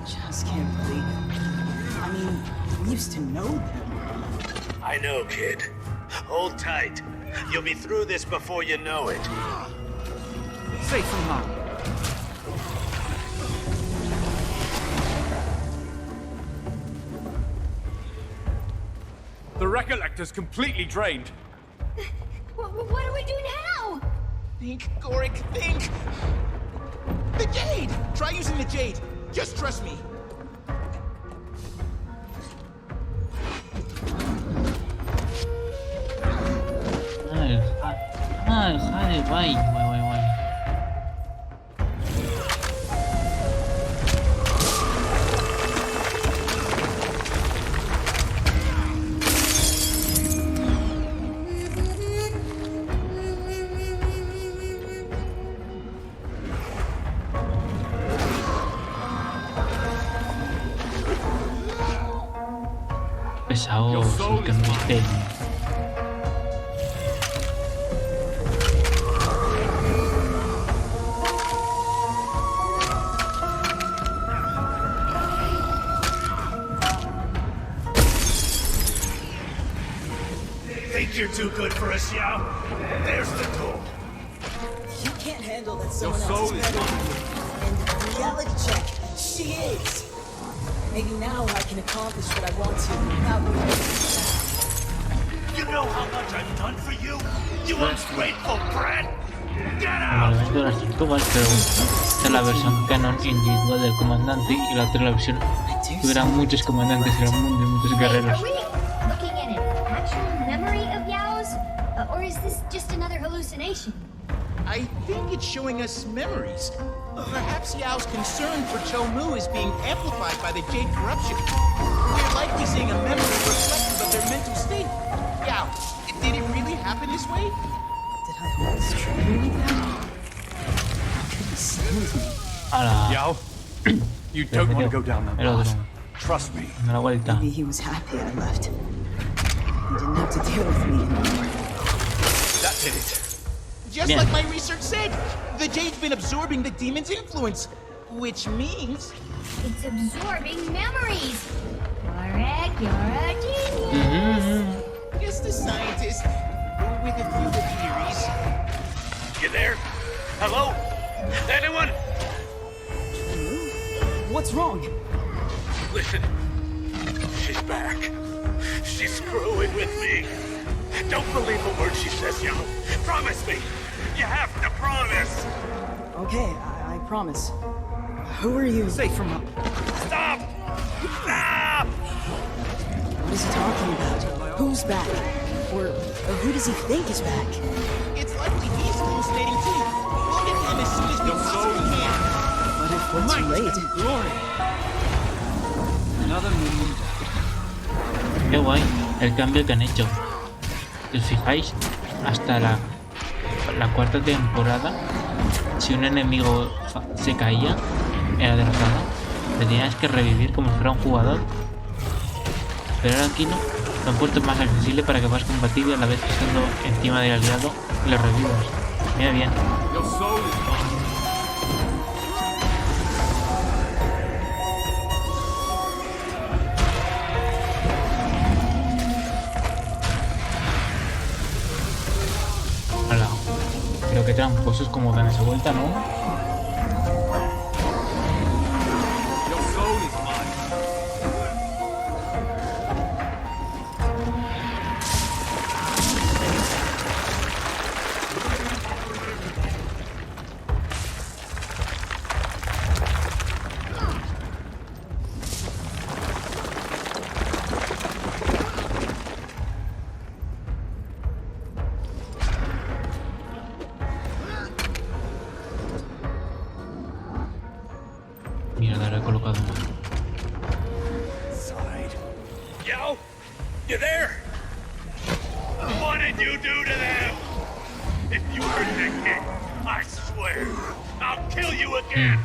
Just can't believe it. I mean, we used to know them. I know, kid. Hold tight. You'll be through this before you know it. Safely, Mom. The Recollector's completely drained. What do we do now? Think, Gorik, think! The Jade! Try using the Jade. Just trust me. Guay. Pesados, que no estén. Think you're too good for us, Yao? There's the door. You can't handle that someone else is better. And reality check, she is. Maybe now I can accomplish what I want to without You know how much I've done for you? You ungrateful brat! Get Vale, out! esto de las tortugas, pero esta es la versión canon individual del comandante y la otra es la versión que hubiera muchos comandantes en el mundo y muchos guerreros. Are we looking at an actual memory of Yao's? Or is this just another hallucination? I think it's showing us memories. Perhaps Yao's concern for Chomu is being amplified by the Jade corruption. We're likely seeing a memory reflective of their mental state. Yao, did it really happen this way? Did I always dream like that? Could be sins me. Yao, you don't want to go down that path. Trust me. Maybe he was happy I left. He didn't have to deal with me anymore. That did it. Just Bien. like my research said, the jade's been absorbing the demon's influence, which means It's absorbing memories. Correct, you're a genius. just a scientist with a few theories. You there? Hello? Anyone? What's wrong? Listen. She's back. She's screwing with me. Don't believe a word she says, yo. Promise me. You have to promise. Okay, I promise. Who are you? Safe from Stop! Stop! What is he talking about? Who's back? Or who does he think is back? It's likely he's hallucinating too. We'll get him as soon as we possibly can. But if we're too late. glory. Another million. Qué guay el cambio que han hecho. Si os fijáis, hasta la cuarta temporada, si un enemigo se caía, era derrotado. Te tenías que revivir como si fuera un jugador. Pero ahora aquí no, lo han puesto más accesible para que puedas combatir y a la vez que estando encima del aliado le revivas. Mira bien. Hola. Pero qué tramposos como dan esa vuelta, ¿no? Mierda, lo he colocado mal. Yo? You there? What did you do to them? If you hurt that kid, I swear, I'll kill you again.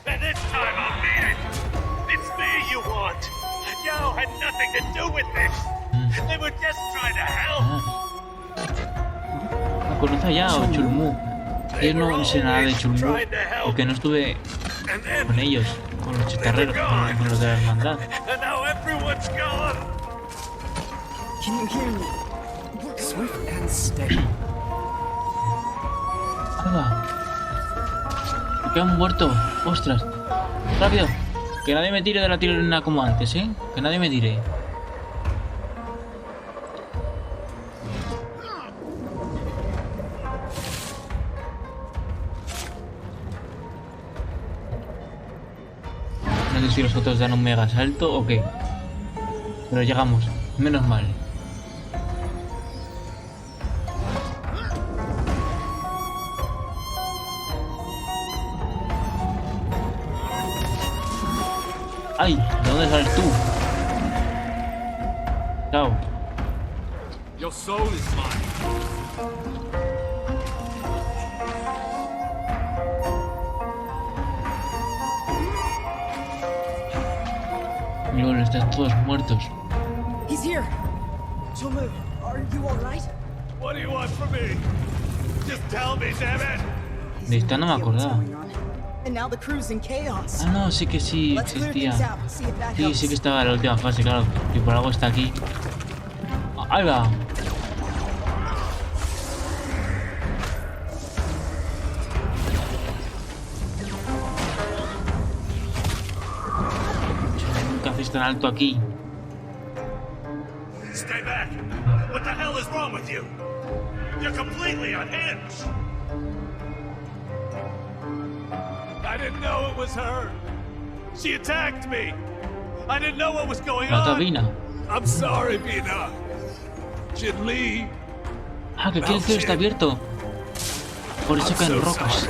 And this time I'll mean it. It's me you want. Yo had nothing to do with this. They were just trying to help. ¿Me conoce ya o Chulmu? Yo no sé nada de Chulmu porque no estuve con ellos, con los chitarreros, con los de la hermandad. And now everyone's gone. Can you hear me? Swift and steady. ¡Hala! ¡Que han muerto! ¡Ostras! ¡Rápido! Que nadie me tire de la tirolina como antes, ¿eh? Que nadie me tire. No sé si los otros dan un mega salto o qué. Pero llegamos. Menos mal. ¡Ay! ¿De dónde sales tú? Chao. Your soul is mine. Lol, están todos muertos. He's here. Chulmu, are you all right? What do you want from me? Just tell me, damn it. De esta no me acordaba. And now the crew's in chaos. Ah, no, sí que sí existía. Sí, sí que estaba en la última fase, claro. Y por algo está aquí. ¡Ahí va! ¿Qué haces tan alto aquí? Stay back. What the hell is wrong with you? You're completely unhinged. I didn't know it was her. She attacked me. I didn't know what was going La on. tabina. I'm sorry, Bina. Jin Lee. Ah, que aquí el cielo está abierto. Por eso caen rocas.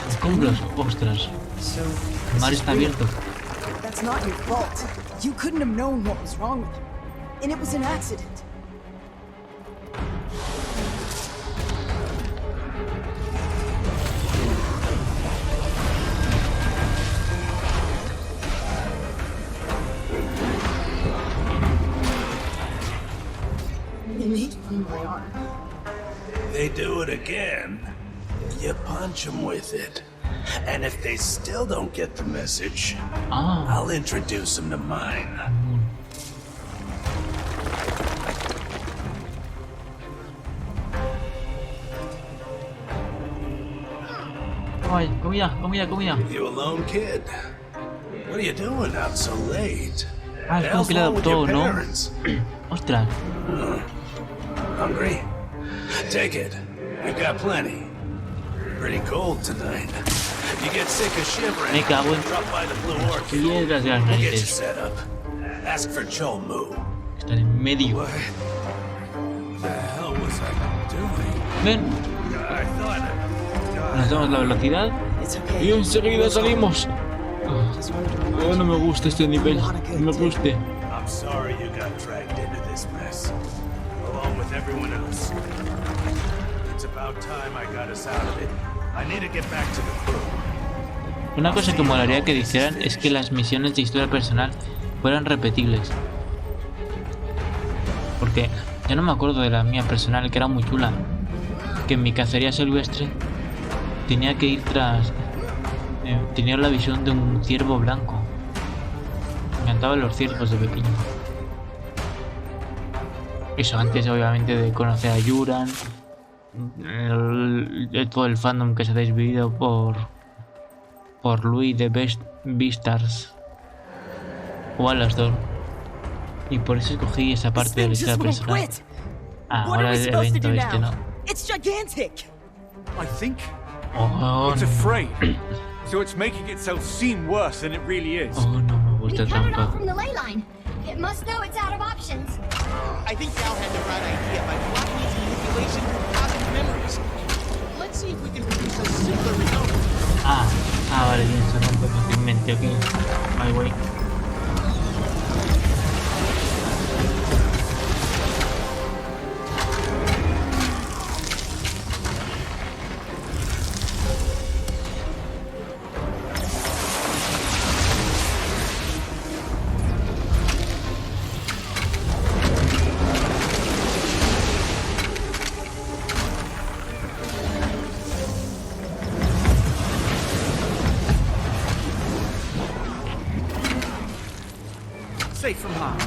Escombros, ostras. El mar está abierto. That's not your fault. You couldn't have known what was wrong with her. And it was an accident. They do it again. You punch them with it. And if they still don't get the message, Ah. I'll introduce them to mine. Ay, comida. You alone, kid? What are you doing out so late? Ah, es como que le adoptó, ¿no? Ostras. Hungry? Take it. We've got plenty. Pretty cold tonight. You get sick of shivering. Me cago en Drop by the Blue Orchid. piedras de las We'll get you narices. set up. Ask for Chomu. Están en medio. What the hell was I doing? Ven, I thought nos damos la velocidad y enseguida salimos. Oh, no me gusta este nivel. No me gusta. I'm sorry you got dragged into this mess, along with everyone else. It's about time I got us out of it. I need to get back to the crew. Una cosa que molaría que dijeran es que las misiones de historia personal fueran repetibles. Porque yo no me acuerdo de la mía personal, que era muy chula. Que en mi cacería silvestre tenía que ir tras... tenía la visión de un ciervo blanco. Me encantaban los ciervos de pequeño. Eso antes obviamente de conocer a Yuran. Todo el fandom que se ha desvivido por Louis de Beastars o Alastor, y por eso escogí esa parte de la historia personal. Ahora el evento este no. It's gigantic. I think Oh, it's afraid, so it's making itself seem worse than it really is. Oh, no me gusta We cut it off trampa. from the ley line. It must know it's out of options. I think Gal had the right idea by blocking its manipulation from positive memories. Let's see if we can produce a similar result. Vale, bien, se rompe fácilmente, ok. My way. Safe from harm.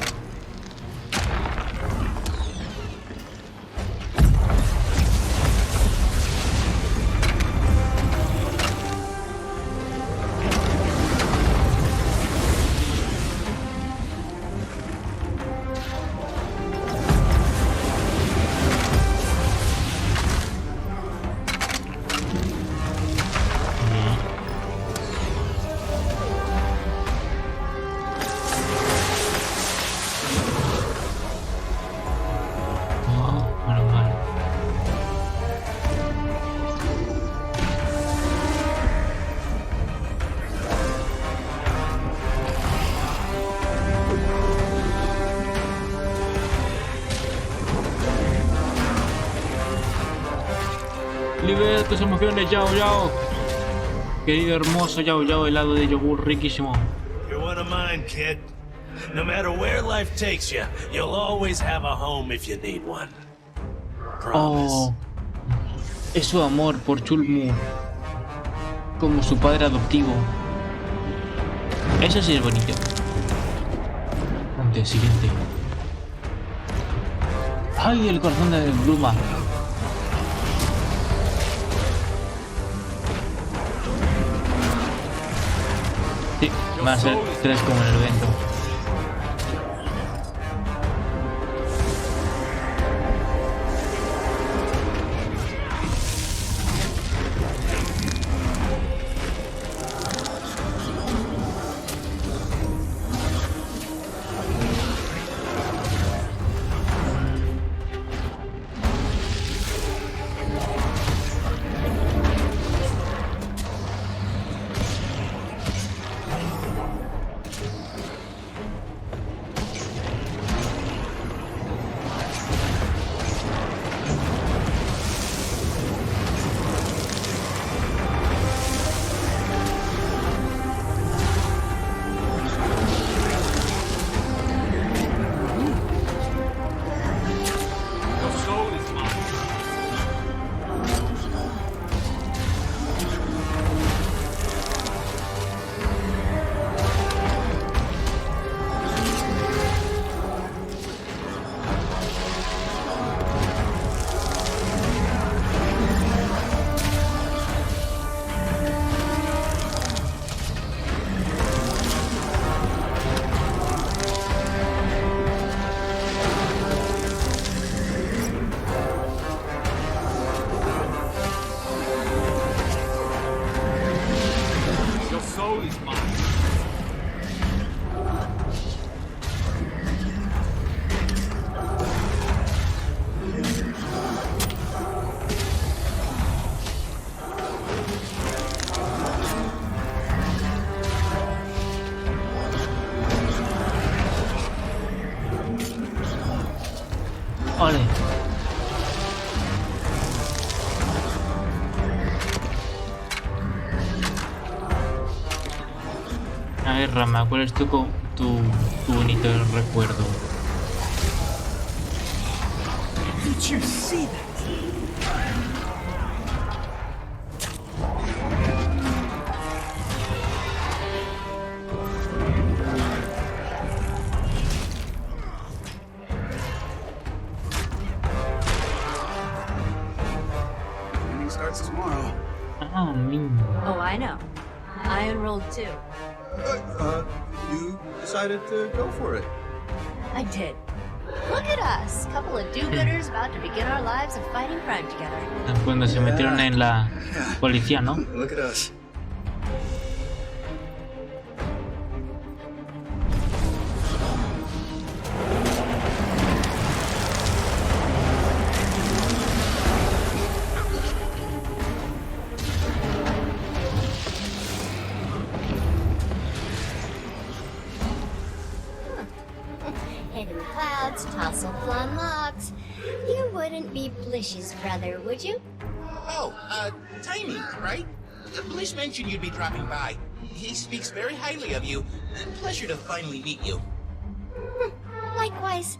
Libera tus emociones, Yao Yao. Querido hermoso Yao Yao, helado de yogur riquísimo. You're one of mine, kid. No matter where life takes you, you'll always have a home if you need one. Promise. Oh, es su amor por Chulmu como su padre adoptivo. Eso sí es bonito. Ponte, siguiente. ¡Ay, el corazón de Bluma! Sí, van a ser 3 como en el evento. Ole. A ver, Rama, ¿cuál es tu bonito recuerdo? Did you see that? Meeting starts tomorrow. Ah, Oh, I know. I enrolled too. You decided to go for it. I did. Look at us, couple of do-gooders about to begin our lives of fighting crime together. Cuando se metieron en la policía, ¿no? Look at us. Hidden clouds, tousled blonde locks. You wouldn't be Blish's brother, would you? Oh, Tiny, right? Blish mentioned you'd be dropping by. He speaks very highly of you. Pleasure to finally meet you. Likewise.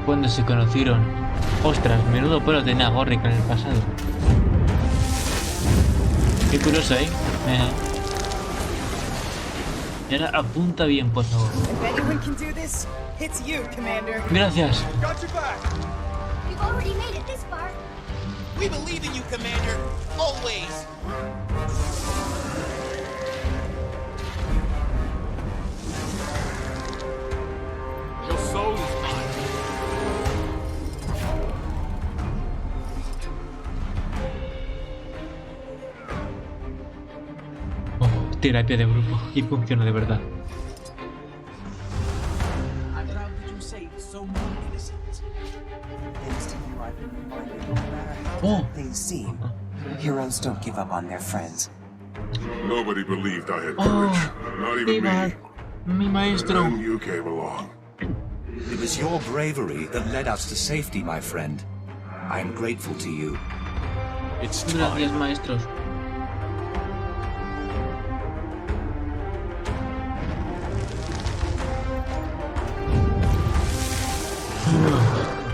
Cuando se conocieron. Ostras, menudo pelo tenía Gorrick en el pasado. Qué curioso, ¿eh? Y ahora apunta bien, por favor. Gracias. You've already made it this far. We believe in you, Commander. Always. Your soul is mine. Terapia de grupo y funciona de verdad. I'm proud that you saved so many innocents. Thanks to you, I've been reminded no matter how bad things seem, heroes don't give up on their friends. Nobody believed I had courage. Not even me. Mi maestro. And then you came along. It was your bravery that led us to safety, my friend. I am grateful to you. It's Gracias, maestros.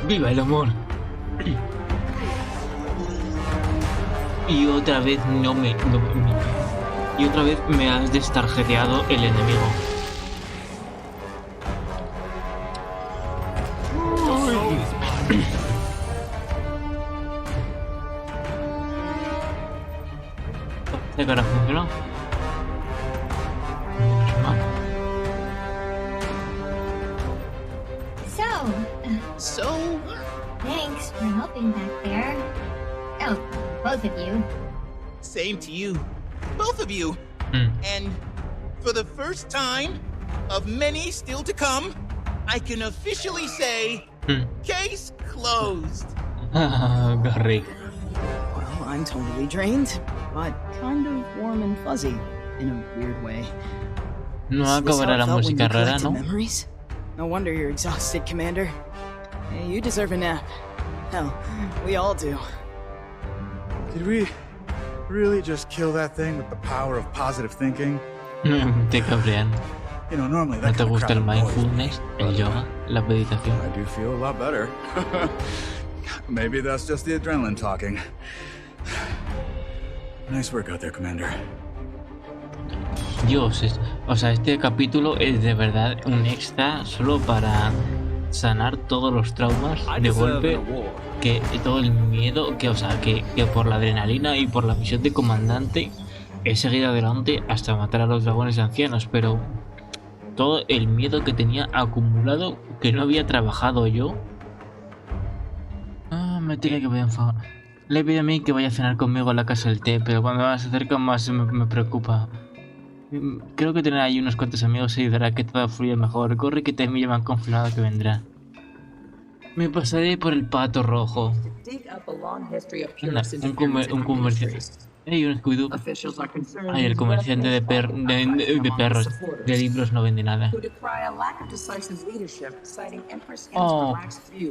¡Viva el amor! Y otra vez y otra vez me has destarjeteado el enemigo. ¿Qué cara funcionó? So, thanks for helping back there. Oh, both of you. Same to you. Both of you. And for the first time, of many still to come, I can officially say, case closed. Garrick. Well, I'm totally drained, but kind of warm and fuzzy, in a weird way. No acabará la música rara, ¿no? Memories? No wonder you're exhausted, Commander. Hey, you deserve a nap. Hell, we all do. Did we really just kill that thing with the power of positive thinking? Te cabrean. You know, normally ¿No that te kind of gusta crap el annoys me, mindfulness, el yoga, la meditación? I do feel a lot better. Maybe that's just the adrenaline talking. Nice work out there, Commander. Dios, o sea, este capítulo es de verdad un extra solo para sanar todos los traumas de golpe, que todo el miedo, que o sea, que por la adrenalina y por la misión de comandante he seguido adelante hasta matar a los dragones ancianos, pero todo el miedo que tenía acumulado, que no había trabajado yo. Me tiene que ver en favor. Le pido a mí que vaya a cenar conmigo a la casa del té, pero cuando se acerca más me preocupa. Creo que tener ahí unos cuantos amigos ayudará a que todo fluya mejor. Corre que te me han confirmado que vendrá. Me pasaré por el pato rojo. Anda, un comerciante. Hay un Scooby-Doo. Ay, el comerciante de perros, de libros no vende nada. Oh,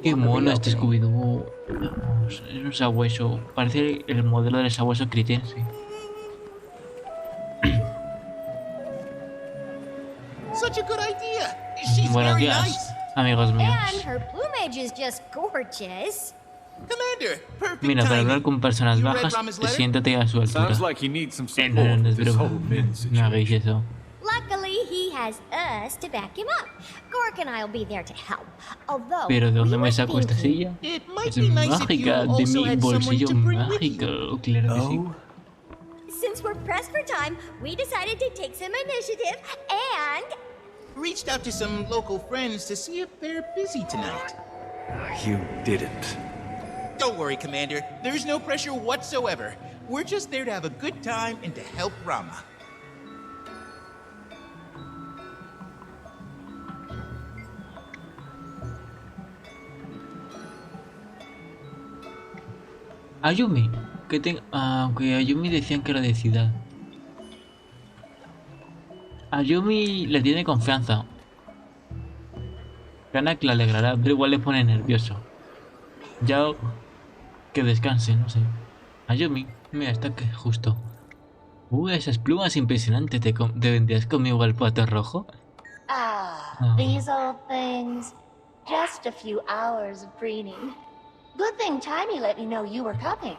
qué mono este Scooby-Doo. Vamos, es un sabueso. Parece el modelo del sabueso critense. Buenos días, amigos míos. And her plumage is just gorgeous. Mira, para hablar con personas bajas, siéntate a su altura. No es broma. No hagáis eso. Luckily, he has us to back him up. Gork and I'll be there to help. Although, ¿Pero de dónde me saco esta silla? Es mágica, de mi bolsillo mágico, claro que sí. Since we're pressed for time, we decided to take some initiative and reached out to some local friends to see if they're busy tonight. You didn't. Don't worry, Commander. There's no pressure whatsoever. We're just there to have a good time and to help Rama. Ayumi, aunque Ayumi decían que era de ciudad. Ayumi le tiene confianza. Gana que le alegrará, pero igual le pone nervioso. Ya que descanse, no sé. Ayumi, mira, está que justo. Esas plumas impresionantes. ¿Te vendrías conmigo al pato rojo? These old things. Just a few hours of preening. Good thing Timey let me know you were coming.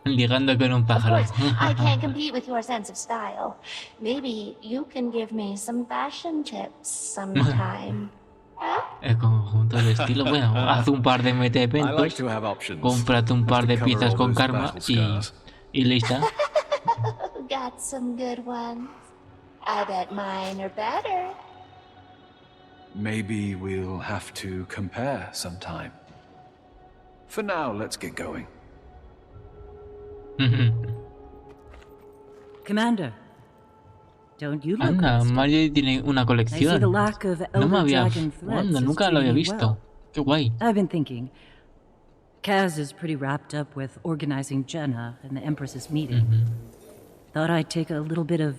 Ligando con un pájaro. Of course, I can't compete with your sense of style. Maybe you can give me some fashion tips sometime. El conjunto de estilo, bueno, haz un par de meta-eventos, cómprate un par de piezas con karma y lista. Got some good ones. I bet mine are better. Maybe we'll have to compare sometime. For now, let's get going. Commander, don't you look Anda, Mario tiene una colección. No me había... nunca lo había visto. Qué guay. I've been thinking. Kaz is pretty wrapped up with organizing Jenna and the Empress's meeting. Thought I'd take a little bit of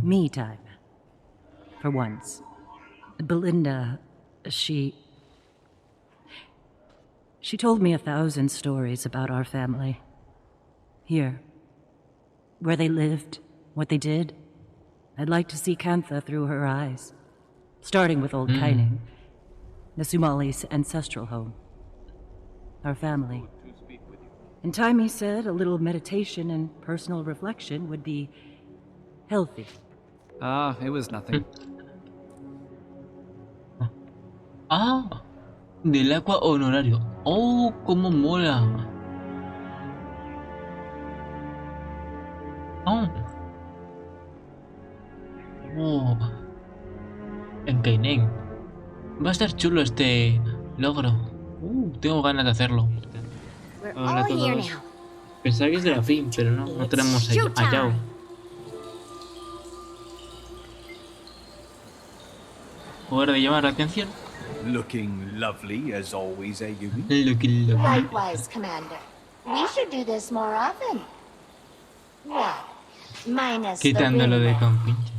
me time. For once. Belinda, she told me 1,000 stories about our family. Here. Where they lived, what they did. I'd like to see Kantha through her eyes. Starting with old Kaining, the Sumali's ancestral home. Our family. In time, he said, a little meditation and personal reflection would be healthy. It was nothing. Del agua honorario. Oh, cómo mola. En Kainen. Va a estar chulo este logro. Tengo ganas de hacerlo. Hola a todos. Pensaba que es de la fin, pero no tenemos a Yao. ¿Hora de llamar la atención? Looking lovely as always, Yumi. Looking lovely. Likewise, Commander. We should do this more often. Well, minus quitándolo de compinches.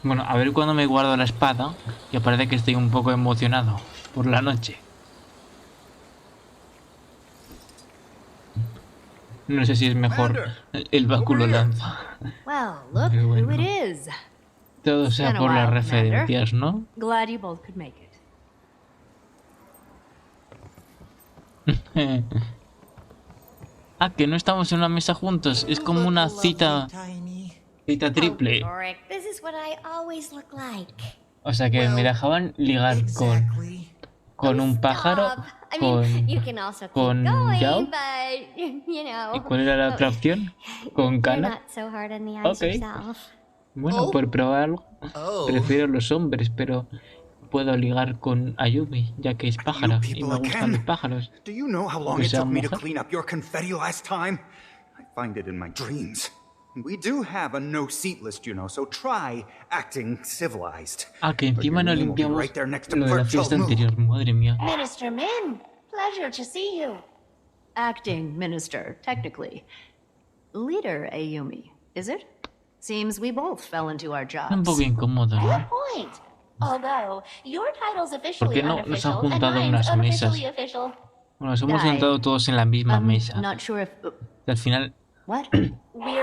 Bueno, a ver cuando me guardo la espada, que parece que estoy un poco emocionado por la noche. No sé si es mejor el báculo lanza. Well, look who it is. Todo sea por las referencias, ¿no? Glad you both could make it. Que no estamos en una mesa juntos. Es como una cita triple. O sea que me dejaban ligar con un pájaro, con Yao. ¿Y cuál era la otra opción? Con Kana. Ok. Bueno, por probarlo, prefiero los hombres, pero puedo ligar con Ayumi, ya que es pájaro y me gustan los pájaros. Do you know how long it took me to clean up your confetti last time? I find it in my dreams. We do have a no seat list, you know, so try acting civilized. Que encima no limpiamos lo de la fiesta anterior, madre mía. Minister Min, pleasure to see you. acting minister, technically. Leader, Ayumi, is it? Seems we both fell into our jobs. Un poco incómodo, Good ¿no? point. Although your title's ¿Por officially qué no nos han unofficial and juntado mine's unas mesas? unofficially official. Bueno, nos hemos sentado todos en la misma mesa. Not sure if... Al final What?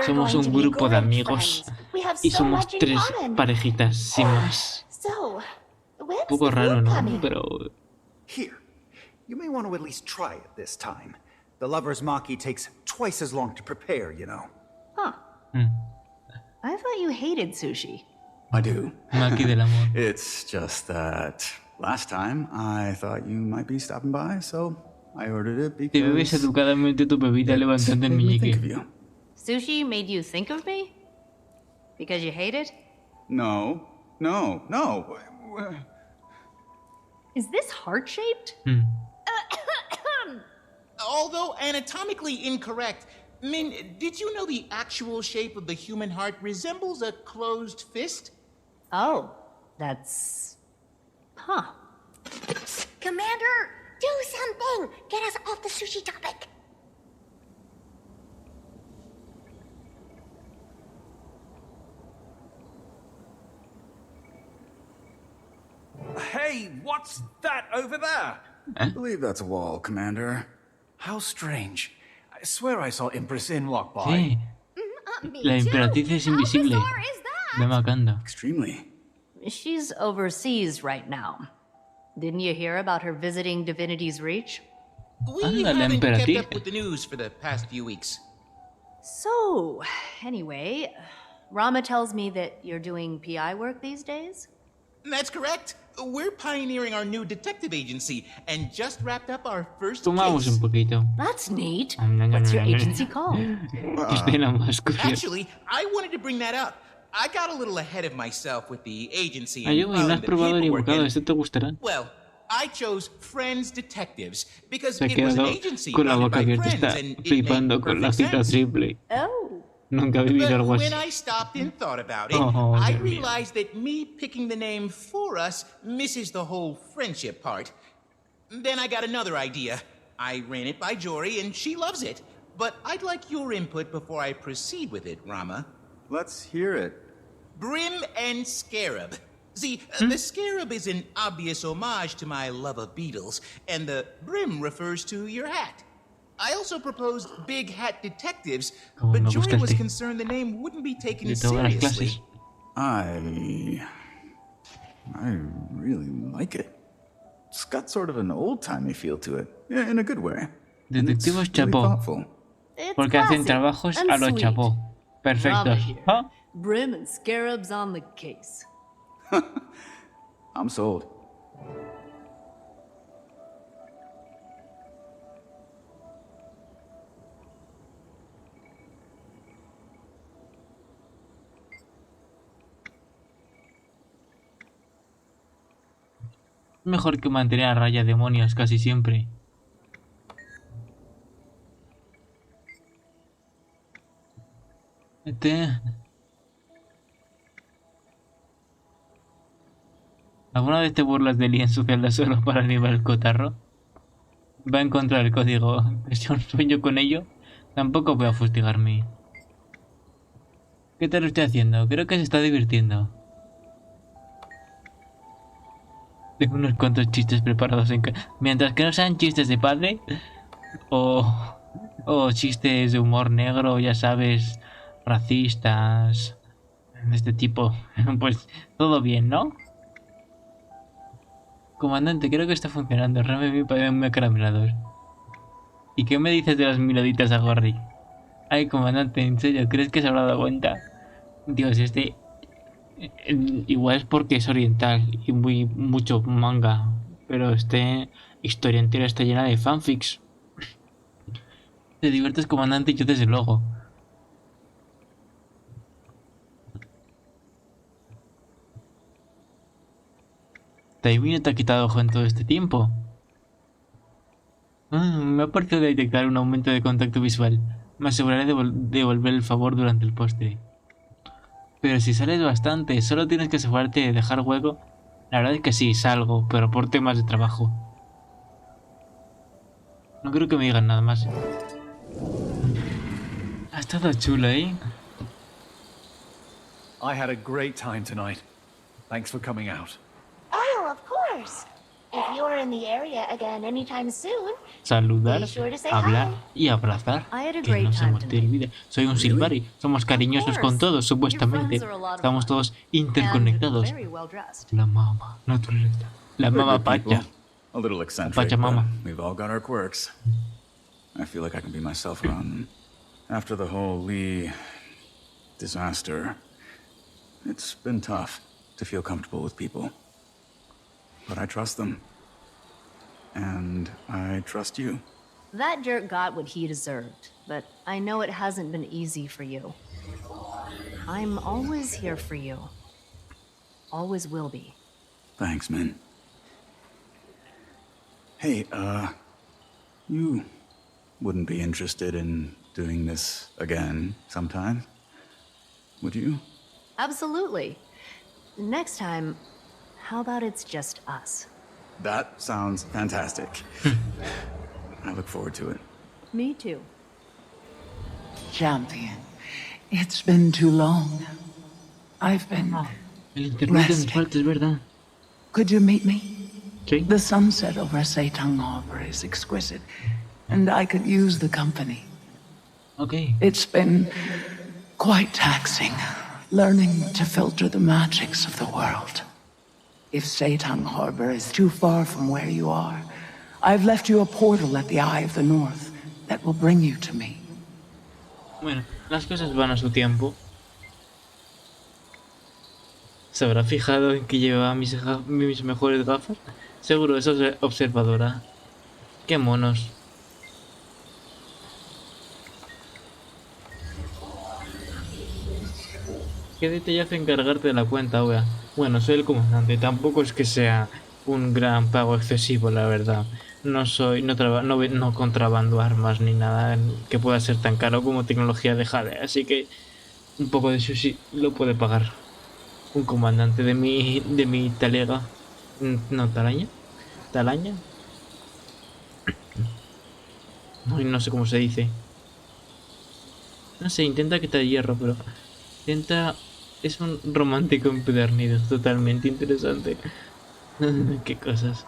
somos un grupo de amigos y somos tres parejitas sin más. So, Un poco raro, ¿no? Pero Here, you may want to at least try it this time. The lover's maki takes twice as long to prepare, you know. Huh. I thought you hated sushi. I do. maki del amor. It's just that last time I thought you might be stopping by, so I ordered it Te bebes because educadamente tu bebida levantando el made me think of meñique. you. Sushi made you think of me? Because you hate it? No. Is this heart-shaped? Although anatomically incorrect, Min, did you know the actual shape of the human heart resembles a closed fist? Oh, that's... Huh. Commander, do something! Get us off the sushi topic! Hey, what's that over there? I believe that's a wall, Commander. How strange. I swear I saw Empress In walk by. Sí. La emperatriz es invisible. De Wakanda. Extremely. She's overseas right now. Didn't you hear about her visiting Divinity's Reach? We Anda, la haven't kept emperatriz. up with the news for the past few weeks. So, anyway, Rama tells me that you're doing PI work these days? That's correct. We're pioneering our new detective agency and just wrapped up our first Tomamos case. un poquito. That's neat. What's your agency called? Espera más curioso. Actually, I wanted to bring that up. I got a little ahead of myself with the agency and Ayúdame, no filing has the probado el paperwork equivocado. and- Este te gustará. Well, I chose Friends Detectives because Se ha it was an quedado agency con la founded boca by abierta. friends Está and it flipando made con la perfect cita sense. triple. Oh. Nunca he vivido algo But así. when I stopped and thought about it, Oh, I Dios mío. realized that me picking the name for us misses the whole friendship part. Then I got another idea. I ran it by Jory and she loves it. But I'd like your input before I proceed with it, Rama. Let's hear it. Brim and Scarab. See, the Scarab is an obvious homage to my love of beetles, and the brim refers to your hat. I also proposed Big Hat Detectives, Como but me Jory gusta el was té. concerned the name wouldn't be taken De todas las seriously. clases. I really like it. It's got sort of an old-timey feel to it, yeah, in a good way. And it's Detectivos really chapó. thoughtful. It's Porque hacen classic trabajos and a lo sweet. chapó. Rama Perfectos. here. ¿Ah? Brim and Scarabs on the case. I'm sold. Mejor que mantener a raya demonios casi siempre. ¿Alguna vez te burlas de Lee en su celda solo para animar el cotarro? Va a encontrar el código. Si un sueño con ello, tampoco voy a fustigarme. ¿Qué tal lo estoy haciendo? Creo que se está divirtiendo. Tengo unos cuantos chistes preparados en casa. Mientras que no sean chistes de padre o chistes de humor negro, ya sabes, racistas, de este tipo, pues todo bien, ¿no? Comandante, creo que está funcionando. Rame un acaramelador. ¿Y qué me dices de las miraditas a Gorry? Ay, comandante, ¿en serio? ¿Crees que se habrá dado cuenta? Dios, este... igual es porque es oriental y mucho manga. Pero este historia entera está llena de fanfics. Te diviertes, comandante, y yo desde luego. Tyria no te ha quitado ojo en todo este tiempo. Me ha parecido detectar un aumento de contacto visual. Me aseguraré de devolver el favor durante el postre. Pero si sales bastante, solo tienes que asegurarte de dejar hueco. La verdad es que sí, salgo, pero por temas de trabajo. No creo que me digan nada más. Ha estado chulo, ¿eh? I had a great time tonight. Thanks for coming out. Oh, of course. If you're in the area again anytime soon, Saludar, be sure to say hablar hi. y abrazar. I had a Que great no se time me olvide. Soy un Silvari. Somos cariñosos con todos, supuestamente. Estamos todos interconectados. Very well dressed. La mama, naturaleza. La We're mama good people. pacha. A little eccentric, Pachamama. but we've all got our quirks. I feel like I can be myself around them. After the whole Lee disaster, it's been tough to feel comfortable with people. But I trust them. And I trust you. That jerk got what he deserved, but I know it hasn't been easy for you. I'm always here for you. Always will be. Thanks, man. Hey, you wouldn't be interested in doing this again sometime, would you? Absolutely. Next time, how about it's just us? That sounds fantastic. I look forward to it. Me too. Champion, it's been too long. I've been El internet en falta, es verdad. Could you meet me? Sí. The sunset over Setang Harbor is exquisite, and I could use the company. Okay. It's been quite taxing, learning to filter the magics of the world. If Setang Harbor is too far from where you are, I've left you a portal at the Eye of the North that will bring you to me. Bueno, las cosas van a su tiempo. ¿Se habrá fijado en que llevaba mis mejores gafas? Seguro, eso es observadora. Qué monos. ¿Qué detallazo encargarte de la cuenta, wea? Bueno, soy el comandante. Tampoco es que sea un gran pago excesivo, la verdad. No contrabando armas ni nada que pueda ser tan caro como tecnología de Jade. Así que un poco de sushi lo puede pagar un comandante de mi talega. No, talaña. ¿Talaña? Ay, no sé cómo se dice. No sé, intenta quitar hierro, pero intenta... Es un romántico empedernido, totalmente interesante. Qué cosas.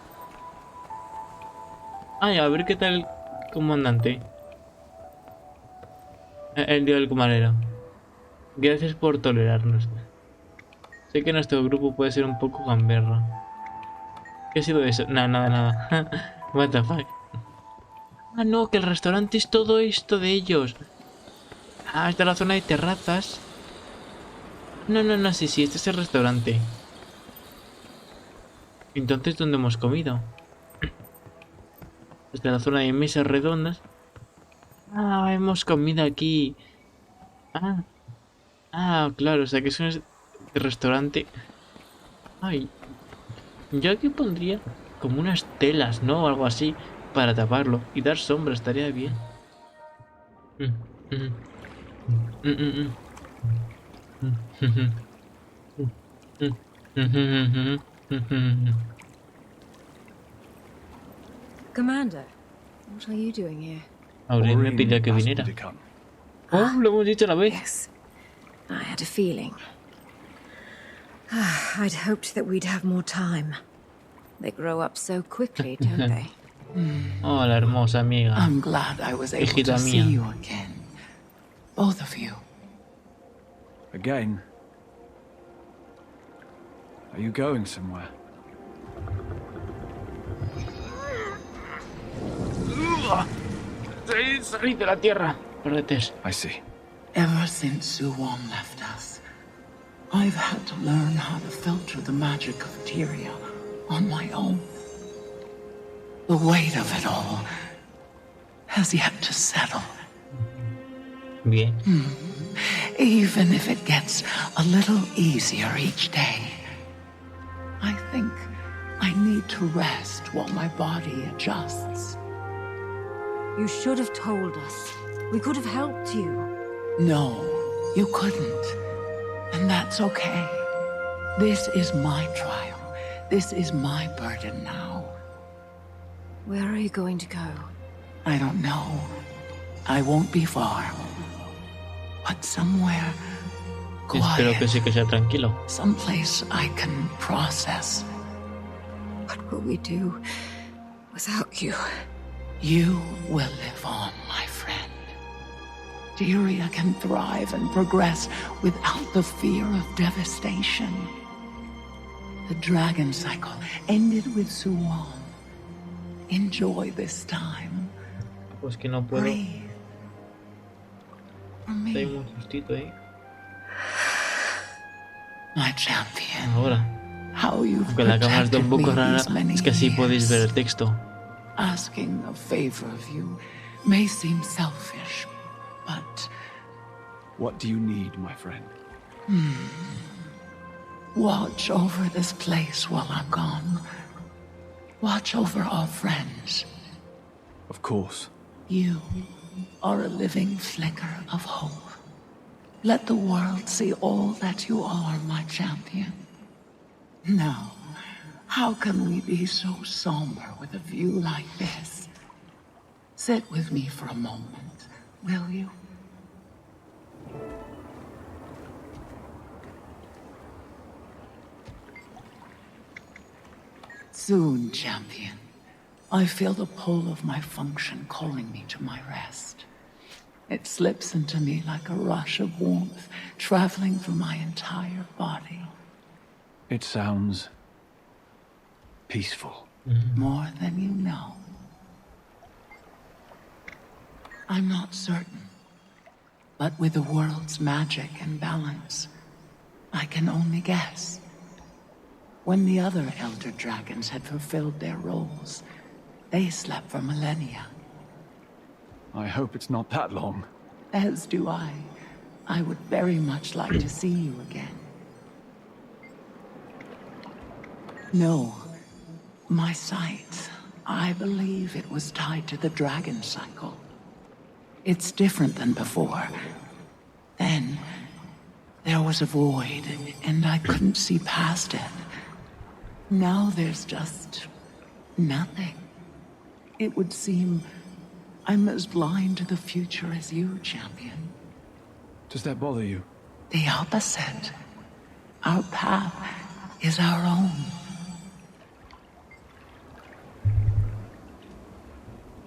Ay, a ver qué tal comandante. El día del camarero. Gracias por tolerarnos. Sé que nuestro grupo puede ser un poco gamberro. ¿Qué ha sido eso? Nada. What the fuck. Ah, no, que el restaurante es todo esto de ellos. Ah, esta es la zona de terrazas. No, sí, este es el restaurante. Entonces, ¿dónde hemos comido? Esta es la zona de mesas redondas. Ah, hemos comido aquí. Ah, claro, o sea que es un restaurante. Ay, yo aquí pondría como unas telas, ¿no? O algo así para taparlo y dar sombra, estaría bien. Commander, what are you doing here? Aurel me pidió que viniera. Oh, lo hemos dicho a la vez. Yes, I had a feeling. I'd hoped that we'd have more time. They grow up so quickly, don't they? Hola, hermosa amiga. I'm glad I was able Hijita to see mía. you again. Both of you. Again? Are you going somewhere? Salid de la tierra. Perretes. I see. Ever since Suwon left us, I've had to learn how to filter the magic of Tyria on my own. The weight of it all has yet to settle. Bien. Even if it gets a little easier each day, I think I need to rest while my body adjusts. You should have told us. We could have helped you. No, you couldn't. And that's okay. This is my trial. This is my burden now. Where are you going to go? I don't know. I won't be far. But somewhere Espero que sí que sea tranquilo. someplace I can process. What will we do without you? You will live on, my friend. Tyria can thrive and progress without the fear of devastation. The dragon cycle ended with Suwon. Enjoy this time. Pues que no puedo. Breathe. For me. Tengo un sustito ahí. My champion. Ahora. How you've Aunque la cámara está un poco protected me rara, these many es que así podéis ver el texto. Asking a favor of you may seem selfish, but What do you need, my friend? watch over this place while I'm gone. Watch over our friends. Of course. You are a living flicker of hope. Let the world see all that you are, my champion. Now, how can we be so somber with a view like this? Sit with me for a moment, will you? Soon, champion. I feel the pull of my function calling me to my rest. It slips into me like a rush of warmth, traveling through my entire body. It sounds peaceful. More than you know. I'm not certain, but with the world's magic and balance, I can only guess. When the other elder dragons had fulfilled their roles, they slept for millennia. I hope it's not that long. As do I. I would very much like to see you again. No. My sight, I believe it was tied to the dragon cycle. It's different than before. Then, there was a void, and I couldn't see past it. Now there's just nothing. It would seem I'm as blind to the future as you, champion. Does that bother you? The opposite. Our path is our own.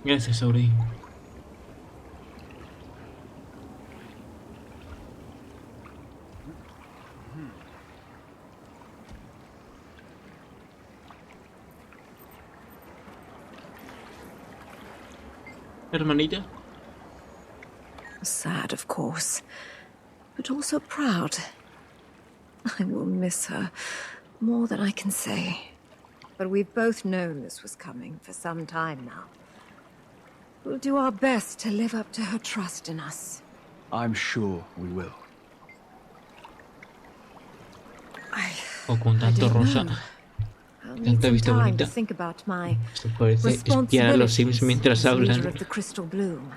Gracias, Auri. Hermanita. Sad, of course, but also proud. I will miss her more than I can say. But we've both known this was coming for some time now. We'll do our best to live up to her trust in us. I'm sure we will. O con tanto rosa, tanta vista bonita. Se parece espiar a los Sims mientras hablan. Of the crystal bloom.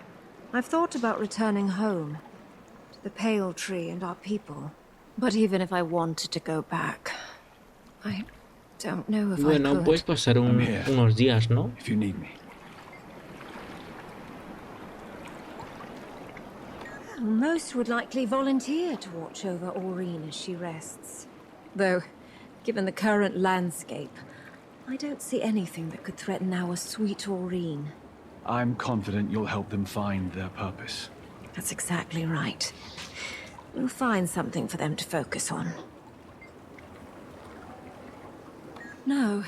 I've thought about returning home to the pale tree and our people. But even if I wanted to go back, I don't know if I could. Puedes pasar unos días, ¿no? If you need me. Most would likely volunteer to watch over Aureen as she rests. Though, given the current landscape, I don't see anything that could threaten our sweet Aureen. I'm confident you'll help them find their purpose. That's exactly right. We'll find something for them to focus on. No.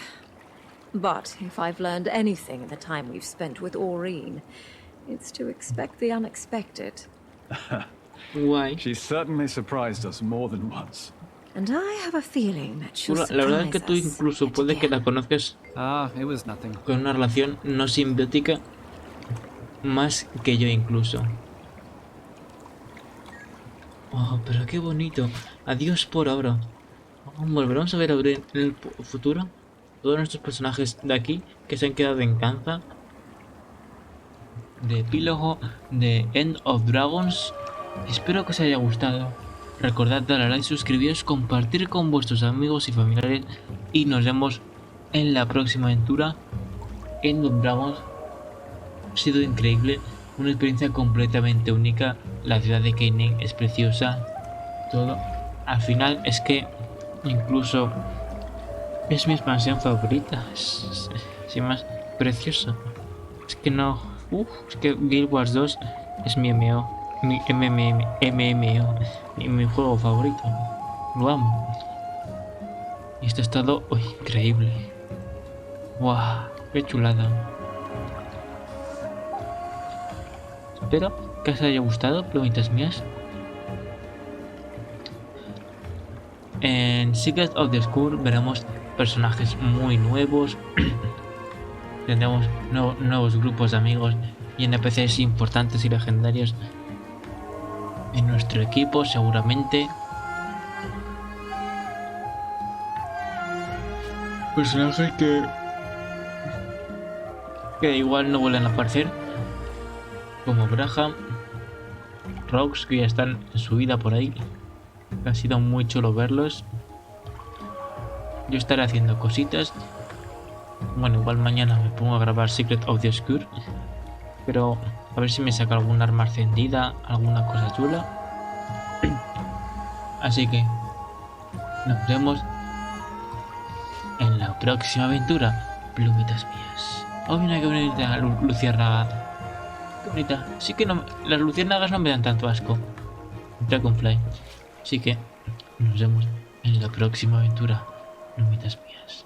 But if I've learned anything in the time we've spent with Aureen, it's to expect the unexpected. Why? She certainly surprised us more than once. And I have a feeling that she'll La verdad es que tú incluso puede que la conozcas con una relación no simbiótica más que yo incluso. Oh, pero qué bonito. Adiós por ahora. Volveremos a ver en el futuro todos nuestros personajes de aquí que se han quedado en Kanza, de epílogo, de End of Dragons. Espero que os haya gustado. Recordad darle a like, suscribiros, compartir con vuestros amigos y familiares y nos vemos en la próxima aventura End of Dragons sido increíble, una experiencia completamente única. La ciudad de Kainen es preciosa, todo. Al final es que incluso es mi expansión favorita, es más preciosa. Es que no, es que Guild Wars 2 es mi MMO, mi juego favorito. Lo amo. Y esto ha estado increíble. ¡Wow! ¡Qué chulada! Espero que os haya gustado, palomitas mías. En Secret of the School veremos personajes muy nuevos. Tendremos nuevos grupos de amigos y NPCs importantes y legendarios en nuestro equipo, seguramente. Personajes que igual no vuelven a aparecer, como Graham, Rox, que ya están en su vida por ahí. Ha sido muy chulo verlos. Yo estaré haciendo cositas. Bueno, igual mañana me pongo a grabar Secret of the School, pero a ver si me saca algún arma encendida, alguna cosa chula. Así que nos vemos en la próxima aventura, plumitas mías. Oh, mira qué bonita luciérnaga. Qué bonita. Sí que no, las luciérnagas no me dan tanto asco. Dragonfly. Así que nos vemos en la próxima aventura, plumitas mías.